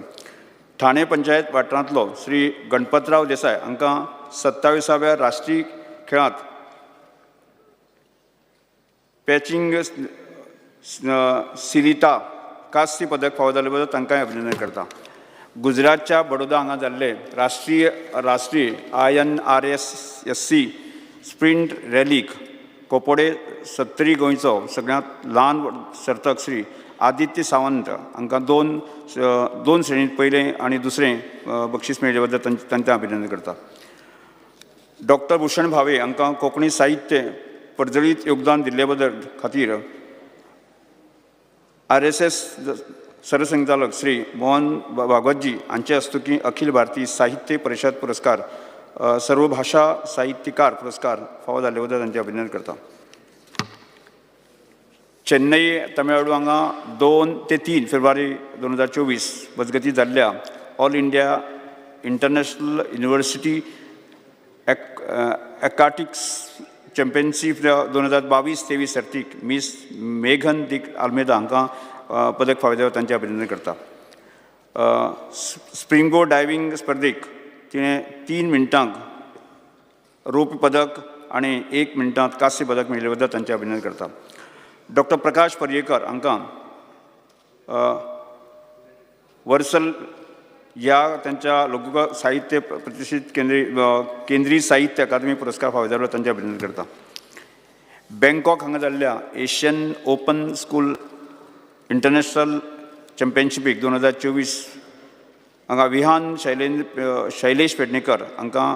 ठाणे पंचायत वाठारांतलो श्री गणपतराव देसाय हांकां 27व्या राष्ट्रीय खेळांत पॅचिंग सिलिटा कांस्य पदक फावो जाल्ले बद्दल तांकांय अभिनंदन करता. गुजरातच्या बडोदा हांगा जाल्ले राष्ट्रीय INRSSC स्प्रिंट रॅलीक कोपोडे सत्तरी गोंयचो सगळ्यांत ल्हान सर्तक श्री आदित्य सावंत हांकां दोन श्रेणींत पयलें आनी दुसरें बक्षीस मेळिल्ले बद्दल तांचें अभिनंदन करता. डॉक्टर भुशण भावे हांकां कोंकणी साहित्य परजळीत योगदान दिल्ले बद्दल खातीर RSS सरसंघचालक श्री मोहन भागवतजी हांचे हस्तुकीं अखिल भारतीय साहित्य परिशद पुरस्कार सर्व भाषा साहित्यकार पुरस्कार फावो जाल्ले बद्दल तांचें अभिनंदन करता. चेन्नई तमिळनाडू हांगा 2 ते 3 फेब्रुवारी 2024 मजगती जाल्ल्या all India international university aquatics championship 2022-23 सर्तीक मिस मेघन दिक आल्मेदा हांकां पदक फावो जाल्ले तांचें अभिनंदन करता. स्प्रिंगो डायविंग स्पर्धेक तिणें 3 मिनटांक रौप्य पदक आनी 1 मिनटांत कांस्य पदक मेळिल्ले बद्दल तांचें अभिनंदन करता. डॉक्टर प्रकाश पर्येकर हांकां वर्सल ह्या त्यांच्या लघु साहित्य प्रतिष्ठित केंद्रीय साहित्य अकादमी पुरस्कार फावो जाल्लो तांचें अभिनंदन करता. बँकॉक हांगा जाल्ल्या एशियन ओपन स्कूल इंटरनॅशनल चॅम्पियनशिपीक 2024 हांगा विहान शैलेश पेडणेकर हांकां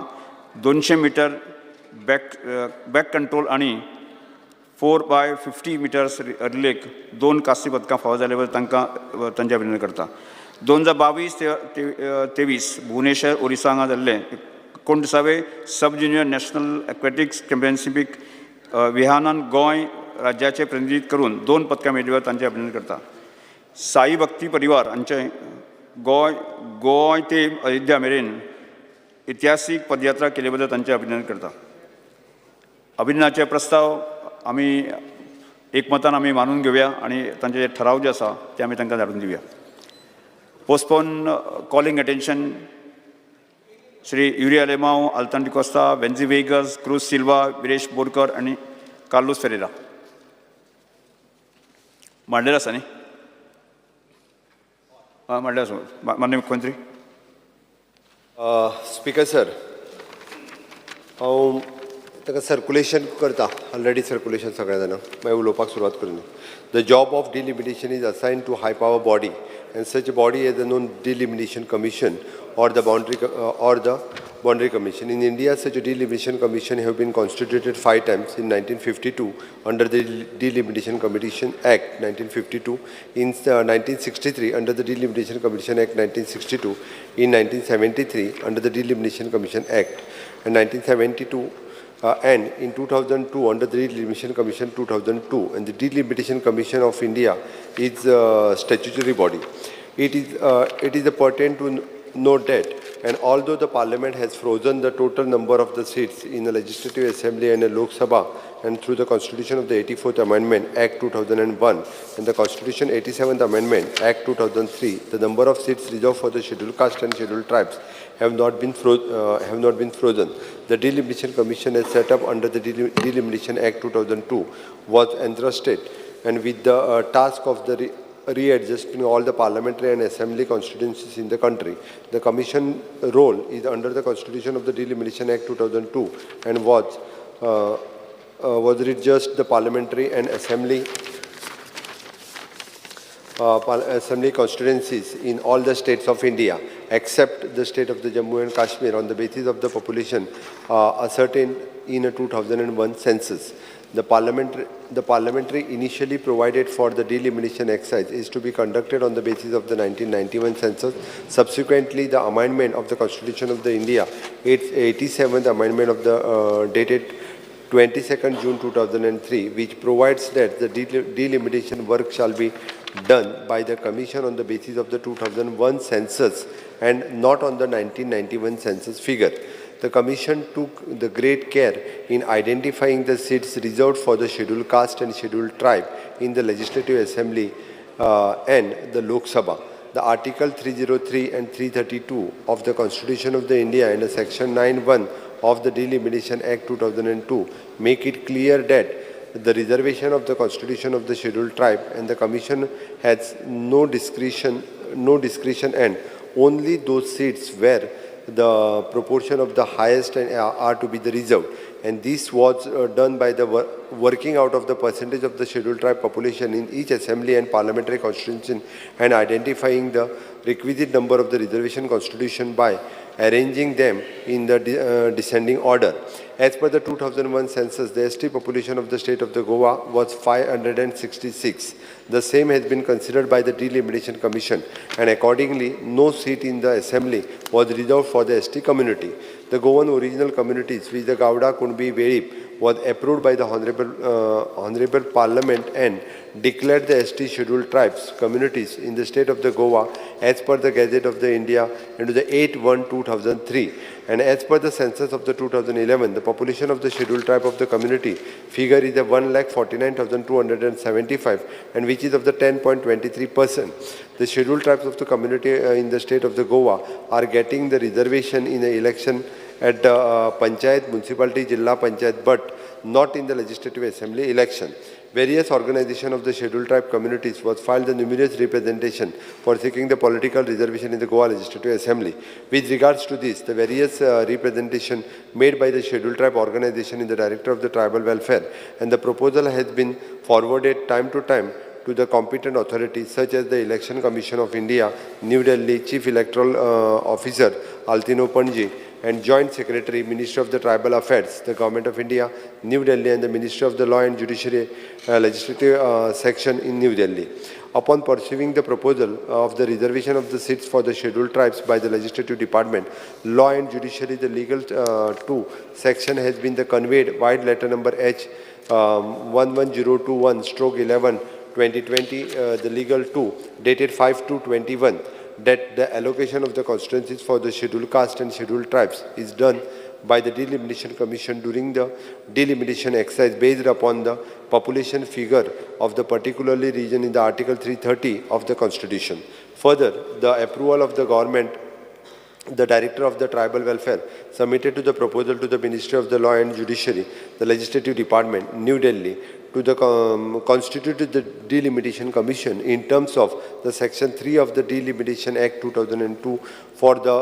200 मीटर बॅक कंट्रोल आनी 4x50 मिटर्स रिलेक 2 कांस्य पदकां फावो जाल्ले बद्दल तांकां तांचें अभिनंदन करता. 2022-23 भुवनेश्वर ओरिसा हांगा जाल्ले 29वे सब ज्युनियर नॅशनल एक्वेटिक्स चॅम्पियनशिपीक विहानान गोंय राज्याचें प्रतिनिधीत्व करून 2 पदकां मेळिल्ले बद्दल तांचें अभिनंदन करता. साई भक्ती परिवार हांचें गोंय ते अयोध्या मेरेन इतिहासीक पदयात्रा केले बद्दल तांचें अभिनंदन करता. अभिनंदनाचे प्रस्ताव आमी एकमतान आमी मानून घेवया आनी तांचे ठराव जे आसा ते आमी तांकां धाडून दिवया. Postpone calling attention Shri Yuri Alemao, Altone D'Costa, Venzy Viegas, Cruz Silva, Viresh Borkar आनी कार्लोस फेरेरा. मांडलेलो आसा न्ही? मांडलेलो आसा. माननीय मुख्यमंत्री. स्पीकर सर, हांव ताका सर्कुलेशन करता. ऑलरेडी सर्कुलेशन सगळ्या जाणां मागीर उलोवपाक सुरवात करून. The job of delimitation is assign to high power body and such a body as the known delimitation commission or the boundary commission. In India, such a delimitation commission have been constituted 5 times: in 1952 under the Delimitation Commission Act 1952, in 1963 under the Delimitation Commission Act 1962, in 1973 under the Delimitation Commission Act, and 1972 and in 2002 under the Delimitation Commission 2002. And the Delimitation Commission of India is a statutory body. It is a pertinent to note that, and although the Parliament has frozen the total number of the seats in the Legislative Assembly and the Lok Sabha, and through the Constitution of the 84th Amendment Act 2001 and the Constitution 87th Amendment Act 2003, the number of seats reserved for the scheduled caste and scheduled tribes have not been frozen. The Delimitation Commission is set up under the Delimitation Act 2002 was entrusted and with the task of the readjusting all the parliamentary and assembly constituencies in the country. The commission role is under the Constitution of the Delimitation Act 2002 and was readjust the parliamentary and assembly constituencies in all the states of India except the state of the Jammu and Kashmir on the basis of the population ascertained in a 2001 census. The parliamentary initially provided for the delimitation exercise is to be conducted on the basis of the 1991 census. Subsequently, the amendment of the Constitution of the India, 87th amendment of the dated 22nd June 2003, which provides that the delimitation work shall be done by the Commission on the basis of the 2001 census and not on the 1991 census figure. The Commission took the great care in identifying the seats reserved for the scheduled caste and scheduled tribe in the Legislative Assembly and the Lok Sabha. The Article 303 and 332 of the Constitution of the India and the Section 9(1) of the Delimitation Act 2002 make it clear that the reservation of the Constitution of the scheduled tribe and the Commission has no discretion and only those seats where the proportion of the highest are to be the reserved. And this was done by the working out of the percentage of the scheduled tribe population in each assembly and parliamentary constitution and identifying the requisite number of the reservation constitution by arranging them in the descending order. As per the 2001 census, the ST population of the state of the Goa was 566. The same has been considered by the Delimitation Commission, and accordingly, no seat in the assembly was reserved for the ST community. The Goan original communities, which the Gowda, Kunbi, Vedip, was approved by the Honorable Parliament and declared the ST scheduled tribes communities in the state of the Goa as per the Gazette of the India into the 8/1/2003, and as per the census of the 2011, the population of the scheduled tribe of the community figure is the 1,49,275, and which is of the 10.23%. The scheduled tribes of the community in the state of the Goa are getting the reservation in the election at the Panchayat, Municipality, Jilla Panchayat, but not in the Legislative Assembly election. Various organizations of the scheduled tribe communities was filed the numerous representation for seeking the political reservation in the Goa Legislative Assembly. With regards to this, the various representation made by the scheduled tribe organization in the Director of the Tribal Welfare, and the proposal has been forwarded time to time to the competent authorities such as the Election Commission of India, New Delhi, Chief Electoral Officer Altino Panji, and Joint Secretary, Ministry of the Tribal Affairs, the Government of India, New Delhi, and the Ministry of the Law and Judiciary Legislative Section in New Delhi. Upon pursuing the proposal of the reservation of the seats for the scheduled tribes by the Legislative Department, Law and Judiciary, the Legal 2 section has been conveyed wide letter number H 11021/11/2020, the Legal 2, dated 5/2/21, that the allocation of the constituencies for the scheduled caste and scheduled tribes is done by the Delimitation Commission during the delimitation exercise based upon the population figure of the particularly region in the Article 330 of the Constitution. Further, the approval of the government, the Director of the Tribal Welfare, submitted to the proposal to the Ministry of the Law and Judiciary, the Legislative Department, New Delhi, to the constituted the Delimitation Commission in terms of the Section 3 of the Delimitation Act 2002 for the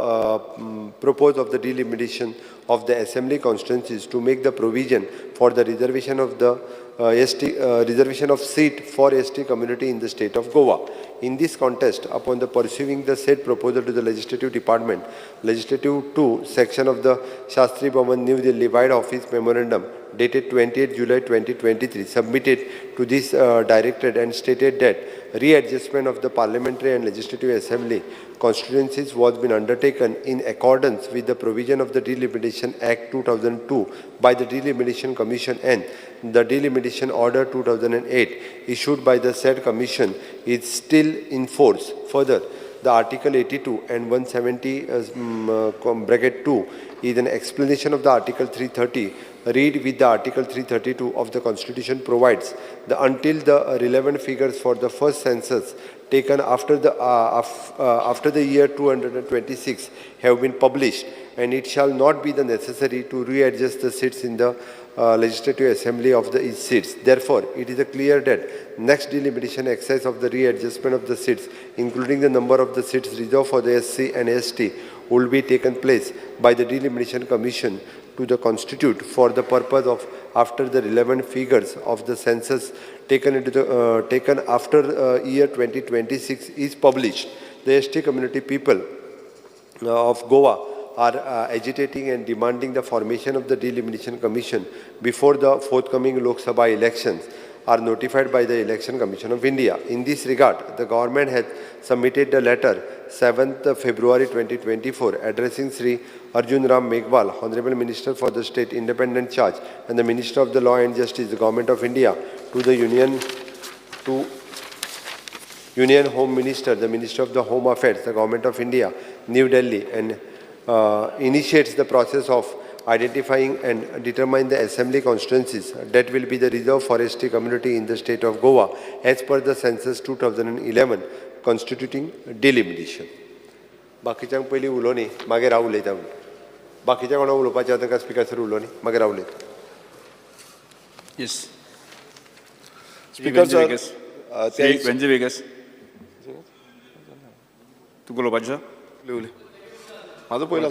purpose of the delimitation of the assembly constituencies to make the provision for the reservation of the reservation of seat for ST community in the state of Goa. In this context, upon the pursuing the said proposal to the Legislative Department, Legislative 2 section of the Shastri Bhavan, New Delhi, Wide Office Memorandum dated 28 July 2023 submitted to this directorate and stated that readjustment of the Parliamentary and Legislative Assembly constituencies was been undertaken in accordance with the provision of the Delimitation Act 2002 by the Delimitation Commission, and the Delimitation Order 2008 issued by the said commission is still in force. Further, the Article 82 and 170(2) is an explanation of the Article 330. Read with the Article 332 of the Constitution provides that until the relevant figures for the first census taken after the year 226 have been published, and it shall not be necessary to readjust the seats in the Legislative Assembly of the each seats. Therefore, it is clear that next delimitation exercise of the readjustment of the seats, including the number of the seats reserved for the SC and ST, will be taken place by the Delimitation Commission to the constitute for the purpose of after the relevant figures of the census taken after year 2026 is published. The ST community people of Goa are agitating and demanding the formation of the Delimitation Commission before the forthcoming Lok Sabha elections are notified by the Election Commission of India. In this regard, the government has submitted a letter 7th February 2024 addressing Sri Arjun Ram Meghwal, Honorable Minister for the State Independent Charge and the Minister of the Law and Justice, the Government of India, to the Union Home Minister, the Minister of the Home Affairs, the Government of India, New Delhi, and initiates the process of identifying and determine the assembly constituencies that will be the reserve forestry community in the state of Goa as per the census 2011 constituting delimitation. बाकीच्यांक पयली उलोवनी मागीर हांव उलयता. बाकीच्या कोणा उलोवपाचें आतां काय स्पिकर सर उलोवनी मागीर हांव उलयता. Yes speaker sir Venzy Viegas तुका उलोवपाचें उलय म्हाजो पयलो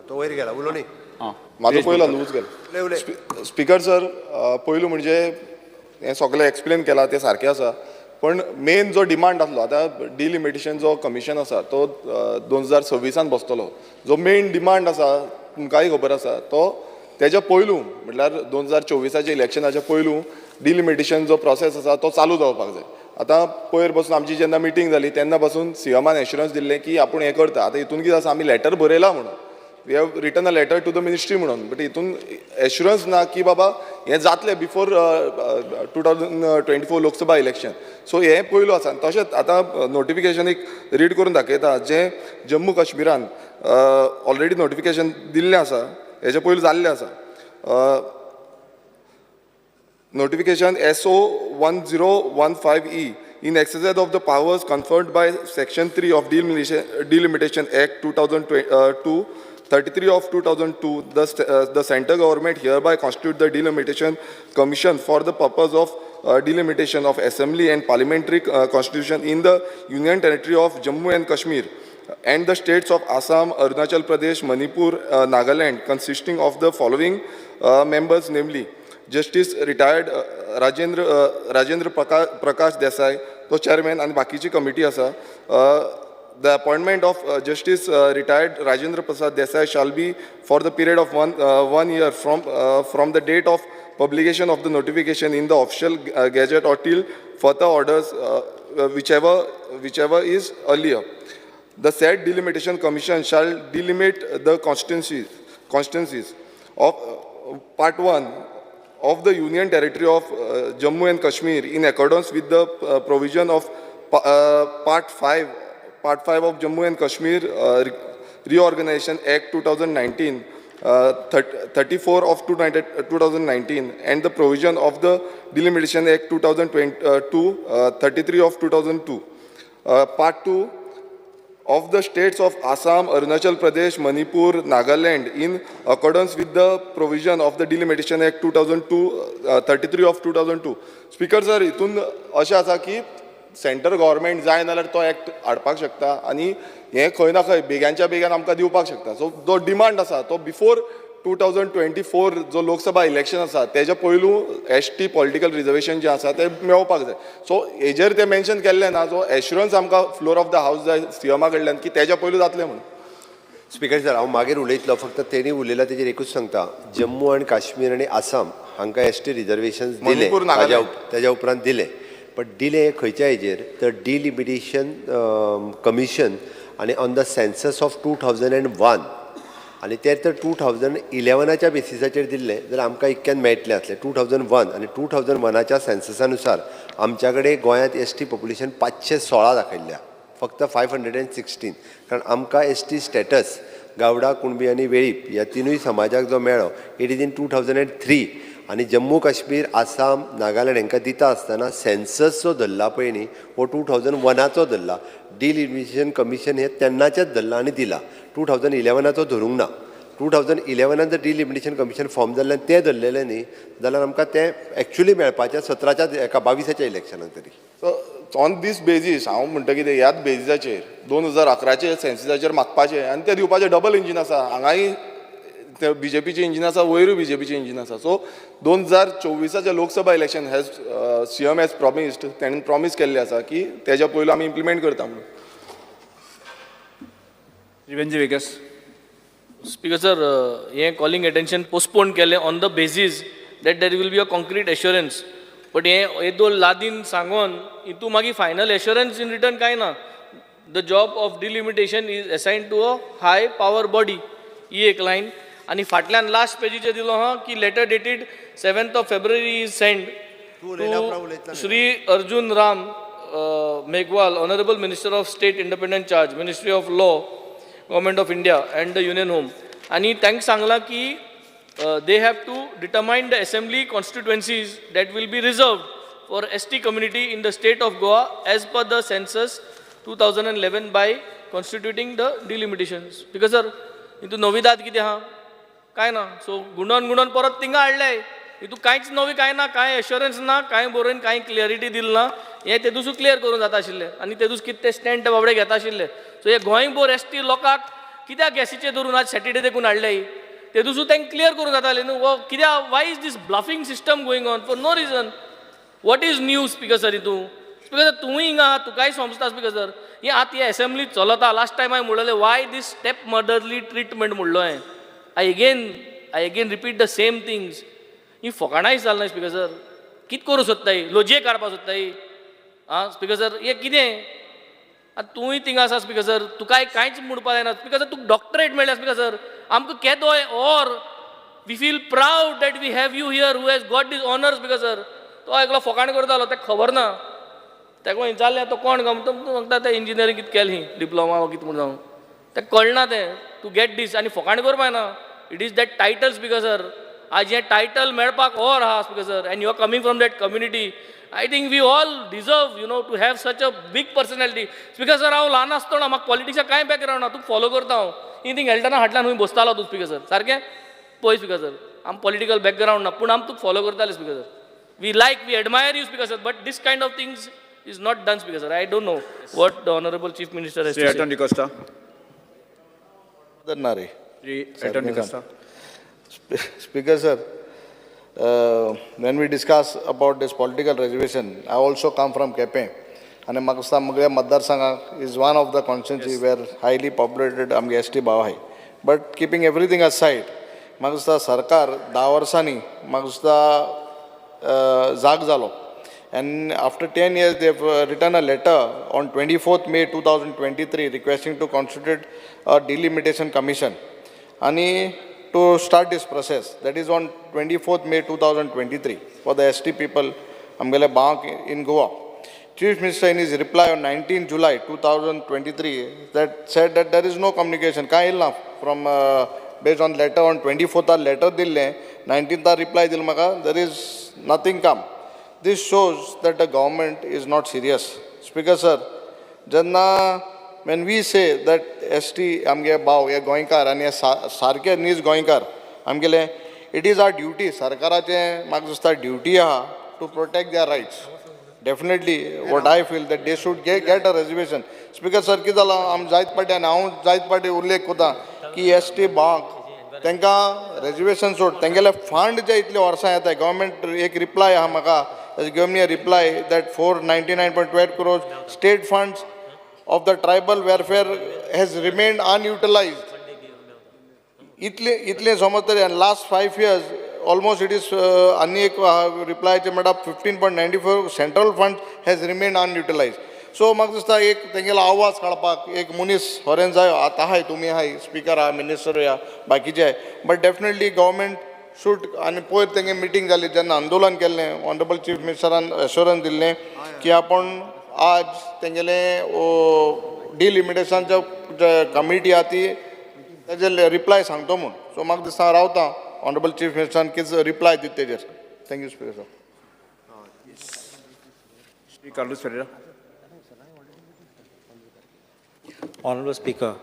तो वयर गेला उलोवनी म्हाजो पयलो लूज गेलो. स्पीकर सर पयलू म्हणजे हें सगळें एक्सप्लेन केलां तें सारकें आसा पण मेन जो डिमांड आसलो आतां डिलिमिटेशन जो कमिशन आसा तो 2026 बसतलो. जो मेन डिमांड आसा तुमकांय खबर आसा तो तेच्या पयलू म्हटल्यार 2024 इलेक्शनाच्या पयलू डिलिमिटेशन जो प्रोसेस आसा तो चालू जावपाक जाय. आतां पयर बसून आमची जेन्ना मिटींग जाली तेन्ना पासून सीएमान एश्युरन्स दिल्लें की आपूण हें करता. आतां हितून कितें आसा आमी लेटर बरयला म्हणून we have written a letter to the ministry म्हणून बट हितून एश्युरन्स ना की बाबा हें जातलें बिफोर 2024 लोकसभा इलेक्शन. सो हें पयलू आसा. तशेंच आतां नोटिफिकेशन एक रीड करून दाखयता जें जम्मू काश्मीरान ऑलरेडी नोटिफिकेशन दिल्लें आसा हेजे पयलू जाल्लें आसा. Notification SO 1015E in exercise of the powers conferred by Section 3 of Delimitation Act 2002, 33 of 2002, the central government hereby constitute the Delimitation Commission for the purpose of delimitation of assembly and parliamentary constitution in the Union Territory of Jammu and Kashmir and the states of Assam, Arunachal Pradesh, Manipur, Nagaland, consisting of the following members, namely Justice retired Rajendra Prakash Desai, तो chairman and बाकीची committee आसा. The appointment of Justice retired Rajendra Prasad Desai shall be for the period of one year from the date of publication of the notification in the official gazette or till further orders, whichever is earlier. The said delimitation commission shall delimit the constituencies of Part 1 of the Union Territory of Jammu and Kashmir in accordance with the provision of Part 5 of Jammu and Kashmir Reorganization Act 2019, 34 of 2019 and the provision of the Delimitation Act 2022, 33 of 2002. Part 2 of the states of Assam, Arunachal Pradesh, Manipur, Nagaland in accordance with the provision of the Delimitation Act 2002, 33 of 2002. Speaker sir, हितून अशें आसा की सेंटर गव्हर्मेंट जाय नाल्यार तो एक्ट हाडपाक शकता आनी हें खंय ना खंय बेग्याच्या बेग्यान आमकां दिवपाक शकता. सो जो डिमांड आसा तो बिफोर 2024 जो लोकसभा इलेक्शन आसा तेच्या पयलू ST पॉलिटिकल रिजर्वेशन जें आसा तें मेळोवपाक जाय. सो हेजेर तें मेन्शन केल्लें ना जो एश्युरन्स आमकां फ्लोर ऑफ द हावस जाय सीएमा कडल्यान की तेच्या पयलू जातलें म्हणून. स्पीकर सर हांव मागीर उलयतलो फक्त तेणी उलयला तेजेर एकूच सांगता. जम्मू आनी काश्मीर आनी आसाम हांकां ST रिजर्वेशन दिले तेज्या उपरांत दिले बट दिले खंयच्या हेजेर तर डिलिमिटेशन कमिशन आनी ऑन द सेन्सस ऑफ 2001 आनी ते तर 2011च्या बेसिसाचेर दिल्ले जाल्यार आमकां इतक्यान मेळटलें आसलें. 2001 आनी 2001च्या सेन्ससानुसार आमच्या कडेन गोंयांत ST पॉप्युलेशन 516 दाखयल्ल्या फक्त 516 कारण आमकां ST स्टेटस गावडा कुणबी आनी वेळीप ह्या तिनूय समाजाक जो मेळ्ळो इट इज इन 2003 आनी जम्मू काश्मीर आसाम नागालँड हांकां दिता आसतना सेन्सस जो धरला पळय न्ही हो 2001चो धरला. डिलिमिटेशन कमिशन हे तेन्नाचेच धरला आनी दिला. 2011चो धरूंक ना. 2011 जर डिलिमिटेशन कमिशन फॉर्म जाल्ल्यान तें धरलेलें न्ही जाल्यार आमकां तें एक्चुली मेळपाचें 17च्या 22च्या इलेक्शनाक तरी. सो ऑन दीस बेजीस हांव म्हणटा कितें ह्याच बेजिसाचेर 2011चे सेन्सिसाचेर मागपाचें आनी तें दिवपाचें डबल इंजीन आसा. हांगाय ते बीजेपीचें इंजीन आसा वयरूय बीजेपीचें इंजीन आसा. सो 2024च्या Lok Sabha election has CM has promised तेणें प्रॉमीस केल्लें आसा की तेच्या पयलू आमी इम्प्लिमेंट करता म्हणून. वेंजी वेगस Speaker sir, calling attention postponed केले on the basis that there will be a concrete assurance. But हे दोन लादीन सांगून इतू मागी final assurance in return काय ना. The job of delimitation is assigned to a high power body. ही एक line. आणि फाटल्यान last पेजीचे दिलो हा की letter dated 7th of February is sent to Shri Arjun Ram Meghwal, Honorable Minister of State Independent Charge, Ministry of Law, Government of India and the Union Home. आणि thanks सांगला की they have to determine the assembly constituencies that will be reserved for ST community in the state of Goa as per the census 2011 by constituting the delimitations. Because sir, इतू नवीदात किती हा काय ना. सो गुणन परत तिंगा हाडले. इतू कांयच नवी काय ना, कांय एश्युरन्स ना, कांय बरोवन कांय क्लियरिटी दिल ना. हे तेदूस क्लियर करून जाता आशिल्ले आनी तेदूस कितें स्टँड बाबडे घेता आशिल्ले. सो हे गोंय बोर एसटी लोकांक कित्याक गॅसीचे धरून आज सॅटर्डे देखून हाडले तेदूस तांकां क्लियर करून जाताले न्हू. वो कित्याक why is this bluffing system going on for no reason. What is news speaker sir हितू. स्पीकर सर तूंय हिंगा तुकाय समजता स्पीकर सर. हे आतां हे असेंब्ली चलता. लास्ट टायम हांवें म्हणलें why this step motherly treatment म्हणलो हांवें. I again repeat the same things. ही फकाणायच जालें ना स्पीकर सर. कितें करूं सोदताय. लोजये काडपाक सोदताय. स्पीकर सर हे कितें. आतां तूंय थिंगा आसा स्पीकर सर. तुकाय कांयच म्हणपाक जायना स्पीकर सर. तुका डॉक्टरेट मेळ्ळ्या स्पीकर सर. आमकां केदोय or we feel proud that we have you here who has got this honours speaker sir. तो एकलो फकाण करतालो तेका खबर ना. तेका जाल्लें तो कोण तो सांगता तें इंजिनियरींग कितें केलें ही डिप्लोमा वा कितें म्हूण जावं तेका कळना तें टू गेट दीस. आनी फकाण करपा ना. It is that title speaker sir. आज हें टायटल मेळपाक ऑर आहा speaker sir. And you are coming from that community. I think we all deserve, to have such a big personality. Speaker sir, हांव ल्हान आसतना म्हाका पॉलिटिक्सा कांय बॅकग्रावंड ना. तुका फॉलो करता हांव. ही थिंग हेल्टना हाटल्यान खंय बसतालो तूं स्पीकर सर. सारकें पळय स्पीकर सर. आम पॉलिटिकल बॅकग्रावंड ना पूण आम तुका फॉलो करताले speaker sir. We admire you speaker sir. But this kind of things is not done speaker sir. I don't know what the honourable chief minister has to say. Speaker sir, when we discuss about this political reservation, I also come from Kepe. And Magasta Mugre Madarsanga is one of the constituency where highly populated amge ST Bhav hai. But keeping everything aside, Magasta Sarkar 10 वर्सांनी Magasta जाग जालो. And after 10 years, they've written a letter on 24th May 2023 requesting to constitute a delimitation commission. And to start this process, that is on 24th May 2023 for the ST people Amgale Bank in Goa. Chief Minister in his reply on 19 July 2023 that said that there is no communication. From based on letter on 24th letter dille 19th reply dil maka there is nothing come. This shows that the government is not serious. Speaker sir, janna when we say that ST amge Bhav ye Goinkar and ye sarke nis Goinkar amgele it is our duty sarkarache magjusta duty aha to protect their rights. Definitely what I feel that they should get a reservation. Speaker sir ki zala am जायत पाटे and हांव जायत पाटे उल्लेख कोता की ST Bank तांकां reservation सोड तांगेले fund जे इतले वर्सां येता government एक reply आहा म्हाका has given me a reply that 499.12 crores state funds of the tribal welfare has remained unutilized. Itle समजतले and last 5 years almost it is ani ek reply चे madam 15.94 central fund has remained unutilized. So म्हाका दिसता एक तेंगेलो आवाज काडपाक एक मनीस हॉरेन जाय. आतां हाय तुमी हाय स्पीकर आहा मिनिस्टर या बाकीचे बट डेफिनेटली गव्हर्मेंट शूड. आनी पयर तेंगे मिटींग जाली जेन्ना आंदोलन केल्लें ऑनरेबल चीफ मिनिस्टरान एश्योरन्स दिल्लें की आपण आज तेंगेले डिलिमिटेशनच्या कमिटी आहा ती तेजे रिप्लाय सांगतो म्हूण. सो म्हाका दिसता रावता ऑनरेबल चीफ मिनिस्टरान कितें रिप्लाय दिता तेजेर. Thank you speaker sir. Shri Carlos Ferreira. Honorable Speaker,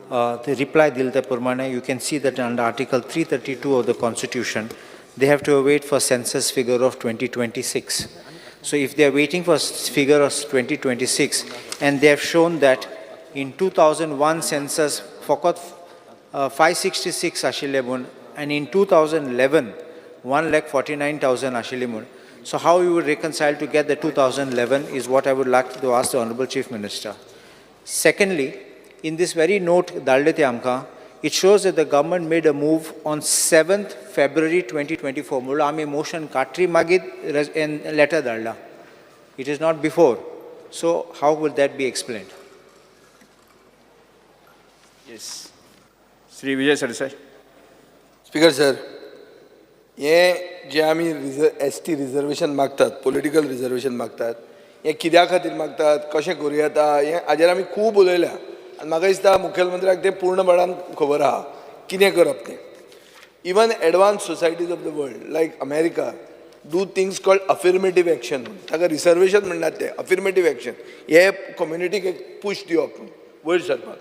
the reply dilta Purmane, you can see that under Article 332 of the Constitution, they have to wait for census figure of 2026. So if they are waiting for figure of 2026, and they have shown that in 2001 census, Fokot 566 Ashilemun, and in 2011, 1,49,000 Ashilemun. So how you would reconcile to get the 2011 is what I would like to ask the Honorable Chief Minister. Secondly, in this very note, Daldete Amka, it shows that the government made a move on 7th February 2024. म्हणून आमी motion काडटरी मागीर letter धाडला. It is not before. So how will that be explained? Yes. Sri Vijay Sardesai. Speaker sir, हे जे आमी ST रिजर्वेशन मागतात, पॉलिटिकल रिजर्वेशन मागतात, हे कित्या खातीर मागतात, कशें करूं येता, हे हाजेर आमी खूब उलयल्या आनी म्हाका दिसता मुखेलमंत्र्याक तें पूर्णपणान खबर आहा कितें करप तें. Even advance societies of the world like America do things called affirmative action. ताका रिजर्वेशन म्हणटात ते अफर्मेटीव एक्शन. हे कम्युनिटीक एक पुश दिवप वयर सरपाक.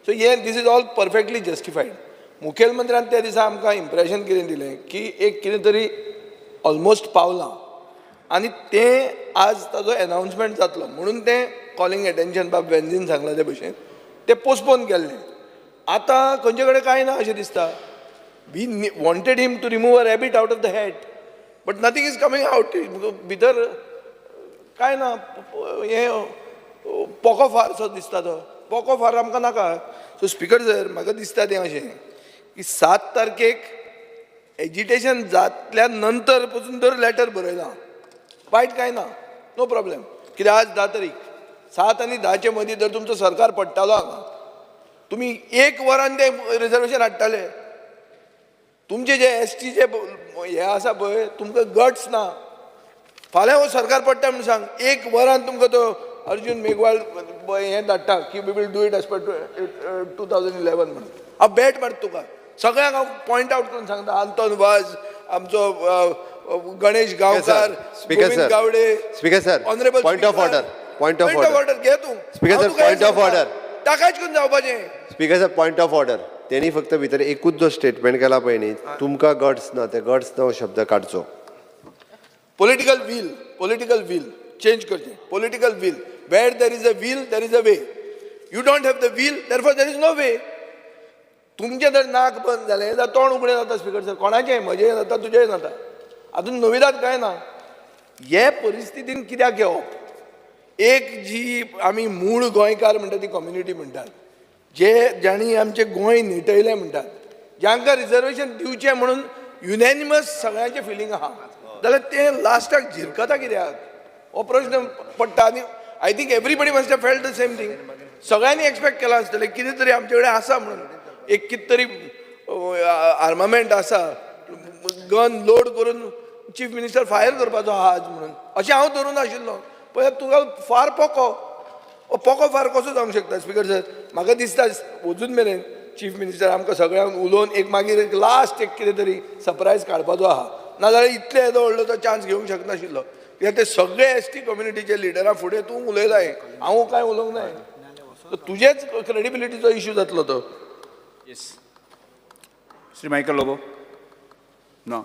सो हे this is all perfectly justified. मुखेलमंत्र्यान त्या दिसा आमकां इम्प्रेशन कितें दिलें की एक कितें तरी ऑलमोस्ट पावलां आनी तें आज ताजो अनाउन्समेंट जातलो म्हणून तें कॉलिंग एटेन्शन बाब वेन्झीन सांगलां ते भशेन तें पोस्टपोन केल्लें. आतां खंयचे कडेन कांय ना अशें दिसता. We wanted him to remove a rabbit out of the head but nothing is coming out. भितर कांय ना. हे पोको फार सो दिसता तो. पोको फार आमकां नाका. सो स्पीकर सर म्हाका दिसता तें अशें की 7 तारखेक एजिटेशन जातल्या नंतर पसून जर लेटर बरयलां वायट कांय ना, नो प्रॉब्लेम. कित्याक आज 10 तारीख 7 आनी 10चे मदीं जर तुमचो सरकार पडटालो हांगा तुमी 1 वरान तें रिजर्वेशन हाडटाले. तुमचे जे ST जे हे आसा पळय तुमकां गट्स ना. फाल्यां हो सरकार पडटा म्हूण सांग 1 वरान तुमकां तो अर्जुन मेघवाल हें धाडटा की we will do it as per 2011 म्हणून. हांव बॅट मारता तुका. सगळ्यांक हांव पॉयंट आउट करून सांगता. आंतोन वाज, आमचो Ganesh Gaonkar, Govind Gaude, speaker sir, honourable point of order, point of order. घे तूं. Speaker sir, point of order. ताकाच करून जावपाचें. Speaker sir, point of order. तेणी फक्त भितर एकूच जो स्टेटमेंट केला पळय न्ही, तुमकां गट्स ना, ते गट्स ना हो शब्द काडचो. पॉलिटिकल वील चेंज करचें. Political will. Where there is a will there is a way. You don't have the will therefore there is no way. तुमचें जर नाक बंद जालें जाल्यार तोंड उगडें जाता. स्पीकर सर, कोणाचेंय म्हजेंय जाता, तुजेंय जाता. हातून नविदाद कांय ना. हे परिस्थितीन कित्याक घेवप. एक जी आमी मूळ गोंयकार म्हणटा ती कम्युनिटी म्हणटात, ज्यांनी आमचें गोंय निटयलें म्हणटात, जांकां रिजर्वेशन दिवचें म्हणून युनॅनिमस सगळ्यांचें फिलींग आहा, जाल्यार तें लास्टाक झिरकता कित्याक हो प्रश्न पडटा. आनी I think everybody must have felt the same thing. सगळ्यांनी एक्सपेक्ट केलां आसतलें कितें तरी आमचे कडेन आसा म्हणून. एक कितें तरी आर्मामेंट आसा, गन लोड करून चीफ मिनिस्टर फायर करपाचो आहा आज म्हणून. अशें हांव धरून नाशिल्लो. पळय तुका फार पोको फार कसो जावंक शकता. स्पीकर सर, म्हाका दिसता अजून मेरेन चीफ मिनिस्टर आमकां सगळ्यांक उलोवन एक मागीर एक लास्ट एक कितें तरी सरप्रायज काडपाचो आहा. नाजाल्यार इतले येदो व्हडलो तो चान्स घेवंक शकनाशिल्लो. कित्याक ते सगळे ST कम्युनिटीचे लिडरा फुडें तूं उलयलाय, हांव कांय उलोवंक जाय. तुजेच क्रेडिबिलिटीचो इश्यू जातलो तो. Yes. Sri Michael Lobo. No.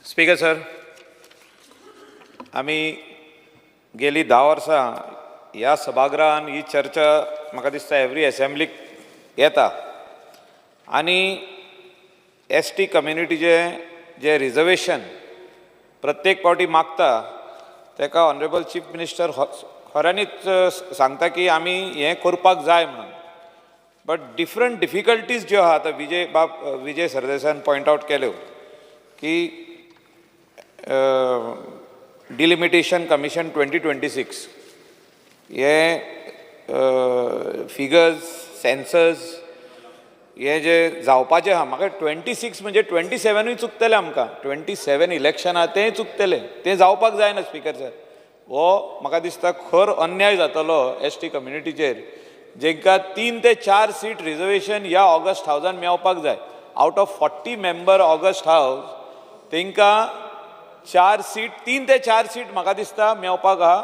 Speaker sir, आमी गेली 10 वर्सां ह्या सभागृहान ही चर्चा म्हाका दिसता एवरी असेंब्लीक येता आनी ST कम्युनिटीचे जे रिजर्वेशन प्रत्येक फावटी मागता तेका ऑनरेबल चीफ मिनिस्टर खऱ्यांनीच सांगता की आमी हें करपाक जाय म्हणून. बट डिफरंट डिफिकल्टीज ज्यो आहा आतां विजय सरदेसायान पॉयंट आउट केल्यो की डिलिमिटेशन कमिशन 2026 हे फिगर्स सेन्सर्स हे जे जावपाचें आहा म्हाका 26 म्हणजे 27 चुकतलें आमकां. 27 इलेक्शनां तेंय चुकतलें, तें जावपाक जायना. स्पीकर सर, हो म्हाका दिसता खर अन्याय जातलो ST कम्युनिटीचेर, जेंकां 3 ते 4 सीट रिजर्वेशन ह्या ऑगस्ट हावजान मेळपाक जाय. आउट ऑफ 40 मेंबर ऑगस्ट हावस तेंकां 4 सीट 3 ते 4 सीट म्हाका दिसता मेळपाक आहा.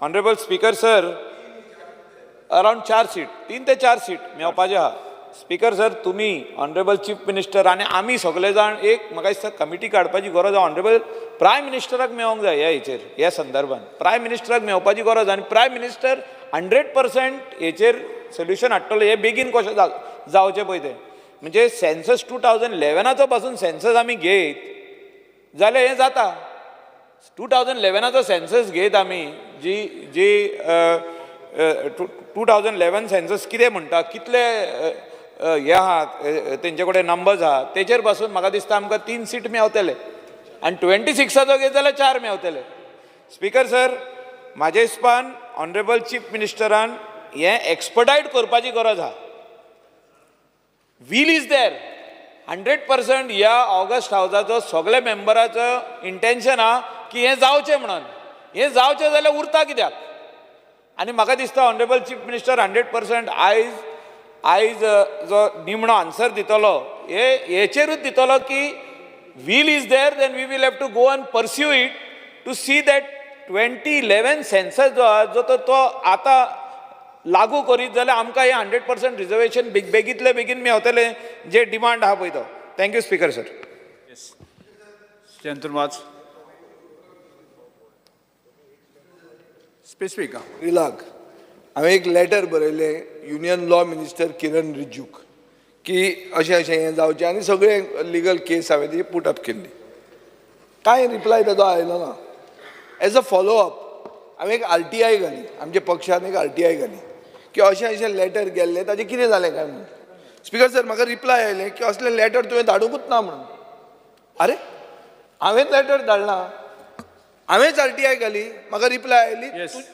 Honourable speaker sir, around 4 seat 3 ते 4 सीट मेळपाचें आहा. स्पीकर सर, तुमी ऑनरेबल चीफ मिनिस्टर आनी आमी सगळे जाण एक म्हाका दिसता कमिटी काडपाची गरज आहा. ऑनरेबल प्रायम मिनिस्टराक मेळोंक जाय ह्या संदर्भान. प्रायम मिनिस्टराक मेळपाची गरज आनी प्रायम मिनिस्टर 100% हेचेर सोल्युशन हाडटलो. हे बेगीन कशें जावचें पळय तें. म्हणजे सेन्सस 2011चो पासून सेन्सस आमी घेत जाल्यार हें जाता. 2011चो सेन्सस घेत आमी जी 2011 सेन्सस कितें म्हणटा, कितले हे आहात तेंचे कडेन नंबर्स आहा तेचेर पासून म्हाका दिसता आमकां 3 सीट मेवतले आनी 26 घेत जाल्यार 4 मेवतले. स्पीकर सर, म्हाजे हिसपान ऑनरेबल चीफ मिनिस्टरान हें एक्सपर्टायट करपाची गरज आहा. वील इज देर 100% ह्या ऑगस्ट हावसाचो सगळ्या मेंबराचो इंटेन्शन आहा की हें जावचें म्हणून. हें जावचें जाल्यार उरता कित्याक? आनी म्हाका दिसता ऑनरेबल चीफ मिनिस्टर 100% आयज जो निमणो आन्सर दितलो हेचेरूच दितलो की will is there, then we will have to go and pursue it to see that 2011 census जो आहा जो तो आतां लागू करीत जाल्यार आमकां हे 100% रिजर्वेशन बेगींतले बेगीन मेवतले जे डिमांड आहा पळय तो. Thank you speaker sir. स्पेसिफीक रिलाक हांवें एक लेटर बरयलें युनियन लॉ मिनिस्टर किरण रिज्जूक की अशें हें जावचें आनी सगळे लिगल केस हांवें ती पुट अप केल्ली. कांय रिप्लाय ताचो आयलो ना. एज अ फॉलो अप हांवें एक RTI घाली, आमच्या पक्षान एक RTI घाली की अशें लेटर गेल्लें ताजें कितें जालें काय म्हणून. स्पीकर सर, म्हाका रिप्लाय आयलें की असलें लेटर तुवें धाडूंकूच ना म्हणून. अरे हांवें लेटर धाडलां, हांवेंच RTI घाली, म्हाका रिप्लाय आयली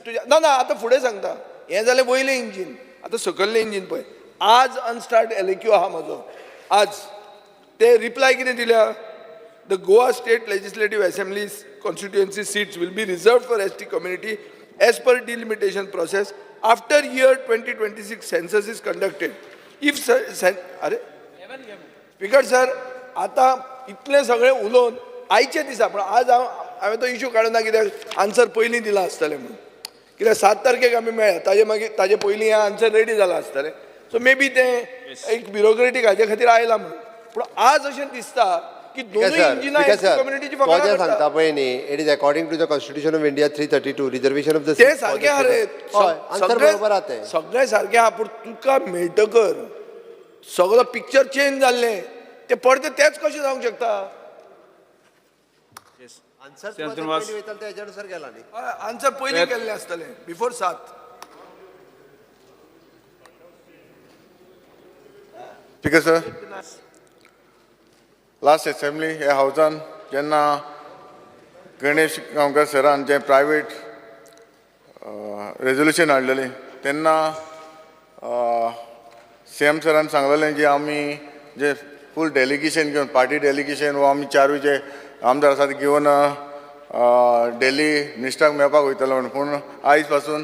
तुज्या ना आतां फुडें सांगता. हें जालें वयलें इंजीन, आतां सकयल्लें इंजीन पळय. आज अनस्टार्ट LAQ आहा म्हजो. आज ते रिप्लाय कितें दिल्या? The Goa state legislative assemblies constituency seats will be reserved for ST community as per delimitation process after year 2026 census is conducted. If अरे स्पीकर सर, आता इतले सगळे उलोवन आयचे दिसा पण आज हांवें तो इशू काडूना कित्याक आन्सर पयलीं दिला आसतलें म्हणून. कित्याक 7 तारखेक आमी मेळ्ळा ताजे पयलीं हें आन्सर रेडी जालां आसतलें. सो मे बी तें एक ब्युरोक्रेटीक हाजे खातीर आयलां म्हणून. पूण आज अशें दिसता की दोनूय इंजिनां कम्युनिटीची फकाणां सांगता पळय न्ही, it is according to the constitution of India 332 reservation of the ते सारकें आहा रे, आन्सर बरोबर आहा तें सगळें सारकें आहा. पूण तुका मेळटकर सगळो पिक्चर चेंज जाल्लें ते परते तेच कशें जावंक शकता? आन्सर गेला न्ही. आन्सर पयलीं केल्लें आसतलें before 7. Speaker sir, last assembly ह्या हावसान जेन्ना गणेश गांवकर सरान जें प्रायवेट रेजोल्युशन हाडलेलें तेन्ना CM सरान सांगलेलें जे आमी जे फूल डेलिगेशन घेवन पार्टी डेलिगेशन वो आमी 4 जे आमदार आसात घेवन दिल्ली मिनिस्टराक मेळपाक वयतलो म्हणून. पूण आयज पासून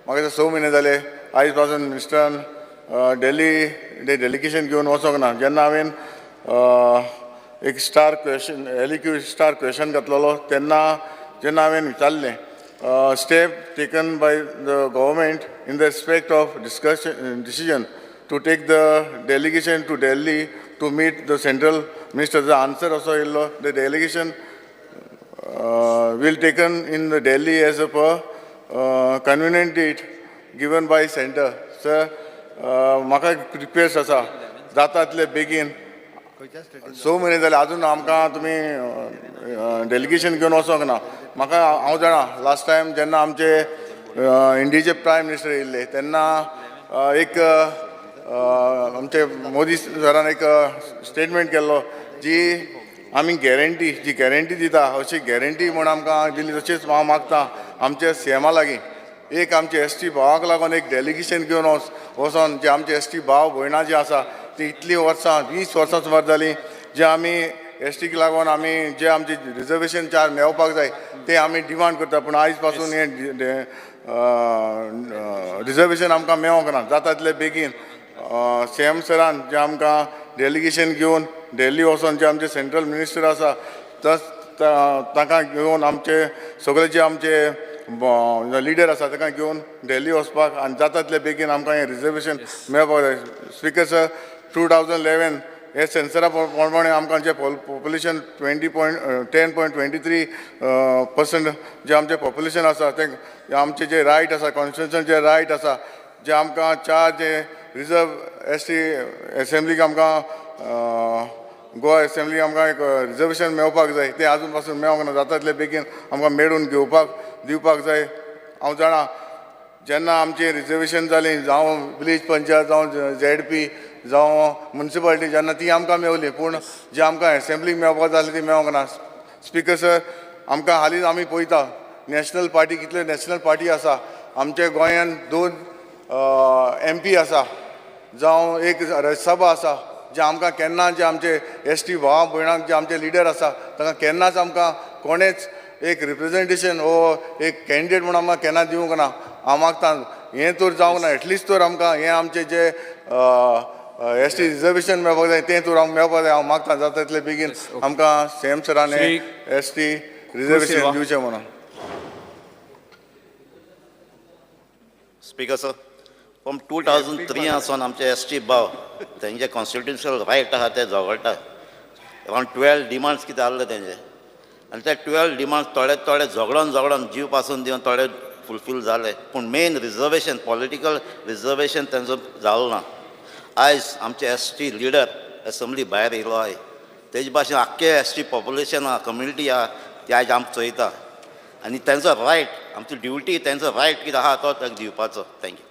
म्हाका दिसता 6 म्हयने जाले आयज पासून मिनिस्टरान दिल्ली डेलिगेशन घेवन वचोंक ना. जेन्ना हांवें एक star question LAQ star question घातलेलो तेन्ना जेन्ना हांवें विचारलें step taken by the government in the respect of decision to take the delegation to Delhi to meet the central मिनिस्टरचा आन्सर असो येयल्लो the delegation will taken in the Delhi as a per convenient date given by center. Sir, म्हाका रिक्वेस्ट आसा जाता तितले बेगीन 6 म्हयने जाले अजून आमकां तुमी डेलिगेशन घेवन वचोंक ना. म्हाका हांव जाणा लास्ट टायम जेन्ना आमचे इंडियेचे प्रायम मिनिस्टर येयल्ले तेन्ना एक आमचे मोदी सरान एक स्टेटमेंट केल्लो जी आमी गॅरंटी दिता अशी गॅरंटी म्हण आमकां दिली. तशेंच हांव मागता आमच्या CMा लागीं एक आमचे ST भावाक लागून एक डेलिगेशन घेवन वचोन जे आमचे ST भाव भयणां जी आसा ती इतलीं वर्सां 20 वर्सां सुमार जालीं जे आमी STक लागून आमी जे आमचे रिजर्वेशन चार मेळपाक जाय ते आमी डिमांड करता. पूण आयज पासून हें रिजर्वेशन आमकां मेळोंक ना. जाता तितले बेगीन CM सरान जे आमकां डेलिगेशन घेवन दिल्ली वचोन जे आमचे सेंट्रल मिनिस्टर आसा ताका घेवन आमचे सगळे जे आमचे लिडर आसा ताका घेवन दिल्ली वचपाक आनी जाता तितले बेगीन आमकां हें रिजर्वेशन मेळपाक जाय. स्पीकर सर, 2011 हे सेन्सरा प्रमाणे आमकां जे पॉप्युलेशन 10.23% जे आमचें पॉप्युलेशन आसा तें आमचे जे रायट आसा कॉन्स्टिट्युशन जे रायट आसा जे आमकां 4 जे रिजर्व ST असेंब्लीक आमकां गोवा असेंब्लीक आमकां एक रिजर्वेशन मेळपाक जाय ते आजून पासून मेळोंक ना. जाता तितले बेगीन आमकां मेळून दिवपाक जाय. हांव जाणा जेन्ना आमचें रिजर्वेशन जालीं जावं विलेज पंचायत जावं ZP जावं म्युन्सिपालिटी जेन्ना ती आमकां मेवली पूण जी आमकां एसेंब्लीक मेळपाक जाय ती मेळोंक ना. स्पिकर सर, आमकां हालींच आमी पळयता नॅशनल पार्टी कितले नॅशनल पार्टी आसा. आमच्या गोंयांत 2 MP आसा, जावं एक राज्यसभा आसा, जे आमकां केन्ना जे आमचे ST भावां भयणांक जे आमचे लिडर आसा तांकां केन्नाच आमकां कोणेच एक रिप्रेझेंटेशन वो एक कॅन्डिडेट म्हणून आमकां केन्ना दिवंक ना. हांव मागता हें तर जावंक ना, एटलिस्ट तर आमकां हें आमचें जे ST रिजर्वेशन मेळपाक जाय तें तर आमकां मेळपाक जाय. हांव मागता जाता तितले बेगीन आमकां CM सरान ST रिजर्वेशन दिवचें म्हणून. Speaker sir, from 2003 आसून आमचे ST भाव तेंचे कॉन्स्टिट्युशनल रायट आहा ते झगडटा. अरावंड 12 डिमांड्स कितें आहले तेंचे आनी ते 12 डिमांड्स थोडे झगडोन जीव पासून दिवन थोडे फुलफील जाले. पूण मेन रिजर्वेशन पॉलिटिकल रिजर्वेशन तेंचो जालो ना. आयज आमचे ST लिडर एसेंब्ली भायर येयलो आय. तेजे भाशेन आख्खे ST पॉप्युलेशन आहा, कम्युनिटी आहा, ती आयज आमकां चोयता आनी तेंचो रायट, आमची ड्युटी, तेंचो रायट कितें आहा तो ताका दिवपाचो. थँक्यू.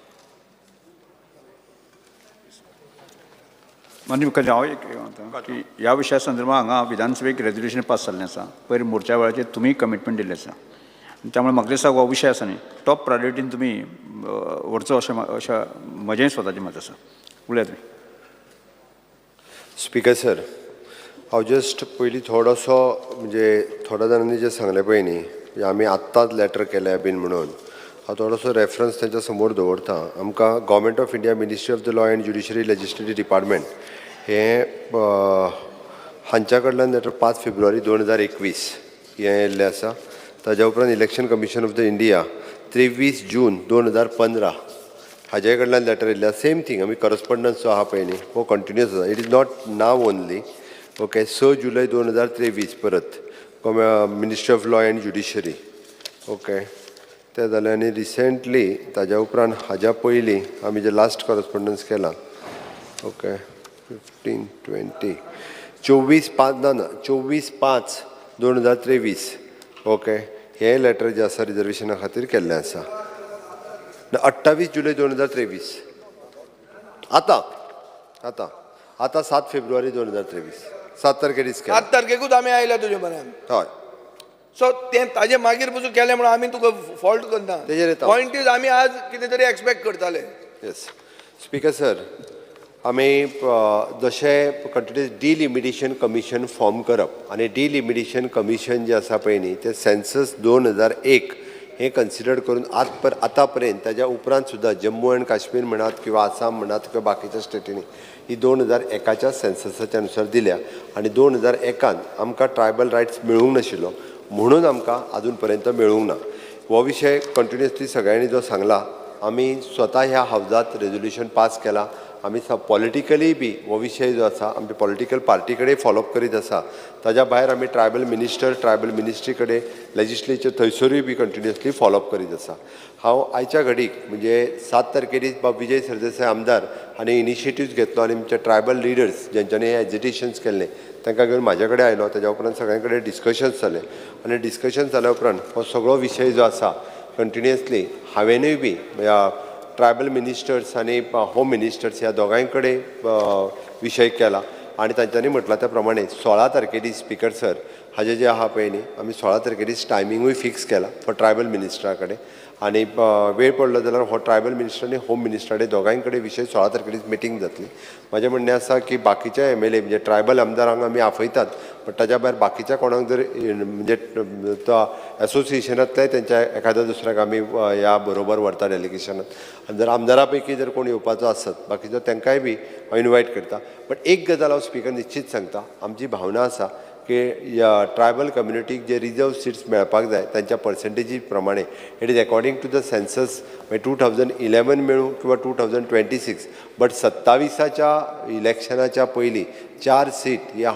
माननीय मुखेल हांव एक म्हणटा की ह्या विशया संदर्भात हांगा विधानसभेक रेजोल्युशन पास जाल्लें आसा. पयर मोर्चा वेळाचेर तुमी कमिटमेंट दिल्लें आसा. त्यामुळे म्हाका दिसता हो विशय आसा न्ही टॉप प्रायोरिटीन तुमी व्हरचो अशें म्हजें स्वताचें मत आसा. उलया तुमी. स्पिकर सर, हांव जस्ट पयलीं थोडोसो म्हणजे थोड्या जाणांनी जें सांगलें पळय न्ही, आमी आत्ताच लॅटर केल्या बीन म्हणून, हांव थोडोसो रेफरन्स तेंच्या समोर दवरता. आमकां government of India ministry of the law end judiciary legislative department हें हांच्या कडल्यान लॅटर 5 फेब्रुवारी 2021 हें येयल्लें आसा. ताज्या उपरांत election commission of the India 23 जून 2015 हाजे कडल्यान लॅटर येयल्लें आसा. सेम थींग आमी करस्पॉन्डन्स जो आहा पळय न्ही हो कंटिन्यूअस आसा. It is not now only. Okay, 6 July 2023 परत ministry of law end judiciary. Okay, तें जालें. आनी रिसेंटली ताज्या उपरांत हाज्या पयलीं आमी जे लास्ट करस्पॉन्डन्स केलां, ओके, 15, 20, 24/5/2023 ओके, हें लॅटर जें आसा रिजर्वेशना खातीर केल्लें आसा. 28 जुलय 2023 आतां 7 फेब्रुवारी 2023 7 तारखे दीस केला. 7 तारखेकूच आमी आयल्या तुजे म्हऱ्यान. हय. सो तें ताजे मागीर पसून केलें म्हणून आमी तुका फॉल्ट करना. पॉयंट इज आमी आज कितें तरी एक्सपेक्ट करताले. येस स्पिकर सर, आमी जशें कंटिन्युअस डिलिमिटेशन कमिशन फॉर्म करप आनी डिलिमिटेशन कमिशन जें आसा पळय न्ही तें सेन्सस 2001 हें कन्सिडर करून आतां पर्यंत ताज्या उपरांत सुद्दां जम्मू एंड काश्मीर म्हणात किंवा आसाम म्हणात किंवा बाकीच्या स्टेटींनी ही 2001च्या सेन्ससाच्या अनुसार दिल्या. आनी 2001 आमकां ट्रायबल रायट्स मेळूंक नाशिल्लो म्हणून आमकां अजून पर्यंत मेळूंक ना. हो विशय कंटिन्युअसली सगळ्यांनी जो सांगला, आमी स्वता ह्या हावजात रेजोल्युशन पास केला. आमी पॉलिटिकली बी हो विशय जो आसा आमच्या पॉलिटिकल पार्टी कडेन फॉलोअप करीत आसा. ताज्या भायर आमी ट्रायबल मिनिस्ट्री कडेन लेजिस्लेचर थंयसरूय बी कंटिन्युअसली फॉलोअप करीत आसा. हांव आयच्या घडीक म्हणजे 7 तारखे दीस विजय सरदेसाय आमदार हांणी इनिशिएटिव्ज घेतलो आनी आमचे ट्रायबल लिडर्स जेंच्यांनी हे एजिटेशन्स केल्ले तांकां घेवन म्हाजे कडेन आयलो. ताज्या उपरांत सगळ्यां कडेन डिस्कशन्स जाले आनी डिस्कशन जाल्या उपरांत हो सगळो विशय जो आसा कंटिन्युअसली हांवेनूय बी ट्रायबल मिनिस्टर्स आनी होम मिनिस्टर्स ह्या दोगांय कडेन विशय केला आनी तांच्यांनी म्हटलां त्या प्रमाणे 16 तारखे दीस स्पिकर सर हाजें जें आहा पळय न्ही आमी 16 तारखे दीस टायमिंगूय फिक्स केला फॉर ट्रायबल मिनिस्टरा कडेन. आनी वेळ पडलो जाल्यार हो ट्रायबल मिनिस्टर आनी होम मिनिस्टरा कडेन दोगांय कडेन विशय 16 तारखे दीस मिटींग जातली. म्हाजें म्हणणें आसा की बाकीच्या MLA म्हणजे ट्रायबल आमदारांक आमी आफयतात, बट ताज्या भायर बाकीच्या कोणाक जर म्हणजे तो एसोसिएशनांतल्याय तेंच्या एखाद्या दुसऱ्याक आमी ह्या बरोबर व्हरता डेलिगेशनांत. आनी जर आमदारा पैकी जर कोण येवपाचो आसत बाकीचो तांकांय बी हांव इनवायट करता. बट एक गजाल हांव स्पिकर निश्चित सांगता, आमची भावना आसा की ह्या ट्रायबल कम्युनिटीक जे रिजर्व सिट्स मेळपाक जाय तांच्या पर्संटेजी प्रमाणे it is according to the census 2011 मेळूं किंवा 2026, बट 27च्या इलेक्शनाच्या पयलीं 4 सीट या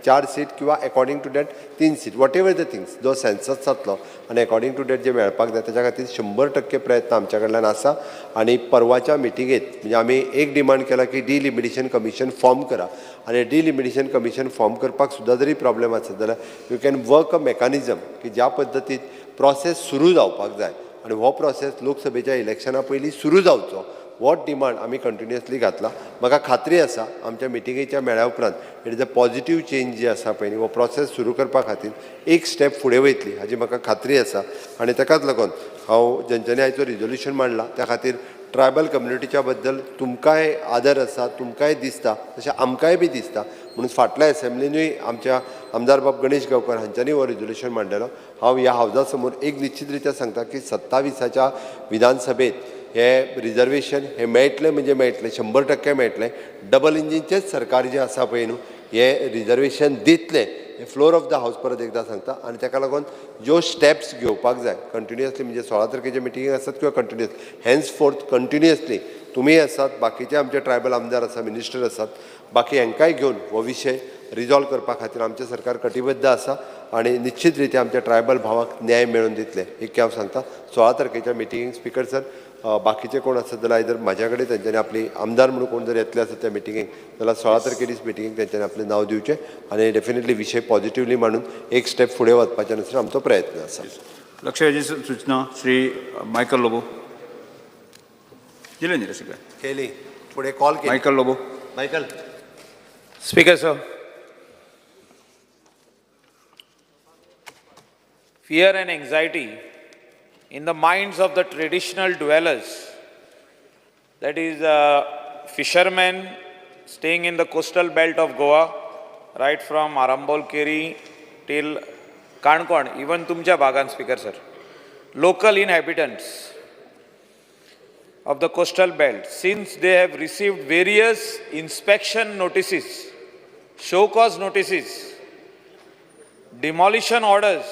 4 सीट किंवा according to that 3 seat whatever the things जो सेन्सस जातलो आनी अकॉर्डिंग टू डॅट जे मेळपाक जाय ताच्या खातीर 100% प्रयत्न आमच्या कडल्यान आसा. आनी परवाच्या मिटिंगेंत म्हणजे आमी एक डिमांड केला की डिलिमिटेशन कमिशन फॉर्म करा आनी डिलिमिटेशन कमिशन फॉर्म करपाक सुद्दां जरी प्रॉब्लेम आसत जाल्यार you can work a mechanism की ज्या पद्दतीन प्रोसेस सुरू जावपाक जाय आनी हो प्रोसेस लोकसभेच्या इलेक्शना पयलीं सुरू जावचो हो डिमांड आमी कंटिन्युअसली घातला. म्हाका खात्री आसा आमच्या मिटिंगेच्या मेळ्या उपरांत it is a positive change जी आसा पळय न्ही हो प्रोसेस सुरू करपा खातीर एक स्टेप फुडें वयतली हाजी म्हाका खात्री आसा. आनी ताकाच लागून हांव ज्यांच्यांनी आयचो रिजोल्युशन मांडला त्या खातीर ट्रायबल कम्युनिटीच्या बद्दल तुमकांय आदर आसा, तुमकांय दिसता तशें आमकांय बी दिसता म्हणून फाटल्या असेंब्लीनूय आमच्या आमदार बाब गणेश गांवकर हांच्यांनी हो रिजोल्युशन मांडलेलो. हांव ह्या हावजा समोर एक निश्चित रित्या सांगता की 27च्या विधानसभेत हे रिजर्वेशन हे मेळटलें म्हणजे मेळटलें, 100% मेळटलें. डबल इंजिनचेंच सरकार जें आसा पळय न्हू हे रिजर्वेशन दितलें हे फ्लोर ऑफ द हावस परत एकदा सांगता. आनी ताका लागून ज्यो स्टेप्स घेवपाक जाय कंटिन्युअसली म्हणजे 16 तारखेचे मिटिंग आसात किंवा कंटिन्युअस हेन्स फोर्थ कंटिन्युअसली तुमी आसात, बाकीचे आमचे ट्रायबल आमदार आसा, मिनिस्टर आसात, बाकी हांकांय घेवन हो विशय रिजॉल्व करपा खातीर आमचें सरकार कटिबद्ध आसा आनी निश्चित रित्या आमच्या ट्रायबल भावाक न्याय मेळोवन दितले एक हांव सांगता. 16 तारखेच्या मिटिंगेक स्पिकर सर बाकीचे कोण आसत जाल्यार आयदर म्हाज्या कडेन तेंच्यांनी आपली आमदार म्हणून कोण जर येतले आसत त्या मिटिंगेक जाल्यार 16 तारखेची मिटिंगेक तेंच्यांनी आपलें नांव दिवचें आनी डेफिनेटली विशय पॉझिटिव्हली मांडून एक स्टेप फुडें वचपाच्या नुसार आमचो प्रयत्न आसा. लक्ष वेधी सूचना श्री मायकल लोबो दिले न्ही रे केली फुडें कॉल केली. Michael Lobo. Michael. Speaker, sir. Fear and anxiety in the minds of the traditional dwellers, that is fishermen staying in the coastal belt of Goa, right from Arambol Keri till Kankon, even tumcha Bagan, Speaker, sir. Local inhabitants of the coastal belt, since they have received various inspection notices, show cause notices, demolition orders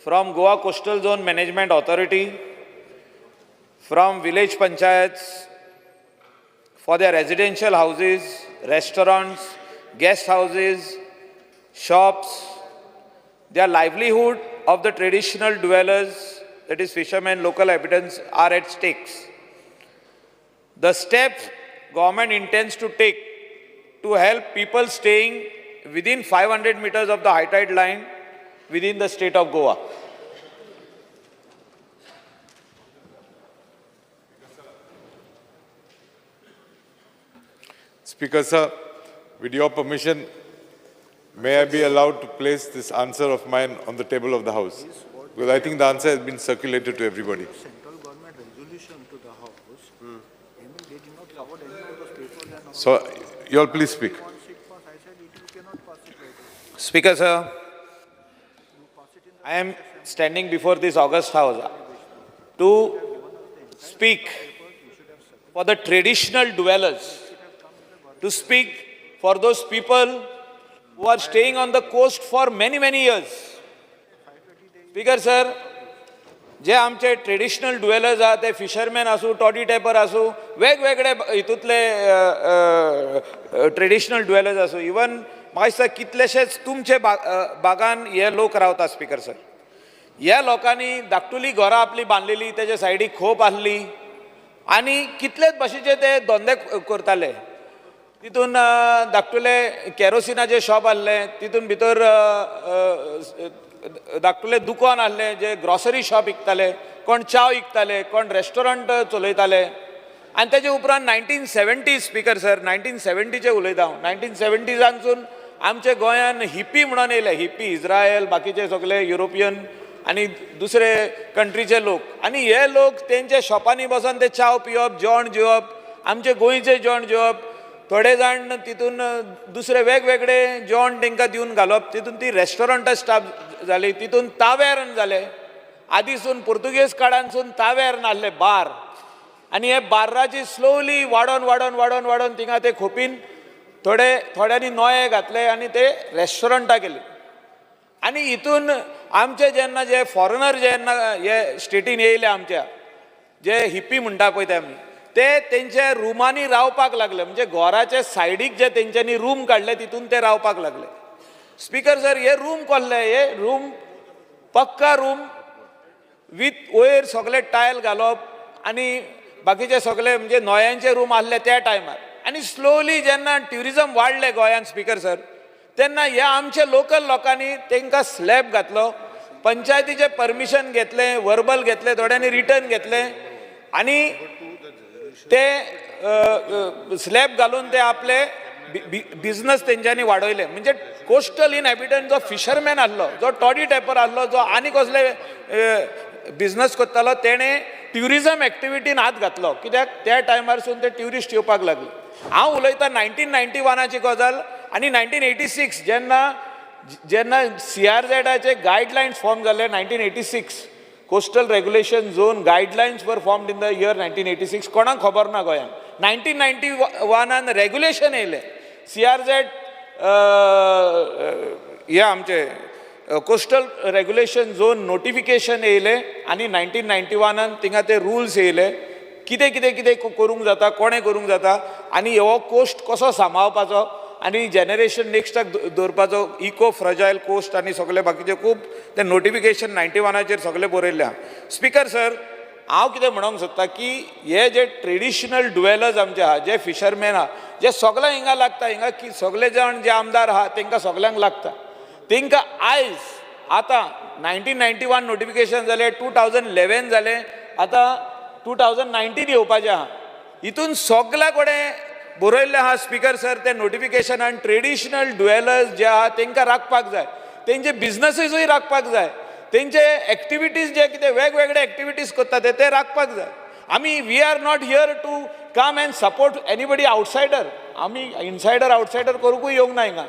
from Goa Coastal Zone Management Authority, from village panchayats for their residential houses, restaurants, guest houses, shops, their livelihood of the traditional dwellers, that is fishermen, local inhabitants, are at stakes. The steps government intends to take to help people staying within 500 meters of the high tide line within the state of Goa. Speaker, sir, with your permission, may I be allowed to place this answer of mine on the table of the House? Because I think the answer has been circulated to everybody. Central government resolution to the House, they did not cover any of those papers. So, you all please speak. Speaker, sir, I am standing before this August House to speak for the traditional dwellers, to speak for those people who are staying on the coast for many, many years. Speaker, sir, जे आमचे ट्रेडिशनल डुवेलर्स आहात ते फिशरमॅन आसूं, टॉडी टॅपर आसूं, वेगवेगळे हितूंतले ट्रेडिशनल डुवेलर्स आसूं, इवन म्हाका दिसता कितलेशेच तुमचे बागान हे लोक रावता. स्पिकर सर, ह्या लोकांनी धाकटुली घरां आपली बांदलेली, तेजे सायडीक खोप आसली आनी कितलेच भाशेचे ते धंदे करताले. तितून धाकटुले केरोसिनाचे शॉप आसले, तितून भितर धाकटुले दुकान आसले जे ग्रॉसरी शॉप विकताले, कोण च्या विकताले, कोण रेस्टॉरंट चलयताले. आनी तेजे उपरांत 1970 स्पिकर सर, 1970चे उलयता हांव. 1970सांसून आमचे गोंयान हिप्पी म्हणून येयले, हिप्पी, इज्रायल, बाकीचे सगळे युरोपियन आनी दुसरे कंट्रीचे लोक. आनी हे लोक तेंचे शॉपांनी बसून ते च्या पिवप, जेवण जेवप, आमचे गोंयचें जेवण जेवप. थोडे जाण तितून दुसरे वेगवेगळे जेवण तांकां दिवन घालप, तितून ती रेस्टॉरंटां स्टार्ट जाली, तितून तावेर्न जाले. आदीसून पुर्तुगेज काळानसून तावेर्न आसले, बार. आनी हे बार्राची स्लोली वाडोन वाडोन वाडोन वाडोन थिंगा ते खोपीन थोड्यांनी नोये घातले आनी ते रेस्टॉरंटां केली. आनी हितून आमचे जेन्ना जे फॉरेनर जेन्ना हे स्टेटीन येयले आमच्या, जे हिप्पी म्हणटा पळय ते आमी, ते तेंचे रुमांनी रावपाक लागले. म्हणजे घराचे सायडीक जे तेंच्यांनी रूम काडले तितून ते रावपाक लागले. स्पिकर सर, हे रूम कोल्ले, हे रूम पक्का रूम विथ वयर सगळे टायल घालप आनी बाकीचे सगळे म्हणजे नोयांचे रूम आसले त्या टायमार. आनी स्लोली जेन्ना ट्युरिजम वाडले गोंयान स्पिकर सर, तेन्ना ह्या आमच्या लोकल लोकांनी तांकां स्लॅब घातलो, पंचायतीचे परमिशन घेतले, वर्बल घेतले, थोड्यांनी रिटर्न घेतले. आनी ते स्लॅब घालून ते आपले बिझनस तेंच्यांनी वाडयले. म्हणजे कोस्टल इनहॅबिटंट जो फिशरमॅन आहलो, जो टॉडी टॅपर आहलो, जो आनी कसले बिझनस करतालो, तेणे ट्युरिजम एक्टिविटीन हात घातलो. कित्याक त्या टायमारसून ते ट्युरिस्ट येवपाक लागले. हांव उलयतां 1991ची गजाल आनी 1986 जेन्ना CRZचे गायडलायन्स फॉर्म जाल्ले 1986, coastal regulation zone guidelines were formed in the year 1986. कोणाक खबर ना गोंयांत. 1991 रेग्युलेशन येयले. CRZ हे आमचे कोस्टल रेग्युलेशन झोन नोटिफिकेशन येयले आनी 1991 थिंगा ते रुल्स येयले. कितें कितें कितें करूंक जाता, कोणें करूंक जाता आनी हो कोस्ट कसो सांबाळपाचो आनी जनरेशन नेक्स्टाक दवरपाचो, इको फ्रजायल कोस्ट आनी सगळे बाकीचे खूब ते नोटिफिकेशन 91चेर सगळे बरयल्ले आहा. स्पिकर सर, हांव कितें म्हणूंक सोदता की हे जे ट्रेडिशनल ड्वेलर्स आमचे आहा, जे फिशरमॅन आहा, जे सगळ्यांक हिंगा लागता, हिंगा की सगळे जाण जे आमदार आहा तांकां सगळ्यांक लागता, तांकां आयज आतां 1991 नोटिफिकेशन जालें, 2011 जालें, आतां 2019 येवपाचें आहा. हितून सगळ्या कडेन बरयल्लें आहा स्पिकर सर ते नोटिफिकेशनान ट्रेडिशनल ड्वेलर्स जे आहा तांकां राखपाक जाय, तेंचे बिझनसीसूय राखपाक जाय, तेंचे एक्टिविटीज जे कितें वेगवेगळे एक्टिविटीज करता ते राखपाक जाय. आमी we are not here to come and support anybody outsider. आमी इनसायडर आउटसायडर करूंकूय येवंक ना हिंगा.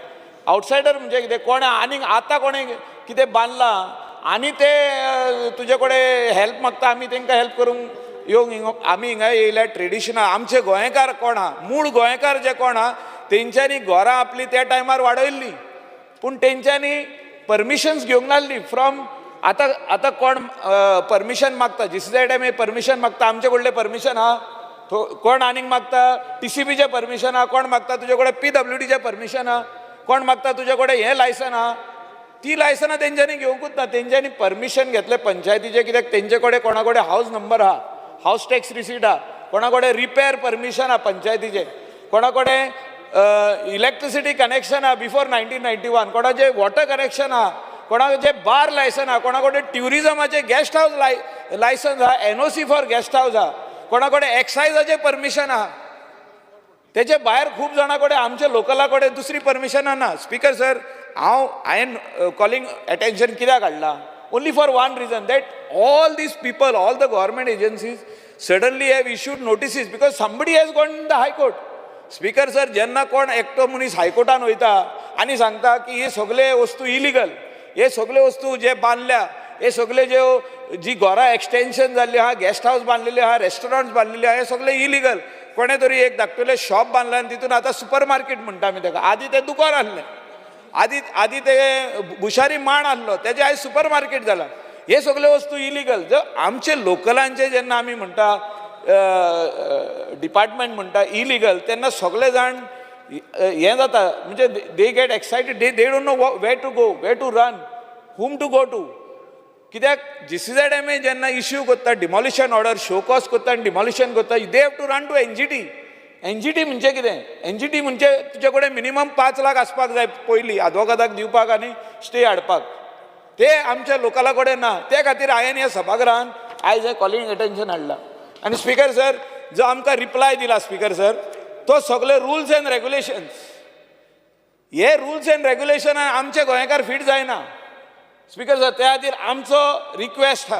आउटसायडर म्हणजे कितें, कोणें आनीक आतां कोणें कितें बांदलां आनी ते तुजे कडेन हेल्प मागता, आमी तांकां हेल्प करूंक येवंक आमी हिंगा येयल्या. ट्रेडिशनल आमचे गोंयकार कोण आहा, मूळ गोंयकार जे कोण आहा, तेंच्यांनी घरां आपली त्या टायमार वाडयल्लीं, पूण तेंच्यांनी परमिशन्स घेवंक नासली फ्रॉम. आतां कोण परमिशन मागता, GCZMA परमिशन मागता, आमचे कडले परमिशन आहा, कोण आनीक मागता TCBचें परमिशन आहा, कोण मागता तुजे कडेन PWDचें परमिशन आहा, कोण मागता तुजे कडेन हें लायसन आहा. ती लायसनां तेंच्यांनी घेवंकूच ना. तेंच्यांनी परमिशन घेतलें पंचायतीचें, कित्याक तेंचे कडेन कोणा कडेन हावस नंबर आहा, हावस टॅक्स रिसीट आहा, कोणा कडेन रिपेर परमिशन आहा पंचायतीचें, कोणा कडेन इलेक्ट्रिसिटी कनेक्शन आहा बिफोर 1991, कोणाचें वॉटर कनेक्शन आहा, कोणाचें बार लायसन आहा, कोणा कडेन ट्युरिजमाचें गेस्ट हावस लायसन्स आहा, NOC फॉर गेस्ट हावस आहा, कोणा कडेन एक्सायजाचें परमिशन आहा. तेचे भायर खूब जाणां कडेन आमच्या लोकला कडेन दुसरी परमिशनां ना. Speaker sir, I am calling attention कित्याक हाडलां? only for one reason, that all these people, all the government agencies suddenly have issued notices because somebody has gone in the High Court. Speaker sir, जेन्ना कोण एकटो मनीस हायकोर्टान वयता आनी सांगता की हे सगळे वस्तू इलिगल, हे सगळे वस्तू जे बांदल्या, हे सगळे जी घरां एक्सटेन्शन जाल्ली आहा, गेस्ट हावस बांदलेले आहा, रेस्टॉरंट्स बांदलेले आहा, हे सगळे इलिगल. कोणे तरी एक धाकटुलें शॉप बांदलां आनी तितून आतां सुपर मार्केट म्हणटा आमी ताका. आदी तें दुकान आसलें, आदी ते भुशारी माण आसलो, तेजे आयज सुपर मार्केट जाला. हे सगळे वस्तू इलिगल. जर आमचे लोकलांचे जेन्ना आमी म्हणटा डिपार्टमेंट म्हणटा इलिगल, तेन्ना सगळे जाण हें जाता, म्हणजे they get excited, they don't know where to go, where to run, whom to go to. कित्याक GCZMA जेन्ना इश्यू करता डिमॉलिशन ऑर्डर, शो कॉज करता आनी डिमॉलिशन करता, they have to run to NGT. NGT म्हणजे कितें? NGT म्हणजे तुजे कडेन मिनिमम 5 लाख आसपाक जाय पयलीं आदवोगादाक दिवपाक आनी स्टे हाडपाक. ते आमच्या लोकला कडेन ना. ते खातीर हांवें ह्या सभागृहान आयज हें कॉलिंग अटेन्शन हाडलां. आनी स्पिकर सर, जो आमकां रिप्लाय दिला स्पिकर सर, तो सगळे रुल्स एंड रेग्युलेशन्स, हे रुल्स एंड रेग्युलेशन आमचे गोंयकार फिट जायना. स्पिकर सर, त्या खातीर आमचो रिक्वेस्ट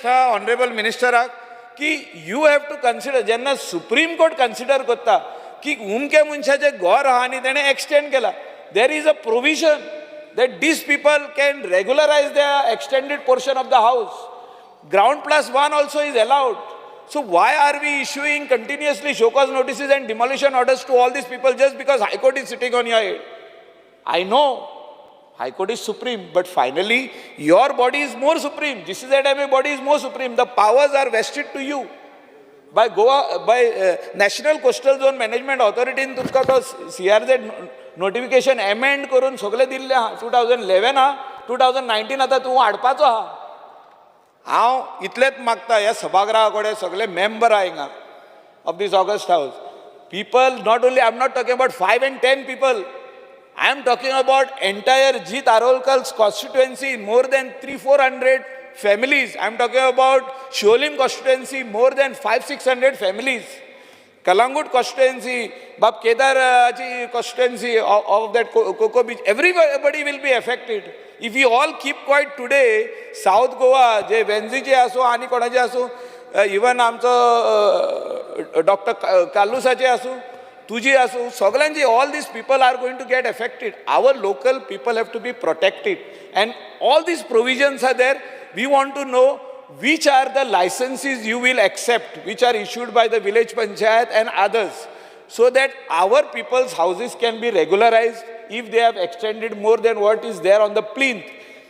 आहा ऑनरेबल मिनिस्टराक की यू हॅव टू कन्सिडर, जेन्ना सुप्रीम कोर्ट कन्सिडर करता की उमके मनशाचें घर आहा आनी तेणें एक्सटेंड केला, देर is a provision that these people can regularize their extended portion of the house. Ground plus one also is allowed. So why are we issuing continuously show cause notices and demolition orders to all these people just because High Court is sitting on your head? I know High Court is supreme, but finally your body is more supreme. GCZMA body is more supreme. The powers are vested to you by National Coastal Zone Management Authority. In तुमकां तो CRZ नोटिफिकेशन एमेंड करून सगळे दिल्ले आहा. 2011 आहा, 2019 आतां तूं हाडपाचो आहा. हांव इतलेंच मागता ह्या सभागृहा कडेन सगळे मेंबर आहा हिंगा of this august house, people, not only, I am not talking about 5 and 10 people, I am talking about entire G. Tarolkar's constituency, more than 300-400 families. I'm talking about Sholim constituency, more than 500-600 families. Kalangut constituency, Bab Kedar constituency of that Coco Beach, everybody will be affected. If we all keep quiet today, South Goa, je Venziche aso, ani konache aso, even amcho Dr. Kalusache aso, Tuji aso, Soglanji, all these people are going to get affected. Our local people have to be protected. And all these provisions are there. We want to know which are the licenses you will accept, which are issued by the village panchayat and others, so that our people's houses can be regularized if they have extended more than what is there on the plinth.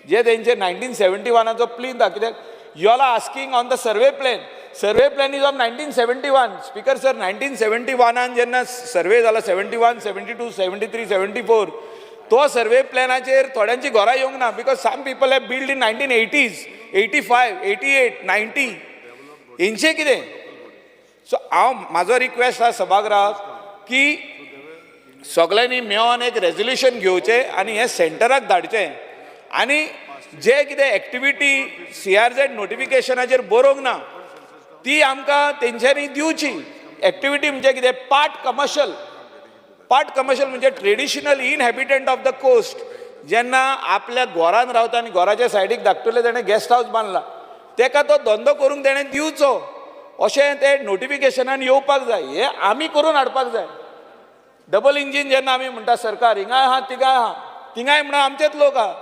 Je त्यांचे 1971 जो plinth ha, कित्याक you all are asking on the survey plan. Survey plan is of 1971. Speaker sir, 1971 an jenna survey zala 71, 72, 73, 74. तो सर्वे प्लॅनाचेर थोड्यांची घरां येवंक ना, because some people have built in 1980s, 85, 88, 90. हेंचें कितें? सो म्हाजो रिक्वेस्ट आसा सभागृहाक की सगळ्यांनी मेळोन एक रेजोल्युशन घेवचें आनी हें सेंटराक धाडचें, आनी जे कितें एक्टिविटी CRZ नोटिफिकेशनाचेर बरोवंक ना ती आमकां तेंच्यांनी दिवची. एक्टिविटी म्हणजे कितें? पार्ट कमर्शियल म्हणजे ट्रेडिशनल इनहॅबिटंट ऑफ द कोस्ट जेन्ना आपल्या घरान रावता आनी घराच्या सायडीक धाकटुलें ताणें गेस्ट हावस बांदला, तेका तो धंदो करूंक ताणें दिवचो, अशें ते नोटिफिकेशनान येवपाक जाय. हें आमी करून हाडपाक जाय. डबल इंजीन जेन्ना आमी म्हणटा सरकार हिंगाय आहा तिगाय आहा, तिगाय म्हणून आमचेच लोक आहा,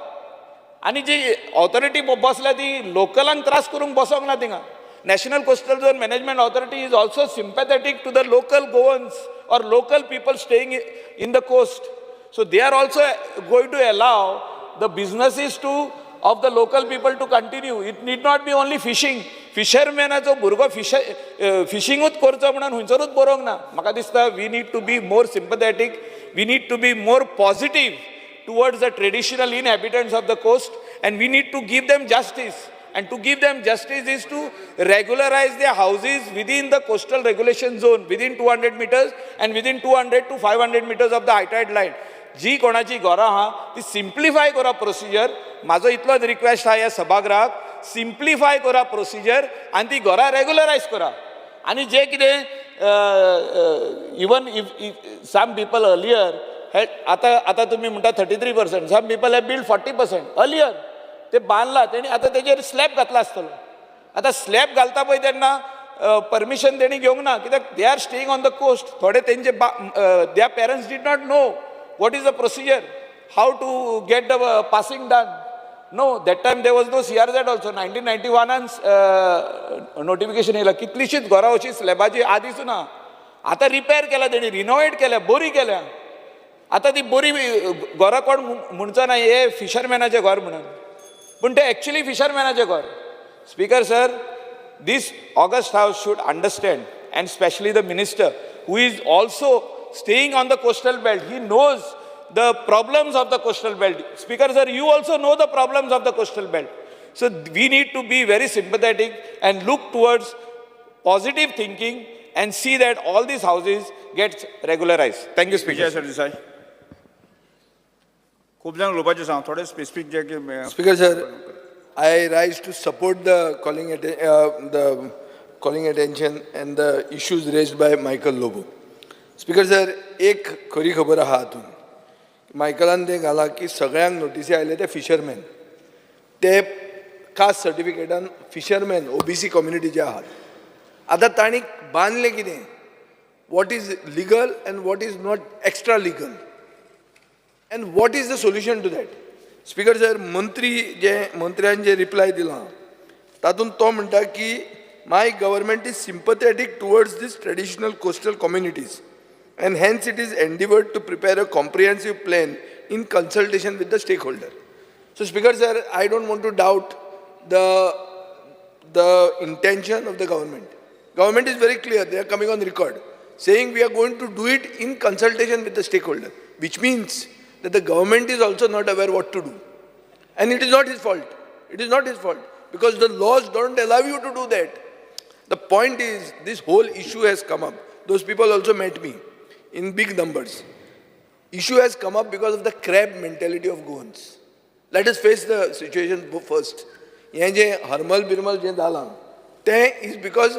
आनी जी ऑथॉरिटी बसल्या ती लोकलांक त्रास करूंक बसोंक ना थिंगा. National Coastal Zone Management Authority is also sympathetic to the local Goans or local people staying in the coast. So they are also going to allow the businesses of the local people to continue. It need not be only fishing. Fishermanacho burgo fishingut korcho म्हणून हुंयसरूच बरोवंक ना. म्हाका दिसता we need to be more sympathetic. We need to be more positive towards the traditional inhabitants of the coast, and we need to give them justice. And to give them justice is to regularize their houses within the coastal regulation zone, within 200 meters and within 200 to 500 meters of the high tide line. जी कोणाची घरां आहा ती सिम्प्लिफाय करा प्रोसिजर. म्हाजो इतलोच रिक्वेस्ट आहा ह्या सभागृहाक, सिम्प्लिफाय करा प्रोसिजर आनी ती घरां रेगुलरायज करा. आनी जे कितें even if some people earlier आतां तुमी म्हणटा 33%, some people have build 40% earlier. ते बांदला तेणी आतां तेजेर स्लॅब घातला आसतलो. आतां स्लॅब घालता पळय तेन्ना परमिशन तेणी घेवंक ना, कित्याक they are staying on the coast. थोडे तेंचे their parents did not know what is the procedure, how to get the passing done. No, that time there was no CRZ also. 1991 notification येयला. कितलीशींच घरां अशीं स्लॅबाची आदींच ना. आतां रिपेर केला तेणी, रिनोवेट केल्या, बरी केल्या. आतां ती बरी घरां कोण म्हणचो ना हे फिशरमॅनाचें घर म्हणून, पण ते एक्चुअली फिशरमॅनाचें घर. Speaker sir, this August House should understand, and especially the minister who is also staying on the coastal belt, he knows the problems of the coastal belt. Speaker sir, you also know the problems of the coastal belt. So we need to be very sympathetic and look towards positive thinking and see that all these houses get regularized. Thank you, Speaker. Sir. खूप जाण उलोवपाचें सांग, थोडे स्पेसिफीक जे की Speaker sir, I rise to support the calling attention and the issues raised by Michael Lobo. Speaker sir, एक खरी खबर आहा हातून. मायकलान ते घाला की सगळ्यांक नोटीसी आयले ते फिशरमॅन, ते कास्ट सर्टिफिकेटान फिशरमॅन OBC कम्युनिटीचे आहात. आतां तांणी बांदले कितें, what is legal and what is not extra legal, and what is the solution to that. Speaker sir, मंत्र्यान जे रिप्लाय दिला तातूंत तो म्हणटा की my government is sympathetic towards this traditional coastal communities and hence it is endeavored to prepare a comprehensive plan in consultation with the stakeholder. So Speaker sir, I don't want to doubt the intention of the government. Government is very clear, they are coming on record saying we are going to do it in consultation with the stakeholder, which means that the government is also not aware what to do. And it is not his fault. It is not his fault because the laws don't allow you to do that. The point is, this whole issue has come up. Those people also met me in big numbers. Issue has come up because of the crab mentality of Goans. Let us face the situation first. हें जें हरमल बिरमल जें जालां तें इज बिकॉज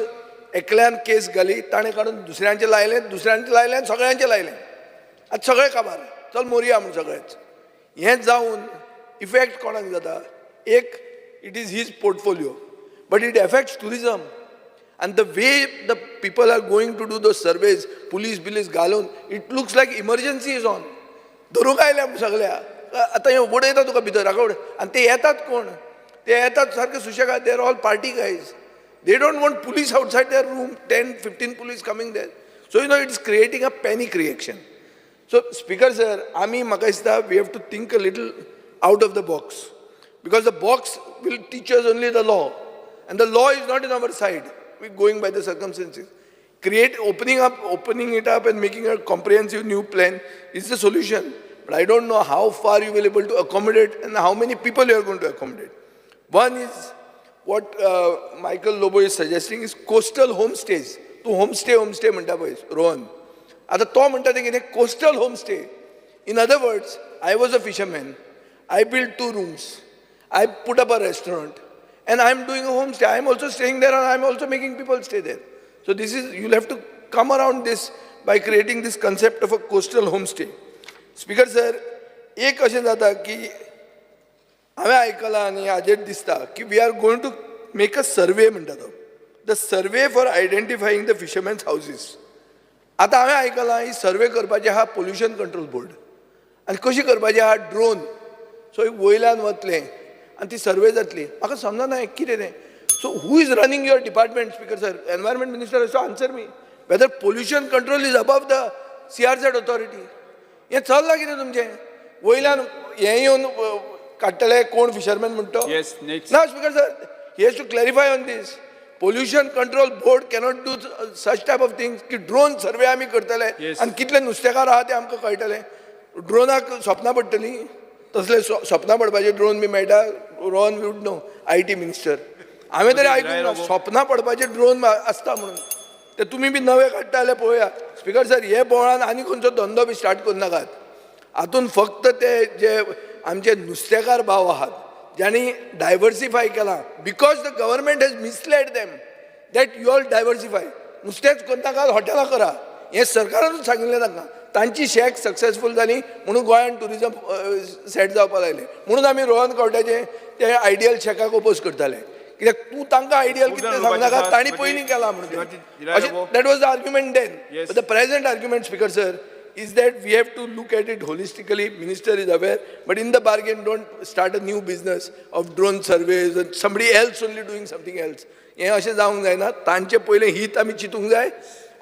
एकल्यान केस घाली ताणें काडून दुसऱ्यांचें लायलें आनी सगळ्यांचें लायलें आतां सगळें काबार चल मोरया म्हूण सगळेंच हें जावन इफेक्ट कोणाक जाता एक it is his portfolio but it affects tourism and the way the people are going to do those surveys police घालून it looks like emergency is on धरूंक आयल्या सगळ्या आतां हें उडयता तुका भितर राखोड आनी ते येतात कोण ते येतात सारके सुशेगाद they are all party guys they don't want police outside their room 10-15 police coming there so you know it's creating a panic reaction so speaker sir आमी म्हाका दिसता we have to think a little out of the box because the box will teach us only the law and the law is not in our side. We're going by the circumstances. Opening it up and making a comprehensive new plan is the solution. But I don't know how far you will be able to accommodate and how many people you are going to accommodate. One is what Michael Lobo is suggesting is coastal homestays. Tu homestay म्हणटा पळय रोहन आतां तो म्हणटा तें कितें coastal homestay. In other words, I was a fisherman. I built 2 rooms. I put up a restaurant. And I'm doing a homestay. I'm also staying there and I'm also making people stay there. So this is, you'll have to come around this by creating this concept of a coastal homestay. Speaker sir, एक अशें जाता की हांवें आयकलां आनी हाजेर दिसता की we are going to make a survey म्हणटा तो the survey for identifying the fishermen's houses आतां हांवें आयकलां ही सर्वे करपाचें आहा पोल्युशन कंट्रोल बोर्ड आनी कशी करपाचें आहा ड्रोन सो वयल्यान वतलें आनी ती सर्वे जातली म्हाका समजना कितें तें so who is running your department speaker sir environment minister has to answer me whether pollution control is above the CRZ authority हें चल्लां कितें तुमचें वयल्यान हें येवन काडटले कोण फिशरमॅन म्हणटा ना speaker sir he has to clarify on this pollution control board cannot do such type of things की ड्रोन सर्वे आमी करतले आनी कितले नुस्तेकार आहा ते आमकां कळटलें ड्रोनाक स्वप्नां पडटलीं तसले स्वप्नां पडपाचे ड्रोन बी मेळटा Rohan would know IT minister हांवें तरी आयकूंक ना स्वप्नां पडपाचे ड्रोन आसता म्हणून ते तुमी बी नवे काडटा जाल्यार पळोवया स्पीकर सर हे बोळान आनी खंयचो धंदो बी स्टार्ट करनाकात हातून फक्त ते जे आमचे नुस्तेकार भाव आहात ज्यांनी डायवर्सिफाय केलां because the government has misled them that you all diversify नुस्तेंच करनाकात हॉटेलां करा हें सरकारानूच सांगिल्लें तांकां तांची शेक सक्सेसफूल जाली म्हणून गोंयांत टुरिजम सेट जावपाक लागलें म्हणून आमी रोहन कवट्याचे ते आयडियल शेकाक ओपोज करताले कित्याक तूं तांकां आयडियल कितें सांगनाका तांणी पयलीं केलां म्हणून अशें that was the argument then but the present argument speaker sir is that we have to look at it holistically. Minister is aware, but in the bargain, don't start a new business of drone surveys and somebody else only doing something else. हें अशें जावंक जायना तांचे पयलें हित आमी चिंतूंक जाय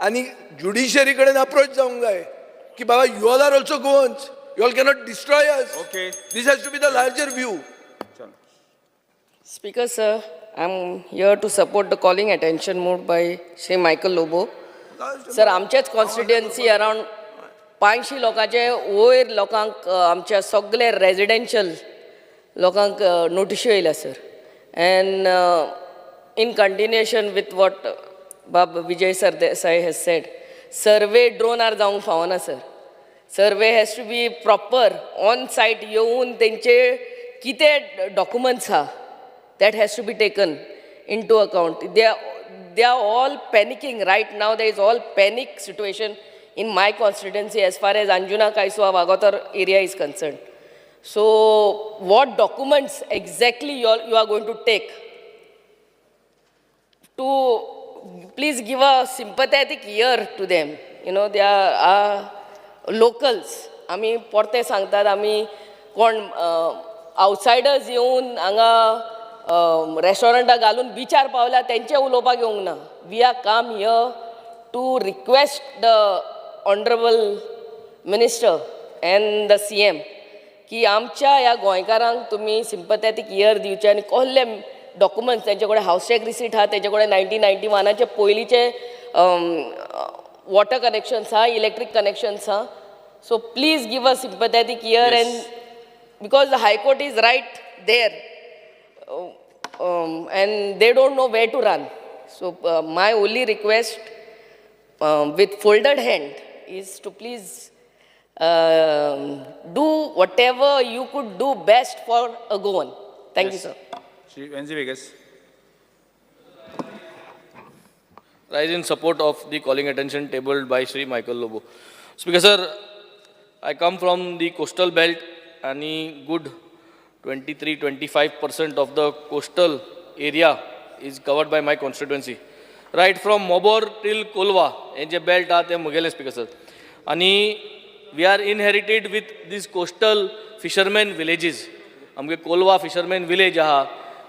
आनी ज्युडिशरी कडेन अप्रोच जावंक जाय की बाबा you all are also Goans you all cannot destroy us okay this has to be the larger view Speaker sir, I'm here to support the calling attention moved by Shri Michael Lobo. Sir, आमचेच constituency around 500 लोकांचे वयर लोकांक आमच्या सगळे रेजिडेन्शियल लोकांक नोटिश्यो येयल्या sir and in continuation with what बाब Vijai Sardesai has said survey ड्रोनार जावंक फावना sir survey has to be proper on site येवन तेंचे कितें डॉक्युमेंट्स आहा that has to be taken into account they are all panicking right now they is all panic situation in my constituency as far as Anjuna Kaiswa Vagotar area is concerned. So what documents exactly you are going to take to please give a sympathetic ear to them. You know, they are locals. आमी परते सांगतात आमी कोण outsiders येवन हांगा रेस्टॉरंटाक घालून बिचार पावल्या तेंचे उलोवपाक येवंक ना. We are come here to request the Honorable Minister and the CM की आमच्या ह्या गोंयकारांक तुमी सिंपथेटीक इयर दिवचे आनी कसले डॉक्युमेंट्स तेंचे कडेन हावस टॅक्स रिसीट आहा तेंचे कडेन 1991चे पयलींचे वॉटर कनेक्शन्स आहा इलेक्ट्रीक कनेक्शन्स आहा so please give a sympathetic ear and because the high court is right there and they don't know where to run so my only request with folded hand is to please do whatever you could do best for a Goan. Thank you, sir. Shri Wenzi Vegas. Rise in support of the calling attention tabled by Shri Michael Lobo. Speaker sir, I come from the coastal belt and good 23-25% of the coastal area is covered by my constituency. Right from Mobor till Kolwa, and belt are the Speaker sir. And we are inherited with these coastal fishermen villages. आमगे कोलवा फिशरमॅन विलेज आहा,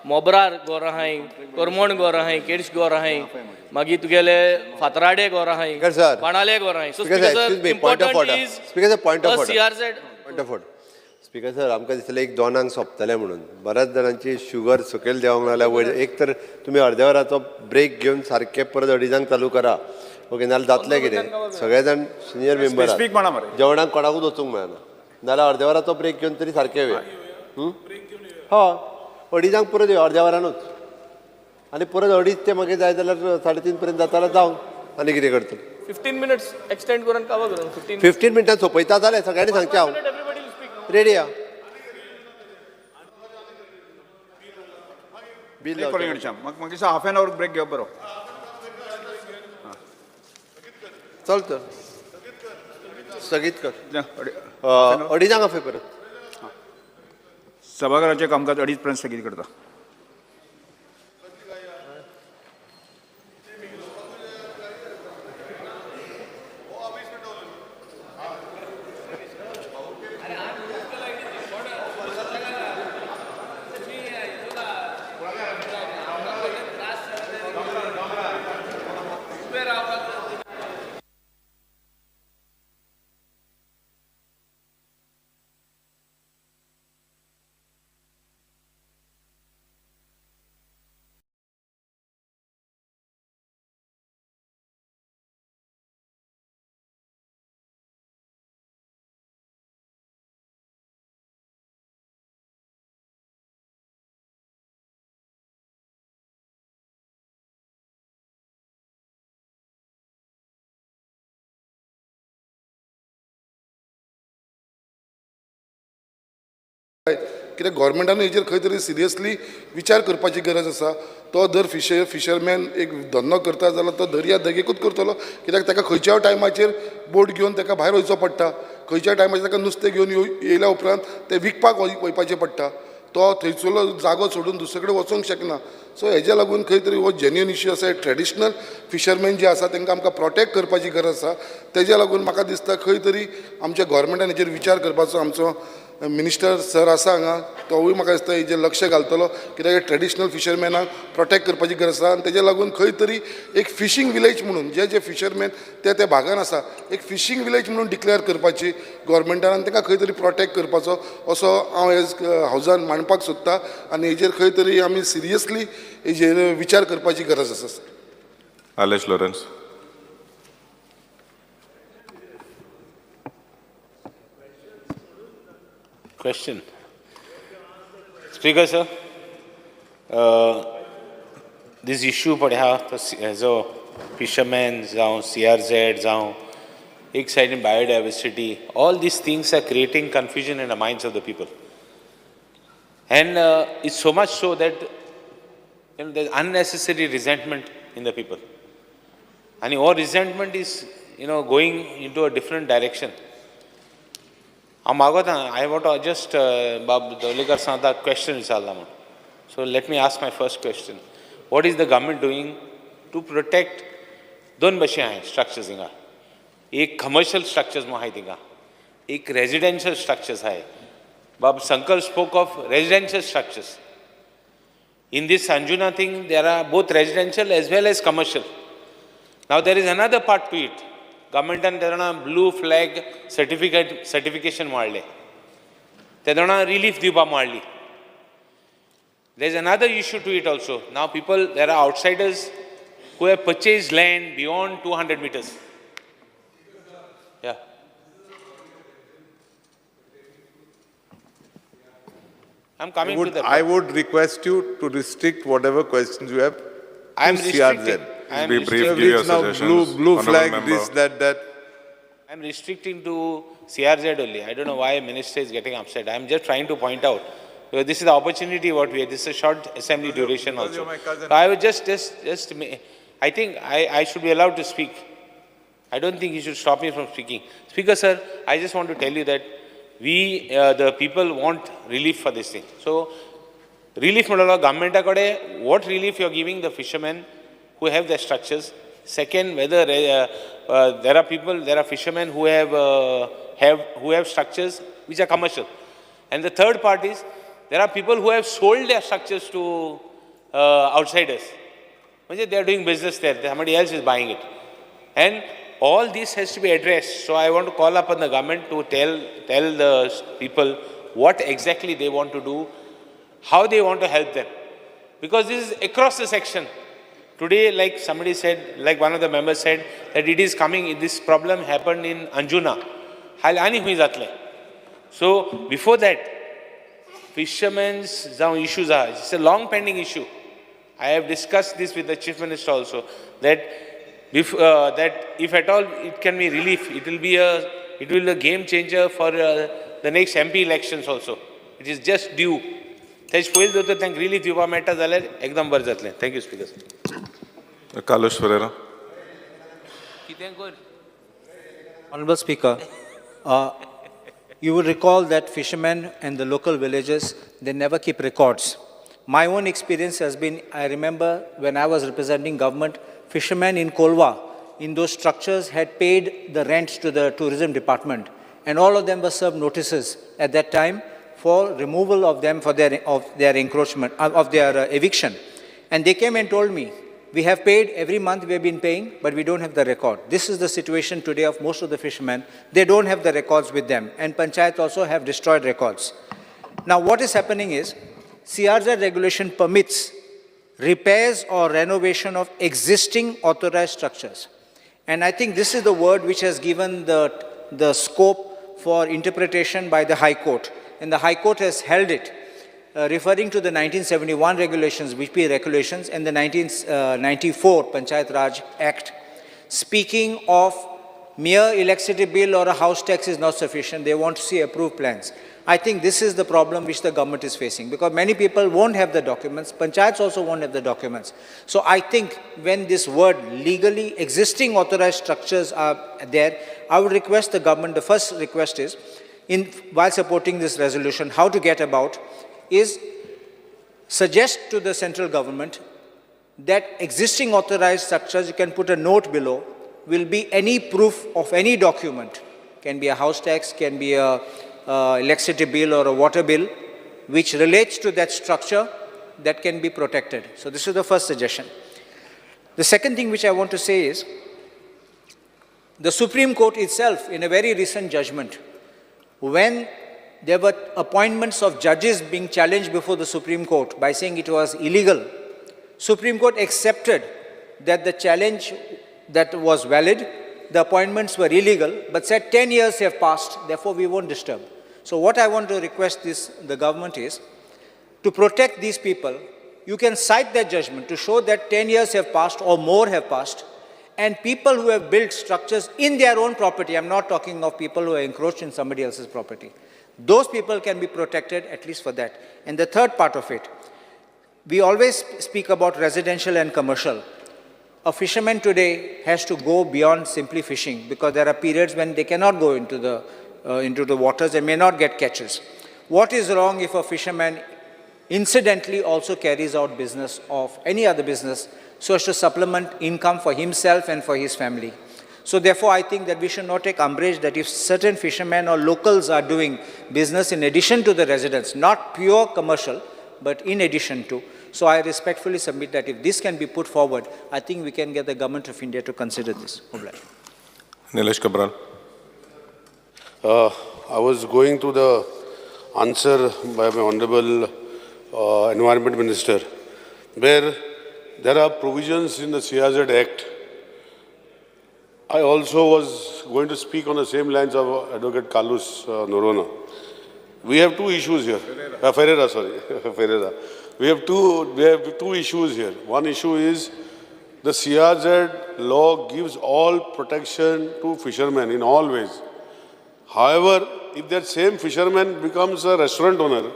मोबरार गोर आहाय, करमोण गोर आहाय, केड्स गोर आहाय, मागीर तुगेले फातराडे गोर आहाय, बाणाले गोर आहाय. So speaker important is point of CRZ. Point of order. Speaker sir, आमकां दिसलें एक दोनांक सोंपतलें म्हणून. बऱ्याच जाणांची शुगर सकयल देंवंक लागल्या. वयर एक तर तुमी अर्द्या वराचो ब्रेक घेवन सारके परत 2:30 चालू करा. ओके, नाल्यार जातलें कितें? सगळे जाण सिनियर मेंबर जेवणाक कोणाकूच वचूंक मेळना. नाल्यार अर्द्या वराचो ब्रेक घेवन तरी सारके येवया. हय, 2:30 परत येवया अर्द्या वरानूच. आनी परत 2:30 ते मागीर जाय जाल्यार 3:30 पर्यंत जाता जाल्यार जावं. आनी कितें करतलो? 15 minutes एक्सटेंड करून कावा करून 15 मिनटां सोंपयता जाल्यार सगळ्यांनी सांगचें हांव रेडी आहा. बिल म्हाका दिसता हाफ एन आवर ब्रेक घेवप बरो. चल तर स्थगीत कर. 2:30 हाफ परत. सभागृहाचें कामकाज 2:30 पर्यंत स्थगीत करता. कित्याक गोवोरमेंटान हेजेर खंय तरी सिरियसली विचार करपाची गरज आसा. तो जर फिशरमॅन एक धंदो करता जाल्यार तो दर्या देगेकूच करतलो. कित्याक ताका खंयच्याय टायमाचेर बोट घेवन ताका भायर वयचो पडटा. खंयच्या टायमाचेर ताका नुस्तें घेवन येयल्या उपरांत तें विकपाक वयपाचें पडटा. तो थंयचो जागो सोडून दुसरे कडेन वचूंक शकना. सो हेज्या लागून खंय तरी हो जेन्युइन इश्यू आसा. ट्रेडिशनल फिशरमॅन जे आसा तांकां आमकां प्रोटेक्ट करपाची गरज आसा. तेज्या लागून म्हाका दिसता खंय तरी आमच्या गोवोरमेंटान हेजेर विचार करपाचो आमचो मिनिस्टर सर आसा हांगा, तोवूय म्हाका दिसता हेजेर लक्ष घालतलो. कित्याक ट्रेडिशनल फिशरमॅनाक प्रोटेक्ट करपाची गरज आसा. आनी तेज्या लागून खंय तरी एक फिशींग विलेज म्हणून जे फिशरमॅन त्या भागान आसा एक फिशींग विलेज म्हणून डिक्लेअर करपाची गोवोरमेंटान आनी तांकां खंय तरी प्रोटेक्ट करपाचो असो हांव हेज हावजान मांडपाक सोदतां. आनी हेजेर खंय तरी आमी सिरियसली हेजेर विचार करपाची गरज आसा. Alesh Lawrence. Question. Speaker sir, this issue पड्या जो fishermen जावं CRZ जावं एक side biodiversity, all these things are creating confusion in the minds of the people. And it's so much so that there's unnecessary resentment in the people. And all resentment is going into a different direction. I want to just Babu Dawlikar सांगता question विचारला म्हणून. So let me ask my first question. What is the government doing to protect दोन भशेन आहाय structures हिंगा. एक commercial structures आहाय थिंगा, एक residential structures आहाय. Babu Shankar spoke of residential structures. In this Sanjuna thing, there are both residential as well as commercial. Now there is another part to it. Government and blue flag certification मारले. तेदोना relief दिवपा मारली. There is another issue to it also. Now there are outsiders who have purchased land beyond 200 meters. Yeah. I'm coming to that. I would request you to restrict whatever questions you have. I am restricting. Be brief, give your suggestions. Blue flag, this, that. I'm restricting to CRZ only. I don't know why minister is getting upset. I'm just trying to point out. Because this is the opportunity what we have. This is a short assembly duration also. So I would I think I should be allowed to speak. I don't think you should stop me from speaking. Speaker, sir, I just want to tell you that we, the people want relief for this thing. So, relief model government, what relief you are giving the fishermen who have their structures? Second, whether there are fishermen who have structures which are commercial. And the third part is, there are people who have sold their structures to outsiders. They are doing business there, somebody else is buying it. And all this has to be addressed. So I want to call upon the government to tell the people what exactly they want to do, how they want to help them. Because this is across the section. Today, like somebody said, like one of the members said, that it is coming, this problem happened in Anjuna. So before that, fishermen's issues are, it's a long pending issue. I have discussed this with the Chief Minister also, that if at all it can be relief, it will be a game changer for the next MP elections also. It is just due. Thank you, Speaker. Carlos Ferreira. Honorable Speaker, you will recall that fishermen and the local villages, they never keep records. My own experience has been, I remember when I was representing government, fishermen in Kolwa, in those structures, had paid the rents to the tourism department, and all of them were served notices at that time for removal of them for their encroachment, of their eviction. And they came and told me, we have paid every month, we have been paying, but we don't have the record. This is the situation today of most of the fishermen. They don't have the records with them, and Panchayat also have destroyed records. Now what is happening is, CRZ regulation permits repairs or renovation of existing authorized structures. And I think this is the word which has given the scope for interpretation by the High Court. And the High Court has held it, referring to the 1971 regulations, BP regulations, and the 1994 Panchayat Raj Act. Speaking of mere electricity bill or a house tax is not sufficient, they want to see approved plans. I think this is the problem which the government is facing, because many people won't have the documents, panchayats also won't have the documents. So I think when this word legally existing authorized structures are there, I would request the government, the first request is, while supporting this resolution, how to get about is suggest to the central government that existing authorized structures, you can put a note below, will be any proof of any document, can be a house tax, can be a electricity bill or a water bill, which relates to that structure that can be protected. So this is the first suggestion. The second thing which I want to say is, the Supreme Court itself, in a very recent judgment, when there were appointments of judges being challenged before the Supreme Court by saying it was illegal, Supreme Court accepted that the challenge that was valid, the appointments were illegal, but said 10 years have passed, therefore we won't disturb. So what I want to request the government is, to protect these people, you can cite that judgment to show that 10 years have passed or more have passed, and people who have built structures in their own property, I'm not talking of people who are encroached in somebody else's property, those people can be protected at least for that. And the third part of it, we always speak about residential and commercial. A fisherman today has to go beyond simply fishing, because there are periods when they cannot go into the waters and may not get catches. What is wrong if a fisherman incidentally also carries out business of any other business so as to supplement income for himself and for his family? So therefore, I think that we should not take umbrage that if certain fishermen or locals are doing business in addition to the residents, not pure commercial, but in addition to. So I respectfully submit that if this can be put forward, I think we can get the government of India to consider this. Nilesh Cabral. I was going to the answer by my Honorable Environment Minister, where there are provisions in the CRZ Act. I also was going to speak on the same lines of Advocate Carlos Noronha. We have two issues here. Ferreira, sorry. Ferreira. We have two issues here. One issue is the CRZ law gives all protection to fishermen in all ways. However, if that same fisherman becomes a restaurant owner,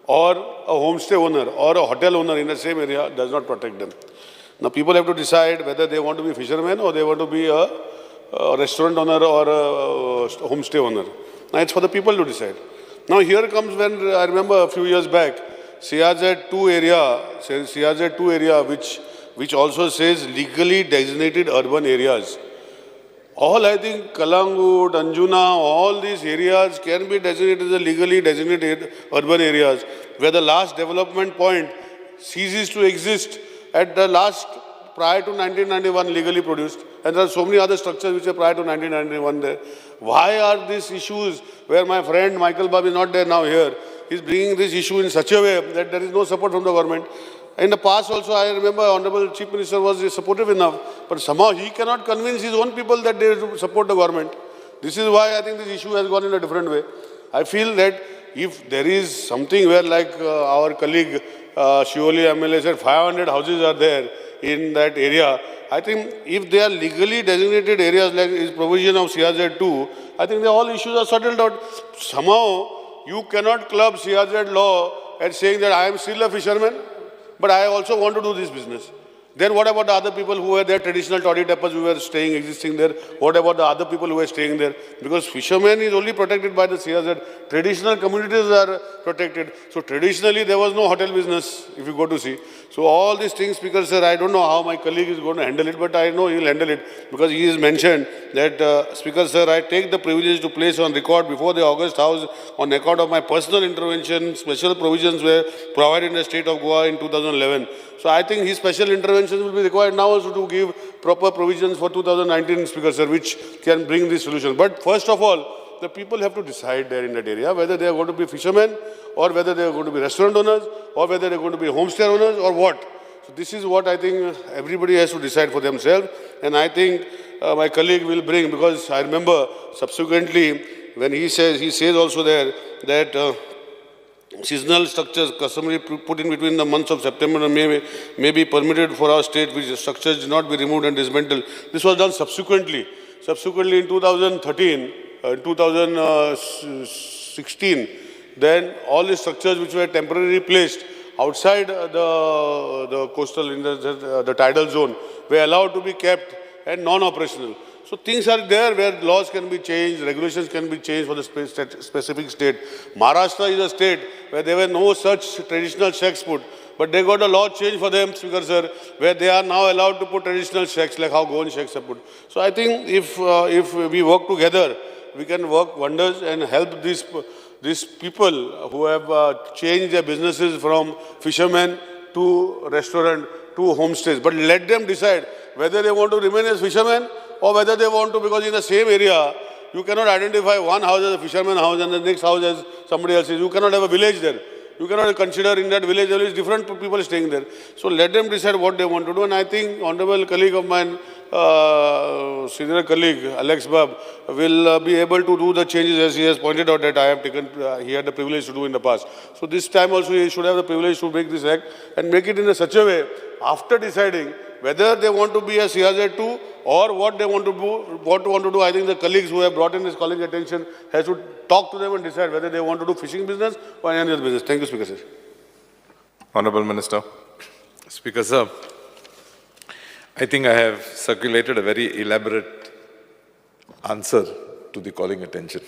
or a homestay owner or a hotel owner in the same area does not protect them. Now people have to decide whether they want to be fishermen or they want to be a restaurant owner or a homestay owner. Now it's for the people to decide. Now here comes when I remember a few years back, CRZ2 area, which also says legally designated urban areas. All I think Kalangut, Anjuna, all these areas can be designated as legally designated urban areas where the last development point ceases to exist at the last prior to 1991 legally produced. And there are so many other structures which are prior to 1991 there. Why are these issues where my friend Michael Babb is not there now here? He's bringing this issue in such a way that there is no support from the government. In the past also, I remember Honorable Chief Minister was supportive enough, but somehow he cannot convince his own people that they support the government. This is why I think this issue has gone in a different way. I feel that if there is something where, like our colleague Shioli MLA said, 500 houses are there in that area, I think if they are legally designated areas like is provision of CRZ2, I think all issues are settled out. Somehow, you cannot club CRZ law and saying that I am still a fisherman, but I also want to do this business. Then what about the other people who were there, traditional toddy tappers who were staying, existing there? What about the other people who were staying there? Because fishermen is only protected by the CRZ. Traditional communities are protected. So traditionally there was no hotel business, if you go to see. So all these things, Speaker Sir, I don't know how my colleague is going to handle it, but I know he will handle it because he has mentioned that, Speaker Sir, I take the privilege to place on record before the August House on account of my personal intervention, special provisions were provided in the state of Goa in 2011. So I think his special interventions will be required now also to give proper provisions for 2019, Speaker Sir, which can bring this solution. But first of all, the people have to decide there in that area whether they are going to be fishermen or whether they are going to be restaurant owners or whether they are going to be homestay owners or what. So this is what I think everybody has to decide for themselves. And I think my colleague will bring, because I remember subsequently when he says also there that seasonal structures customary put in between the months of September and may be permitted for our state, which structures did not be removed and dismantled. This was done subsequently. Subsequently in 2013, 2016, then all the structures which were temporarily placed outside the coastal, in the tidal zone, were allowed to be kept and non-operational. So things are there where laws can be changed, regulations can be changed for the specific state. Maharashtra is a state where there were no such traditional shacks put, but they got a law change for them, Speaker Sir, where they are now allowed to put traditional shacks like how Goan shacks are put. So I think if we work together, we can work wonders and help these people who have changed their businesses from fishermen to restaurant to homestays. But let them decide whether they want to remain as fishermen or whether they want to, because in the same area, you cannot identify one house as a fisherman house and the next house as somebody else's. You cannot have a village there. You cannot consider in that village there is different people staying there. So let them decide what they want to do. And I think honorable colleague of mine, senior colleague Alex Babb, will be able to do the changes as he has pointed out that I have taken, he had the privilege to do in the past. So this time also he should have the privilege to make this act and make it in such a way, after deciding whether they want to be a CRZ2 or what they want to do, I think the colleagues who have brought in this colleague attention has to talk to them and decide whether they want to do fishing business or any other business. Thank you, Speaker Sir. Honorable Minister. Speaker Sir, I think I have circulated a very elaborate answer to the calling attention.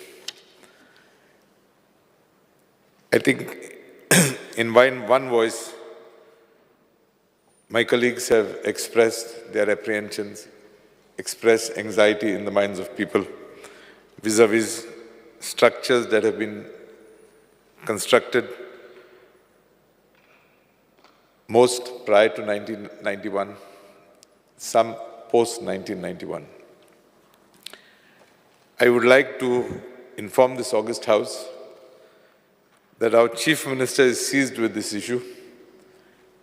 I think in one voice, my colleagues have expressed their apprehensions, expressed anxiety in the minds of people vis-a-vis structures that have been constructed, most prior to 1991, some post-1991. I would like to inform this August House that our Chief Minister is seized with this issue,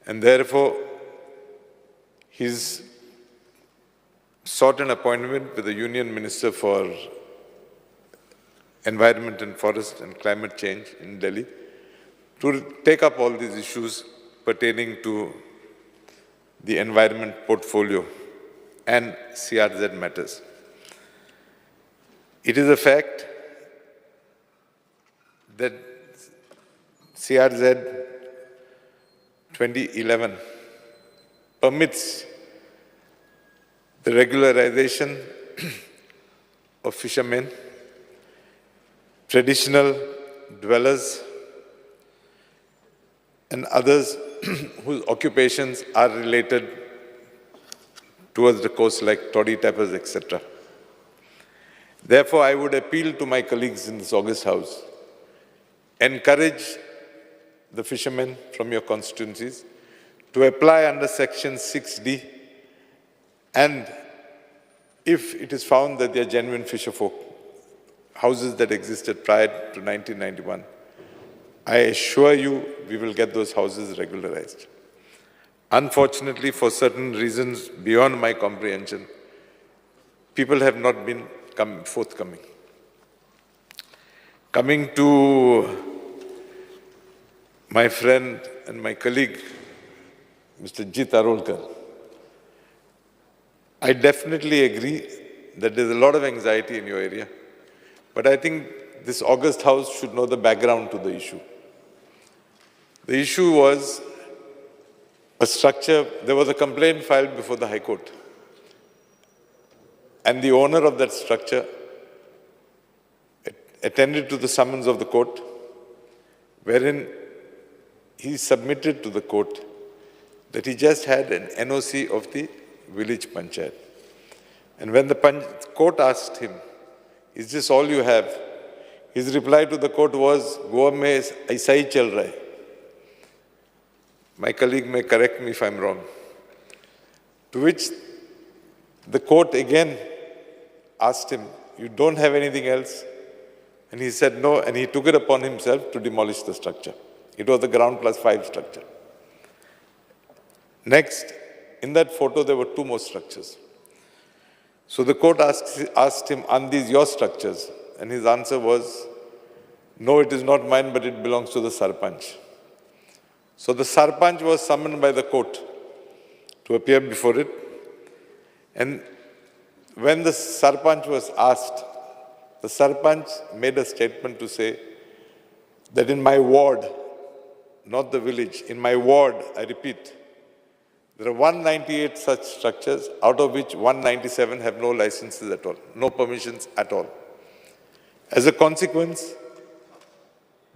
and therefore he's sought an appointment with the Union Minister for Environment and Forest and Climate Change in Delhi to take up all these issues pertaining to the environment portfolio and CRZ matters. It is a fact that CRZ 2011 permits the regularization of fishermen, traditional dwellers, and others whose occupations are related towards the coast, like toddy tappers, etc. Therefore, I would appeal to my colleagues in this August House, encourage the fishermen from your constituencies to apply under Section 6D, and if it is found that they are genuine fisher folk, houses that existed prior to 1991, I assure you we will get those houses regularized. Unfortunately, for certain reasons beyond my comprehension, people have not been forthcoming. Coming to my friend and my colleague, Mr. Jit Arolkar, I definitely agree that there's a lot of anxiety in your area, but I think this August House should know the background to the issue. The issue was a structure, there was a complaint filed before the High Court, and the owner of that structure attended to the summons of the court, wherein he submitted to the court that he just had an NOC of the village panchayat. And when the court asked him, "Is this all you have?" his reply to the court was, "Goa mein aisa hi chal raha hai." My colleague may correct me if I'm wrong. To which the court again asked him, "You don't have anything else?" And he said no, and he took it upon himself to demolish the structure. It was the ground plus 5 structure. Next, in that photo, there were 2 more structures. So the court asked him, "Are these your structures?" And his answer was, "No, it is not mine, but it belongs to the Sarpanch." So the Sarpanch was summoned by the court to appear before it. And when the Sarpanch was asked, the Sarpanch made a statement to say that in my ward, not the village, in my ward, I repeat, there are 198 such structures, out of which 197 have no licenses at all, no permissions at all. As a consequence,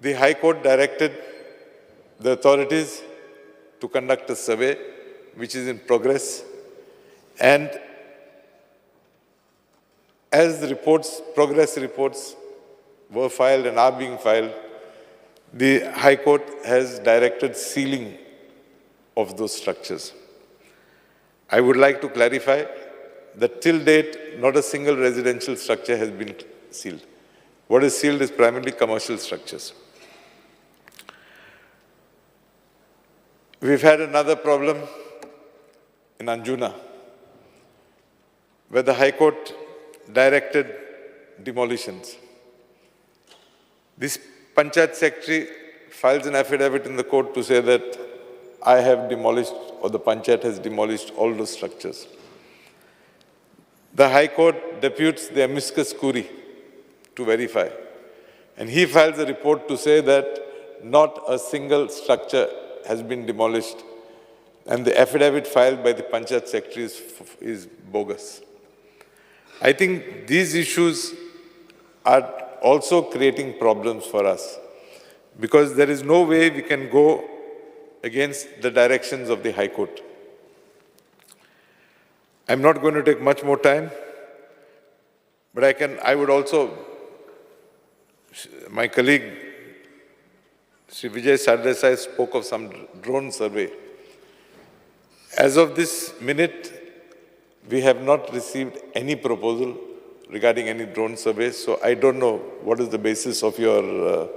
the High Court directed the authorities to conduct a survey, which is in progress. And as the reports, progress reports were filed and are being filed, the High Court has directed sealing of those structures. I would like to clarify that till date, not a single residential structure has been sealed. What is sealed is primarily commercial structures. We've had another problem in Anjuna, where the High Court directed demolitions. This Panchayat Secretary files an affidavit in the court to say that I have demolished, or the Panchayat has demolished all those structures. The High Court deputes the amicus curiae to verify, and he files a report to say that not a single structure has been demolished, and the affidavit filed by the Panchayat Secretary is bogus. I think these issues are also creating problems for us, because there is no way we can go against the directions of the High Court. I'm not going to take much more time, but I would also, my colleague, Sri Vijay Sardesai spoke of some drone survey. As of this minute, we have not received any proposal regarding any drone surveys, so I don't know what is the basis of your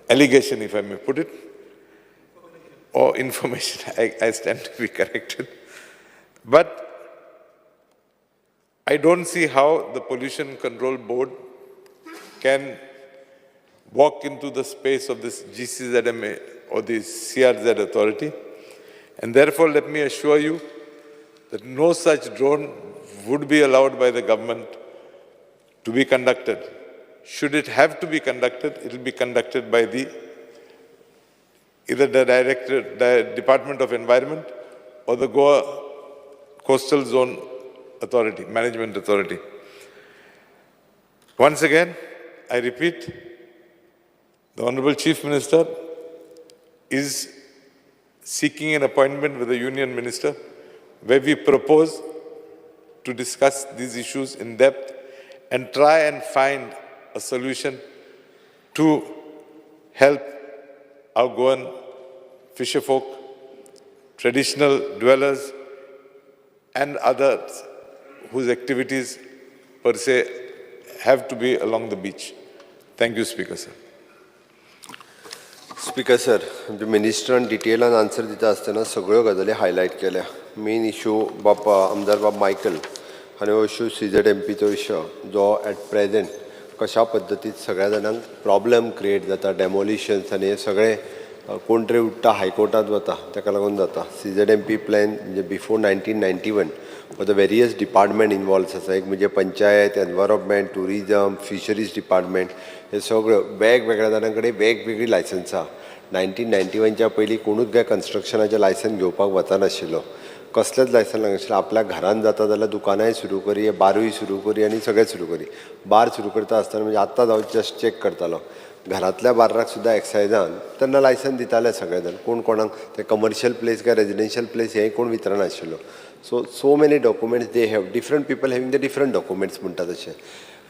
allegation, if I may put it, or information. I stand to be corrected. But I don't see how the Pollution Control Board can walk into the space of this GCZMA or the CRZ authority. And therefore, let me assure you that no such drone would be allowed by the government to be conducted. Should it have to be conducted, it will be conducted by the either the Department of Environment or the Goa Coastal Zone Authority, Management Authority. Once again, I repeat, the Honorable Chief Minister is seeking an appointment with the Union Minister where we propose to discuss these issues in depth and try and find a solution to help our Goan fisherfolk, traditional dwellers, and others whose activities per se have to be along the beach. Thank you, Speaker, sir. Speaker sir, म्हणजे मिनिस्टरान डिटेलान आन्सर दिता आसतना सगळ्यो गजाली हायलायट केल्या. मेन इशू आमदार बाब मायकल हांणी हो इशू CZMPचो इशू जो ॲट प्रेझेंट कशा पद्दतीन सगळ्या जाणांक प्रॉब्लेम क्रिएट जाता, डेमोलिशन्स आनी हे सगळे कोण तरी उठ्ठा हायकोर्टात वता ताका लागून जाता. CZMP प्लॅन म्हणजे before 1991 for the various department involve आसा. एक म्हणजे panchayat, environment, tourism, fisheries department, हे सगळ्यो वेगवेगळ्या जाणां कडेन वेगवेगळी लायसन्सां. 1991च्या पयलीं कोणूच काय कन्स्ट्रक्शनाचें लायसन घेवपाक वचनाशिल्लो, कसलेंच लायसन नाशिल्लें. आपल्या घरान जाता जाल्यार दुकानाय सुरू करी, बारूय सुरू करी आनी सगळें सुरू करी. बार सुरू करता आसतना म्हणजे आत्तां हांव जस्ट चॅक करतालो, घरांतल्या बार्राक सुद्दां एक्सायजान तेन्ना लायसन दिताले सगळे जाण. कोण कोणाक ते कमर्शियल प्लेस काय रेजिडेन्शियल प्लेस हेंय कोण विचारनाशिल्लो. So many documents they have, different people having the different documents म्हणटा तशें.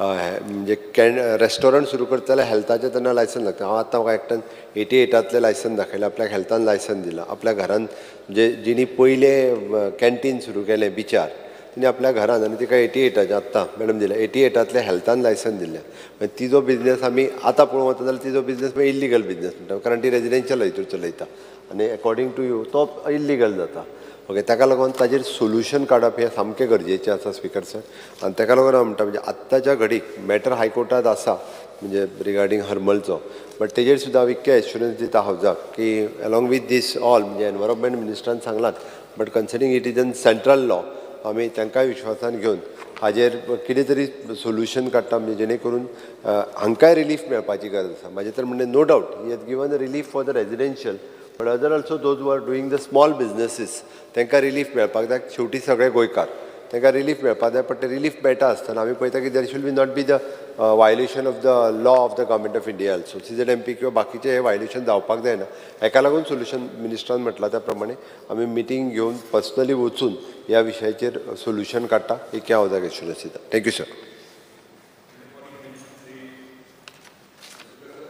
म्हणजे रेस्टॉरंट सुरू करता जाल्यार हेल्थाचें तेन्ना लायसन लागता. हांव आतां म्हाका एकट्यान 88तलें लायसन दाखयलें, आपल्याक हेल्थान लायसन दिलां. आपल्या घरान म्हणजे जिणी पयलें कॅन्टीन सुरू केलें बिचार तिणी आपल्या घरान, आनी तिका 88चे आत्तां मॅडम दिल्या 88तलें हेल्थान लायसन दिलें. मागीर तिजो बिझनेस आमी आतां पळोवंक वता जाल्यार तिजो बिझनेस मागीर इल्लिगल बिझनेस म्हणटा, कारण ती रेजिडेन्शियल हितूर चलयता आनी अकॉर्डिंग टू यू तो इल्लिगल जाता. ओके, ताका लागून ताजेर सोल्युशन काडप हें सामकें गरजेचें आसा स्पिकर सर. आनी ताका लागून हांव म्हणटा म्हणजे आत्ताच्या घडीक मॅटर हायकोर्टात आसा म्हणजे रिगार्डींग हरमलचो, बट तेजेर सुद्दां हांव इतकें एश्युरन्स दिता हावजाक की अलॉंग वीथ दीस ऑल म्हणजे एनवायरमेंट मिनिस्टरान सांगलात, but considering it is in central law आमी तांकांय विश्वासान घेवन हाजेर कितें तरी सोल्युशन काडटा म्हणजे जेणे करून हांकांय रिलीफ मेळपाची गरज आसा. म्हाजे तर म्हणजे no doubt he has given relief for the residential, but other also those who are doing the small businesses तांकां रिलीफ मेळपाक जाय. शेवटी सगळे गोंयकार तांकां रिलीफ मेळपाक जाय, बट ते रिलीफ मेळटा आसतना आमी पळयता की देर should be not be the violation of the law of the government of India also. CZMP किंवा बाकीचे हे वायलेशन जावपाक जायना. हेका लागून सोल्युशन मिनिस्टरान म्हटलां त्या प्रमाणे आमी मिटींग घेवन पर्सनली वचून ह्या विशयाचेर सोल्युशन काडटा एक हांव जागे एश्युरन्स दिता. Thank you sir.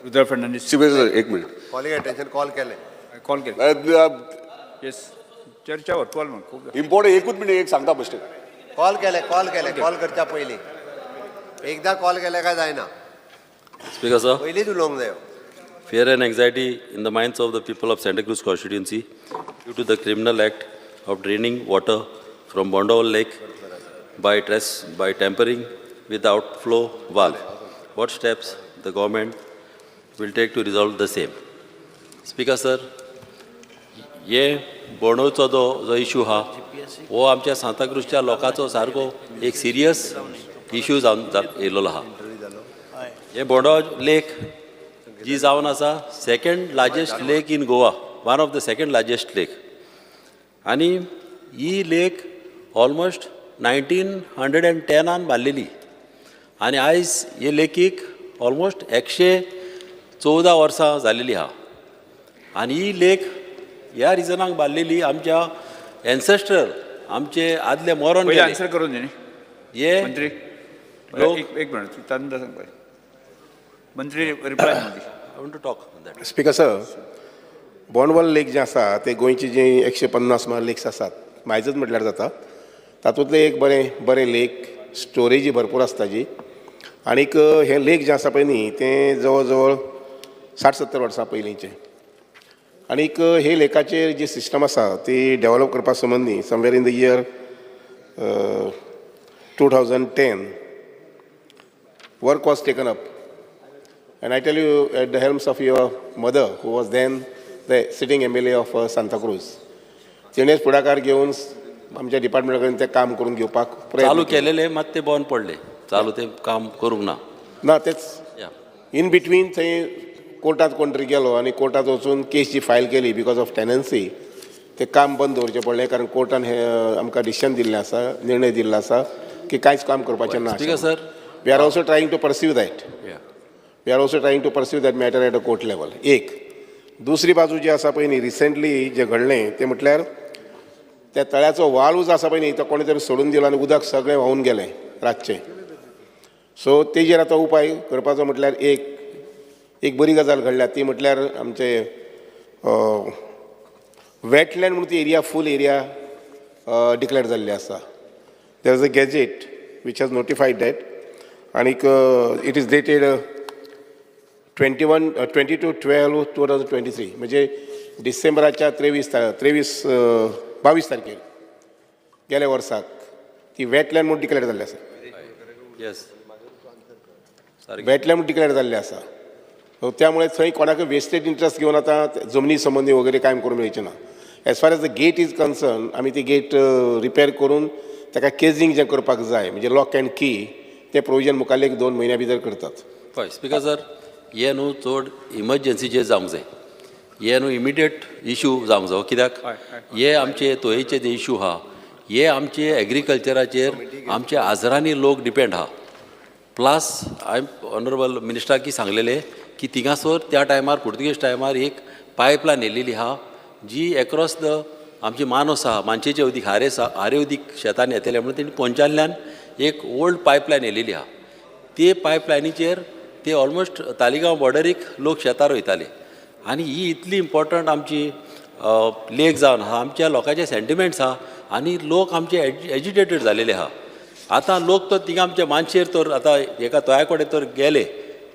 रुद्र फर्नांडीस. एक मिनिट. कॉलिंग अटेन्शन कॉल केलें. कॉल केलं. येस, चर्चावर कॉल म्हण खूब इम्पॉर्टंट. एकूच मिनिट एक सांगता बेश्टें. कॉल केले कॉल करच्या पयलीं एकदां कॉल केले काय जायना. Speaker, sir. पयलींच उलोवंक जायो. Fear and anxiety in the minds of the people of Santa Cruz constituency due to the criminal act of draining water from Bondawal Lake by tampering with the outflow valve. What steps the government will take to resolve the same? Speaker, sir, हे बोंडोवचो जो इशू हा हो आमच्या सांताक्रूजच्या लोकांचो सारको एक सिरियस इशू जावन येयल्लो आहा. हे बोंडो लेक जी जावन आसा second largest lake in Goa, one of the second largest lake. आनी ही लेक ऑलमोस्ट 1910 बांदलेली आनी आयज हे लेकीक ऑलमोस्ट 114 वर्सां जालेली आहा. आनी ही लेक ह्या रिजनाक बांदलेली आमच्या एन्सेस्टर आमचे आदले मरण पहिले आन्सर करून न्ही हे मंत्री. लोक एक मिनट तांदा सांग पळय मंत्री reply. I want to talk that. Speaker sir, Bondvol lake जे आसा ते गोंयचे जे 150 लेक्स आसात मायजच म्हटल्यार जाता, तातूंतले एक बरें लेक, स्टोरेजी भरपूर आसता जी. आनीक हे लेक जे आसा पळय न्ही तें जवळ जवळ 60-70 वर्सां पयलींचें. आनीक हे लेकाचेर जी सिस्टम आसा ती डेवलप करपा संबंदी somewhere in the year 2010 work was taken up. And I tell you, at the helms of your mother, who was then the sitting MLA of Santa Cruz, तिणेच पुढाकार घेवन आमच्या डिपार्टमेंटा कडेन तें काम करून घेवपाक चालू केलेले मात ते बंद पडले. चालू ते काम करूंक ना. तेच इन बिटवीन थंय कोर्टात कोण तरी गेलो आनी कोर्टात वचून केस जी फायल केली बिकॉज ऑफ टेनन्सी ते काम बंद दवरचें पडलें कारण कोर्टान हे आमकां डिसिशन दिल्लें आसा निर्णय दिल्लो आसा की कांयच काम करपाचें ना sir we are also trying to pursue that we are also trying to pursue that matter at a court level. एक दुसरी बाजू जी आसा पळय न्ही रिसंटली जें घडलें तें म्हटल्यार त्या तळ्याचो वालूज आसा पळय न्ही तो कोणी तरी सोडून दिलो आनी उदक सगळें व्हांवून गेलें रातचें. सो तेजेर आतां उपाय करपाचो म्हटल्यार एक बरी गजाल घडल्या ती म्हटल्यार आमचे वेटलँड म्हणून ती एरिया फूल एरिया डिक्लेअर जाल्ली आसा. There is a gazette which has notified that आनीक इट इज डेटेड 22/12/2023 म्हणजे डिसेंबराच्या 22 तारखेर गेल्या वर्साक ती वेटलँड म्हणून डिक्लेअर जाल्ली आसा. येस वेटलँड म्हणून डिक्लेअर जाल्ली आसा. सो त्यामुळे थंय कोणाक वेस्टेड इंट्रस्ट घेवन आतां जमनी संबंदी वगैरे काम करूंक मेळचें ना. As far as the gate is concern आमी ती गेट रिपेर करून ताका केजिंग जें करपाक जाय म्हणजे लॉक अँड की तें प्रोविजन मुखाल्ले 2 म्हयन्या भितर करतात. हय स्पिकर सर हे न्हू चड इमर्जन्सीचेर जावंक जाय. हे न्हू इमिडिएट इशू जावंक जाय कित्याक हे आमचे तोयेचे जे इशू आहा हे आमचे एग्रीकल्चराचेर आमचे आजरांनी लोक डिपेंड आहा. प्लस ऑनरेबल मिनिस्टराकी सांगलेले की थिंगासोर त्या टायमार पुर्तुगेज टायमार एक पायपलायन येयलेली आहा जी एक्रॉस द आमची मानस आहा मानशेचे उदीक हारे उदीक शेतान येतले म्हणून तेणी पोंचांतल्यान एक ओल्ड पायपलायन येयलेली आहा. ते पायपलायनीचेर ते ऑलमोस्ट तालिगांव बॉर्डरीक लोक शेतार वयताले आनी ही इतली इम्पॉर्टंट आमची लेक जावन आहा आमच्या लोकांचे सेंटिमेंट्स आहा आनी लोक आमचे एजिटेटेड जालेले आहा. आतां लोक तो थिंगा आमच्या मानशेर तर आतां एका तोया कडेन तर गेले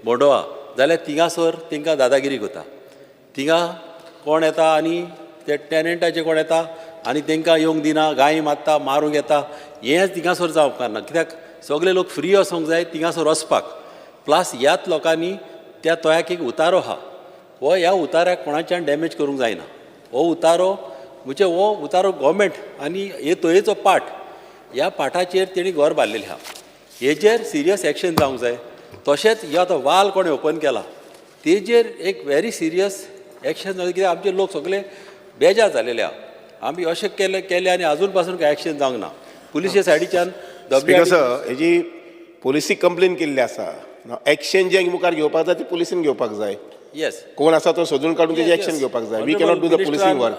बोंडोवा जाल्यार थिंगासोर तांकां दादागिरी करता. थिंगा कोण येता आनी ते टॅनंटाचे कोण येता आनी तांकां येवंक दिना गायी मारता मारूंक येता. हेंच थिंगासोर जावंक ना कित्याक सगळे लोक फ्री वचोंक जाय थिंगासोर वचपाक. प्लस ह्याच लोकांनी त्या तोयाक एक उतारो आहा हो ह्या उताऱ्याक कोणाच्यान डॅमेज करूंक जायना. हो उतारो म्हणजे हो उतारो गव्हर्मेंट आनी हे तोयेचो पाठ ह्या पाठाचेर तेणी घर बांदलेलें आहा. हेजेर सिरियस एक्शन जावंक जाय. तशेंच ह्यो आतां वाल कोणें ओपन केला तेजेर एक व्हेरी सिरियस एक्शन जावं कित्याक आमचे लोक सगळे बेजार जालेले आहा. आमी अशें केलें आनी आजून पासून कांय एक्शन जावंक ना. पुलिशे सायडीच्यान हेजी पोलिसीक कंप्लेन केल्ली आसा. एक्शन जे मुखार घेवपाक जाय ते पुलिसीन घेवपाक जाय. येस कोण आसा तो सोदून काडून तेजे एक्शन घेवपाक जाय. We cannot do the policing work.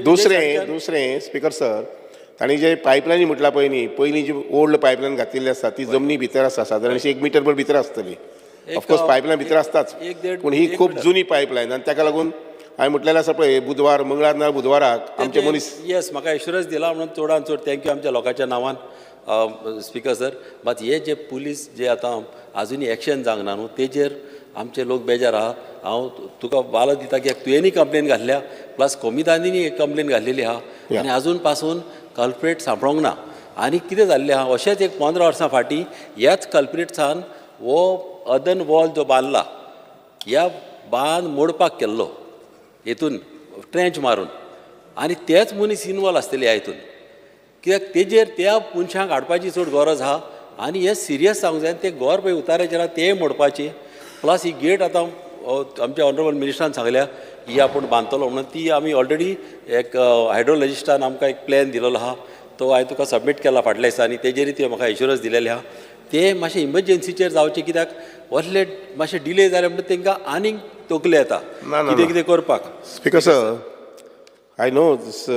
दुसरें स्पिकर सर तांणी जे पायपलायनी म्हटला पळय न्ही पयलीं जी ओल्ड पायपलायन घातिल्ली आसा ती जमनी भितर आसा सादारण 1 मिटर भर भितर आसतली. ऑफकोर्स पायपलायन भितर आसताच पूण ही खूब जुनी पायपलायन आनी ताका लागून हांवें म्हटलेलें आसा पळय बुधवार मंगळार ना बुधवाराक आमचे मनीस येस म्हाका एश्युरन्स दिला म्हणून चडान चड थँक्यू आमच्या लोकांच्या नांवान स्पिकर सर. मात हे जे पुलीस जे आतां आजुनी एक्शन जावंक ना न्हू तेजेर आमचे लोक बेजार आहा. हांव तुका वालो दिता कित्याक तुवेंनी कंप्लेन घातल्या प्लस कोमितांनी एक कंप्लेन घातलेली आहा आनी आजून पासून कल्प्रेट सांपळोंक ना. आनी कितें जाल्लें आहा अशेंच एक 15 वर्सां फाटीं ह्याच कल्प्रेट्सान हो अदन वॉल जो बांदला ह्या बांद मोडपाक केल्लो हेतून ट्रेंच मारून आनी तेच मनीस इनवॉल्व आसतले ह्या हितून कित्याक तेजेर त्या मनशांक हाडपाची चड गरज आहा. आनी हे सिरियस जावंक जाय ते घर पळय उताराचेर आहा तेय मोडपाचे. प्लस ही गेट आतां आमच्या ऑनरेबल मिनिस्टरान सांगल्या ही आपूण बांदतलो म्हणून ती आमी ऑलरेडी एक हायड्रोलॉजिस्टान आमकां एक प्लॅन दिलेलो आहा तो हांवें तुका सबमीट केला फाटल्या दिसांनी तेजेर ती म्हाका एश्युरन्स दिलेले आहा. ते मातशें इमर्जन्सीचेर जावचें कित्याक असले मातशें डिले जाले म्हणटा तांकां आनीक तकले येता कितें कितें करपाक. Speaker sir I know this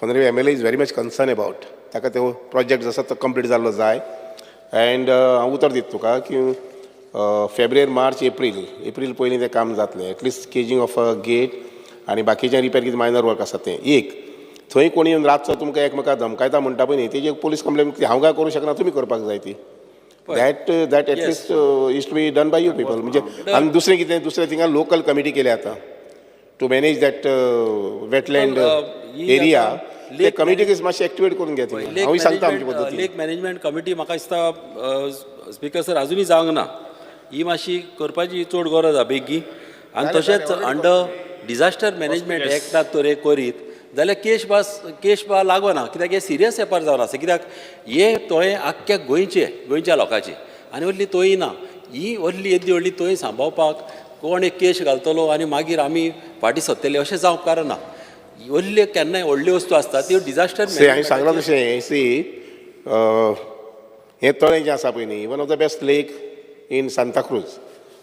honourable MLA is very much concern about ताका तो प्रोजेक्ट आसा तो कंप्लीट जाल्लो जाय. अँड हांव उतर दिता तुका की फेब्रुवारी मार्च एप्रील पयलीं तें काम जातलें एटलिस्ट केजिंग ऑफ अ गेट आनी बाकीचें रिपेर कितें मायनर वर्क आसा तें. एक थंय कोणी येवन रातचो तुमकां एकमेकाक धमकायता म्हणटा पळय न्ही तेजी एक पुलीस कंप्लेन हांव काय करूं शकना तुमी करपाक जाय ती. That at least is to be done by you people. म्हणजे आनी दुसरें कितें दुसरें थिंगा लोकल कमिटी केल्या आतां to manage that wetland area. ते कमिटीक मातशें एक्टिवेट करून घेता. हांव सांगता आमचे पद्दतीन लेक मॅनेजमेंट कमिटी म्हाका दिसता स्पिकर सर आजुनूय जावंक ना. ही मातशी करपाची चड गरज आहा बेगी. आनी तशेंच अंडर डिजास्टर मॅनेजमेंट एक्टाक तर हे करीत जाल्यार केश बा लागना कित्याक हे सिरियस एपार जावन आसा. कित्याक हे तोय आख्ख्या गोंयच्या लोकांचे आनी व्हडली तोय ना ही व्हडली येदी व्हडली तोय सांबाळपाक कोण एक केस घालतलो आनी मागीर आमी फाटीं सरतले अशें जावंक कारण ना. व्हडल्यो केन्नाय व्हडल्यो वस्तू आसता त्यो डिजास्टर हांवें सांगलां तशें हें तळें जें आसा पळय न्ही, one of the best lake in Santa Cruz.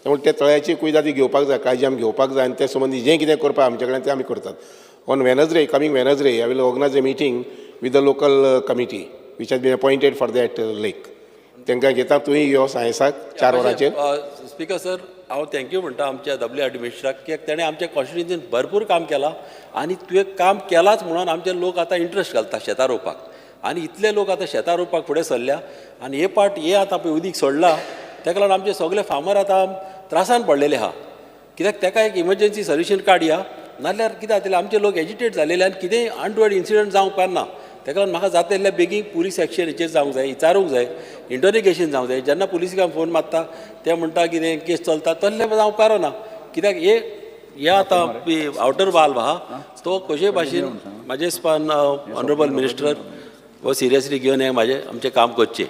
त्यामुळे त्या तळ्याची कुयदादी घेवपाक जाय, काळजी आमी घेवपाक जाय आनी त्या संबंदी जें कितें करपाक आमचे कडेन तें आमी करतात. On Wednesday, coming Wednesday, I will organise a meeting with the local committee which has been appointed for that lake. तांकां घेता, तुवें यो सायन्साक 4 वरांचेर. स्पिकर सर, हांव थँक्यू म्हणटा आमच्या WRD मिनिस्टराक, कित्याक ताणें आमच्या कॉन्स्टिट्युन्सीन भरपूर काम केलां आनी तुवें काम केलांच म्हणून आमचे लोक आतां इंट्रस्ट घालता शेतां रोवपाक आनी इतले लोक आतां शेतां रोवपाक फुडें सरल्या आनी हे आतां पळय उदीक सोडलां ताका लागून आमचे सगळे फार्मर आतां त्रासान पडलेले आहा. कित्याक ताका एक इमर्जन्सी सोल्युशन काडया, नाल्यार कितें जातलें आमचे लोक एजिटेट जालेले आनी कितेंय अनटुवर्ड इन्सिडंट जावंक पारना. ताका लागून म्हाका जाता तितल्या बेगीन पुलीस एक्शन हेचेर जावंक जाय, विचारूंक जाय, इंटरोगेशन जावंक जाय. जेन्ना पुलिसांक फोन मारता ते म्हणटा कितें केस चलता, तसलें जावंक पारना. कित्याक हे आतां आउटर वाल्व आहा तो कशे भाशेन म्हाजे हिसपान ऑनरेबल मिनिस्टर हो सिरियसली घेवन आमचें काम करचें.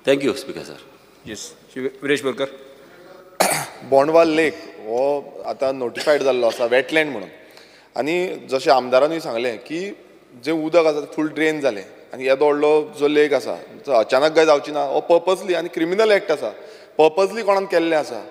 Thank you speaker sir. Yes, Viresh Borkar. Bondvol lake हो आतां नोटिफायड जाल्लो आसा वेटलँड म्हणून. आनी जशें आमदारांनी सांगलें की जें उदक आसा तें फूल ड्रेन जालें आनी येदो व्हडलो जो लेक आसा तो अचानक काय जावची ना. हो पर्पजली आनी क्रिमिनल एक्ट आसा, पर्पजली कोणान केल्लें आसा.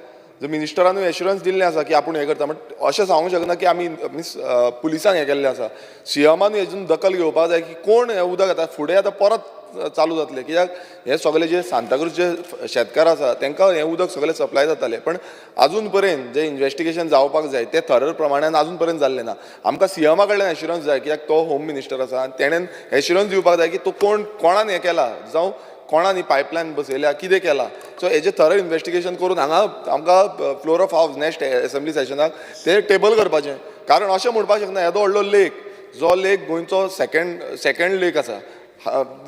जो मिनिस्टरानूय एश्युरन्स दिल्लें आसा की आपूण हें करता, बट अशें सांगूंक शकना की आमी मिन्स पुलिसांक हें केल्लें आसा. सीएमानूय हेतून दखल घेवपाक जाय की कोण हें उदक येता फुडें आतां परत चालू जातलें. कित्याक हे सगळे जे सांताक्रूजचे शेतकार आसा तांकां हें उदक सगळें सप्लाय जातालें, पण आजून पर्यंत जें इन्व्हेस्टिगेशन जावपाक जाय तें थरर प्रमाणान आजून पर्यंत जाल्लें ना. आमकां सीएमा कडल्यान एश्युरन्स जाय, कित्याक तो होम मिनिस्टर आसा आनी तेणेन एश्युरन्स दिवपाक जाय की तो कोणान हें केलां, जावं कोणान ही पायपलायन बसयल्या, कितें केलां. सो हेजें थरर इन्व्हेस्टिगेशन करून हांगा आमकां फ्लोर ऑफ हावस नेक्स्ट असेंब्ली सेशनाक तें टेबल करपाचें. कारण अशें म्हणपाक शकना येदो व्हडलो लेक, जो लेक गोंयचो सेकंड लेक आसा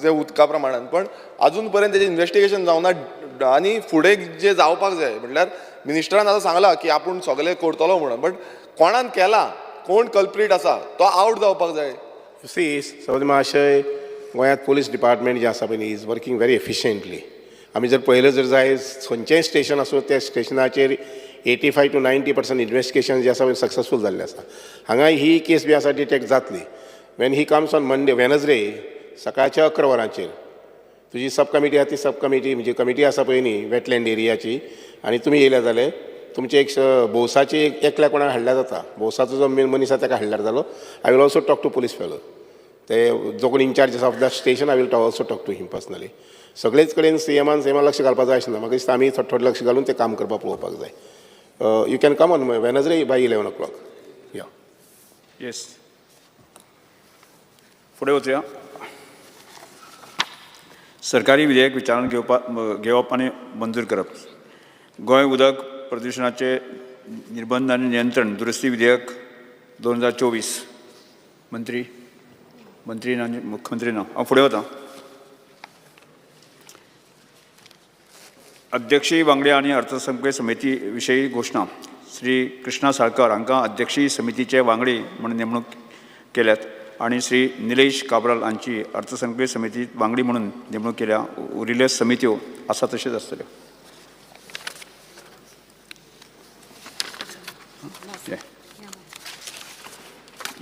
जे उदका प्रमाणान, पण आजून पर्यंत तेजें इन्व्हेस्टिगेशन जावना. आनी फुडें जें जावपाक जाय म्हटल्यार मिनिस्टरान आतां सांगलां की आपूण सगळें करतलो म्हणून, बट कोणान केलां, कोण कल्प्रीट आसा तो आवट जावपाक जाय. सौद महाशय, गोंयांत पुलीस डिपार्टमेंट जें आसा पळय इज वर्किंग व्हेरी एफिशियंटली. आमी जर पळयलें जर जाय खंयचेंय स्टेशन आसूं त्या स्टेशनाचेर 85 to 90% इन्व्हेस्टिगेशन जें आसा पळय सक्सेसफूल जाल्लें आसा. हांगा ही केस बी आसा डिटेक्ट जातली. When he comes on Monday Wednesday सकाळच्या 11 वरांचेर तुजी सब कमिटी आसा ती सब कमिटी म्हणजे कमिटी आसा पळय न्ही वेटलँड एरियाची, आनी तुमी येयल्या जाल्यार तुमचे एक भोवसाची एकल्या कोणाक हाडल्यार जाता. भोवसाचो जो मेन मनीस आसा ताका हाडल्यार जालो. I will also talk to police fellow, ते जो कोण इनचार्ज आसा of the station, I will also talk to him personally. सगळेच कडेन सीएमान लक्ष घालपाक जाय अशें ना. म्हाका दिसता आमी थोडें लक्ष घालून तें काम करपाक पळोवपाक जाय. You can come on Wednesday by 11 o'clock. या येस, फुडें वचुया. सरकारी विधेयक विचारान घेवप आनी मंजूर करप. गोंय उदक प्रदुशणाचे निर्बंध आनी नियंत्रण दुरुस्ती विधेयक 2024. मंत्री ना, मुख्यमंत्री ना. हांव फुडें वतां. अध्यक्षीय वांगडी आनी अर्थसंकल्प समिती विशयी घोशणा. श्री कृष्णा साळकर हांकां अध्यक्षीय समितीचे वांगडी म्हणून नेमणूक केल्यात आनी श्री निलेश काब्राल हांची अर्थसंकल्प समिती वांगडी म्हणून नेमणूक केल्या. उरिल्ल्यो समित्यो आसा तश्योच आसतल्यो.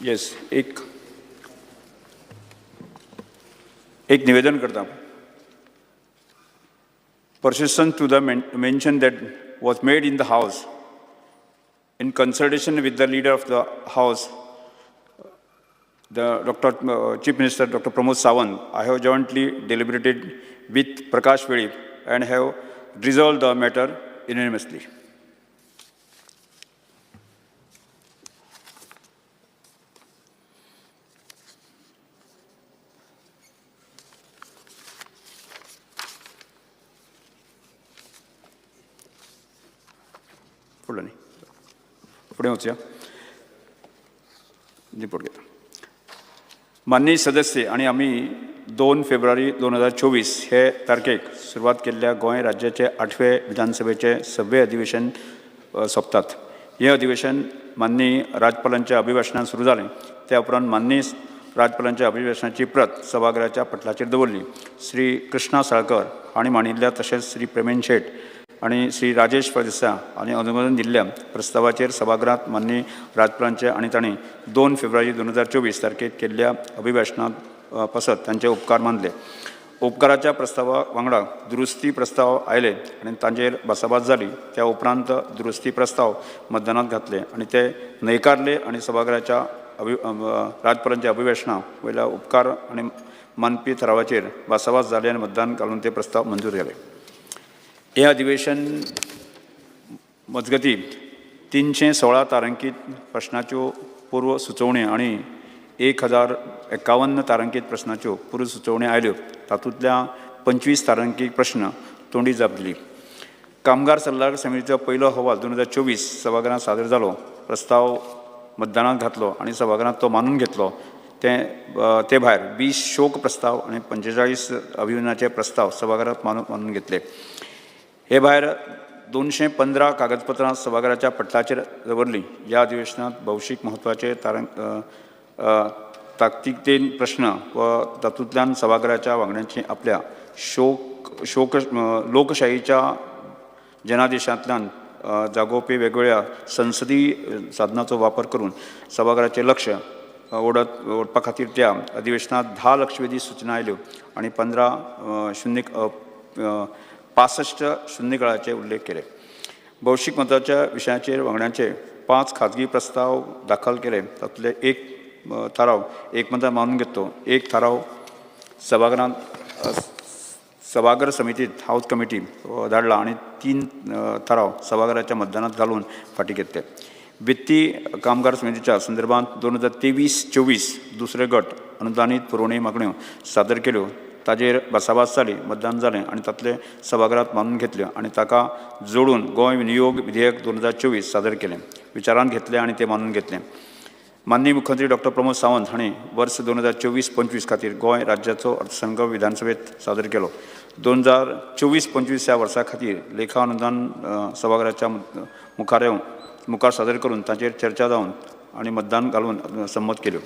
येस, एक निवेदन करता. Persistent to the mention that was made in the House, in consultation with the leader of the House, the Chief Minister Dr. Pramod Sawant, I have jointly deliberated with Prakash Velip and have resolved the matter unanimously. फुडें वचुया. रिपोर्ट घेता. माननीय सदस्य आणि आमी 2 फेब्रुवारी 2024 हे तारखेक सुरवात केल्ल्या गोंय राज्याचे 8वे विधानसभेचे 6वे अधिवेशन सोंपतात. हे अधिवेशन माननीय राज्यपालांच्या अभिभाशणान सुरू जालें. त्या उपरांत माननीय राज्यपालांच्या अभिभाशणाची प्रत सभागृहाच्या पटलाचेर दवरली. श्री कृष्णा साळकर हांणी मांडिल्ल्या तशेंच श्री प्रवीण शेट आणि श्री राजेश फळदेसाय हांणी अनुमोदन दिल्ल्या प्रस्तावाचेर सभागृहांत माननीय राज्यपालांचे आनी तांणी 2 फेब्रुवारी 2024 तारखेक केल्ल्या अभिभाशणांत पासत तांचे उपकार मानले. उपकाराच्या प्रस्तावा वांगडा दुरुस्ती प्रस्ताव आयले आनी तांचेर भासाभास जाली. त्या उपरांत दुरुस्ती प्रस्ताव मतदानांत घातले आनी ते न्हयकारले आनी सभागृहाच्या राज्यपालांच्या अभिभाशणा वयल्या उपकार आनी मानपी ठरावाचेर भासाभास जाले आनी मतदान घालून ते प्रस्ताव मंजूर जाले. हे अधिवेशन मजगती 316 तारांकीत प्रश्नाच्यो पूर्व सुचोवणी आनी 1051 तारांकीत प्रश्नाच्यो पूर्व सुचोवणी आयल्यो. तातूंतल्या 25 तारांकीत प्रश्न तोंडी जाप दिली. कामगार सल्लागार समितीचो पयलो अहवाल 2024 सभागृहांत सादर जालो. प्रस्ताव मतदानांत घातलो आनी सभागृहांत तो मानून घेतलो. ते भायर 20 शोक प्रस्ताव आनी 45 अभिनंदनाचे प्रस्ताव सभागृहांत मानून घेतले. हे भायर 215 कागदपत्रां सभागृहाच्या पटलाचेर दवरली. ह्या अधिवेशनांत भौशीक म्हत्वाचे ताकतीकेन प्रश्न व तातूंतल्यान सभागृहाच्या वांगड्यांची आपल्या लोकशाहीच्या जनादेशांतल्यान जागोवपी वेगवेगळ्या संसदीय साधनांचो वापर करून सभागृहाचें लक्ष ओडपा खातीर त्या अधिवेशनांत 10 लक्षवेधी सूचना आयल्यो आनी 65 शुन्यकाळाचे उल्लेख केले. भौशीक म्हत्वाच्या विशयाचेर वांगड्यांचे 5 खाजगी प्रस्ताव दाखल केले. तातूंतले एक थाराव एकमतान मानून घेतलो. एक थाराव सभागृह समितीत हाऊस कमिटी धाडला आनी 3 थाराव सभागृहाच्या मतदानांत घालून फाटीं घेतले. वित्ती कामगार समितीच्या संदर्भात 2023-24 दुसरे गट अनुदानीत पुरवणी मागण्यो सादर केल्यो. ताजेर भासाभास जाली, मतदान जालें आनी तातले सभागृहांत मानून घेतल्यो आनी ताका जोडून गोंय विनियोग विधेयक 2024 सादर केलें. विचारांत घेतलें आनी तें मानून घेतलें. माननीय मुख्यमंत्री डॉ. प्रमोद सावंत हांणी वर्स 2024-25 खातीर गोंय राज्याचो अर्थसंघ विधानसभेत सादर केलो. 2024-25 ह्या वर्सा खातीर लेखा अनुदान सभागृहाच्या मुखार सादर करून ताचेर चर्चा जावन आनी मतदान घालून संमत केल्यो.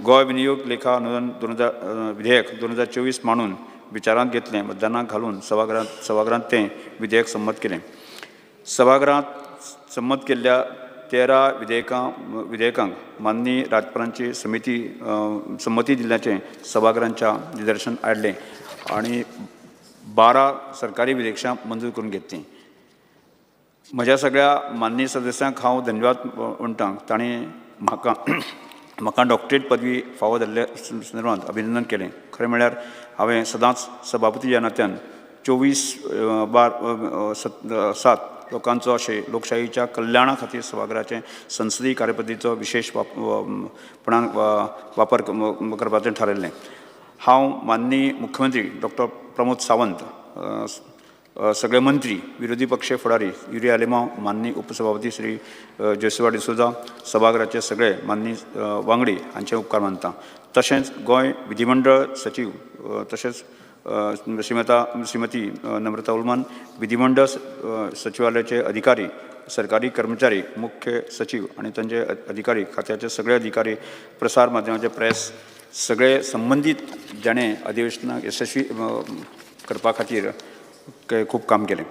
गोंय विनियोग लेखा अनुदान विधेयक 2024 मांडून विचारांत घेतलें. मतदानाक घालून सभागृहांत तें विधेयक संमत केलें. सभागृहांत संमत केल्ल्या 13 विधेयकांक माननीय राज्यपालांची संमती दिल्ल्याचें सभागृहांच्या निदर्शन आयलें आनी 12 सरकारी विधेयकां मंजूर करून घेतलीं. म्हज्या सगळ्या माननीय सदस्यांक हांव धन्यवाद म्हणटा. तांणी म्हाका डॉक्टरेट पदवी फावो जाल्ल्या संदर्भांत अभिनंदन केलें. खरें म्हळ्यार हांवें सदांच सभापती ह्या नात्यान 24/7 लोकांचो अशें लोकशाहीच्या कल्याणा खातीर सभागृहाचे संसदीय कार्यपद्दतीचो विशेषपणान वापर करपाचें थारायल्लें. हांव माननीय मुख्यमंत्री डॉ. प्रमोद सावंत, सगळे मंत्री, विरोधी पक्ष फुडारी युरी आलेमांव, माननीय उपसभापती श्री जोसेफ डिसोजा, सभागृहाचे सगळे माननीय वांगडी हांचे उपकार मानता. तशेंच गोंय विधिमंडळ सचिव तशेंच श्रीमती नम्रता उलमान, विधिमंडळ सचिवालयाचे अधिकारी, सरकारी कर्मचारी, मुख्य सचिव आनी तांचे अधिकारी, खात्याचे सगळे अधिकारी, प्रसार माध्यमाचे प्रेस, सगळे संबंधीत जाणे अधिवेशनाक यशस्वी करपा खातीर खूप काम केलें.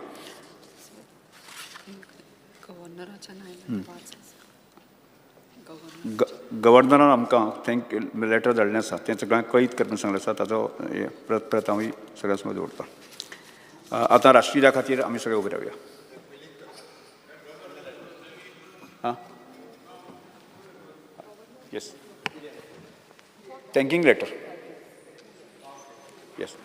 गव्हर्नरान आमकां थँक्यू लेटर धाडलें आसा, तें सगळ्यांक कळीत करपाक सांगलें आसा. ताचो परत हांव सगळ्या समोर दवरतां. आतां राष्ट्रीया खातीर आमी सगळे उबे रावया. Yes, thanking letter. येस.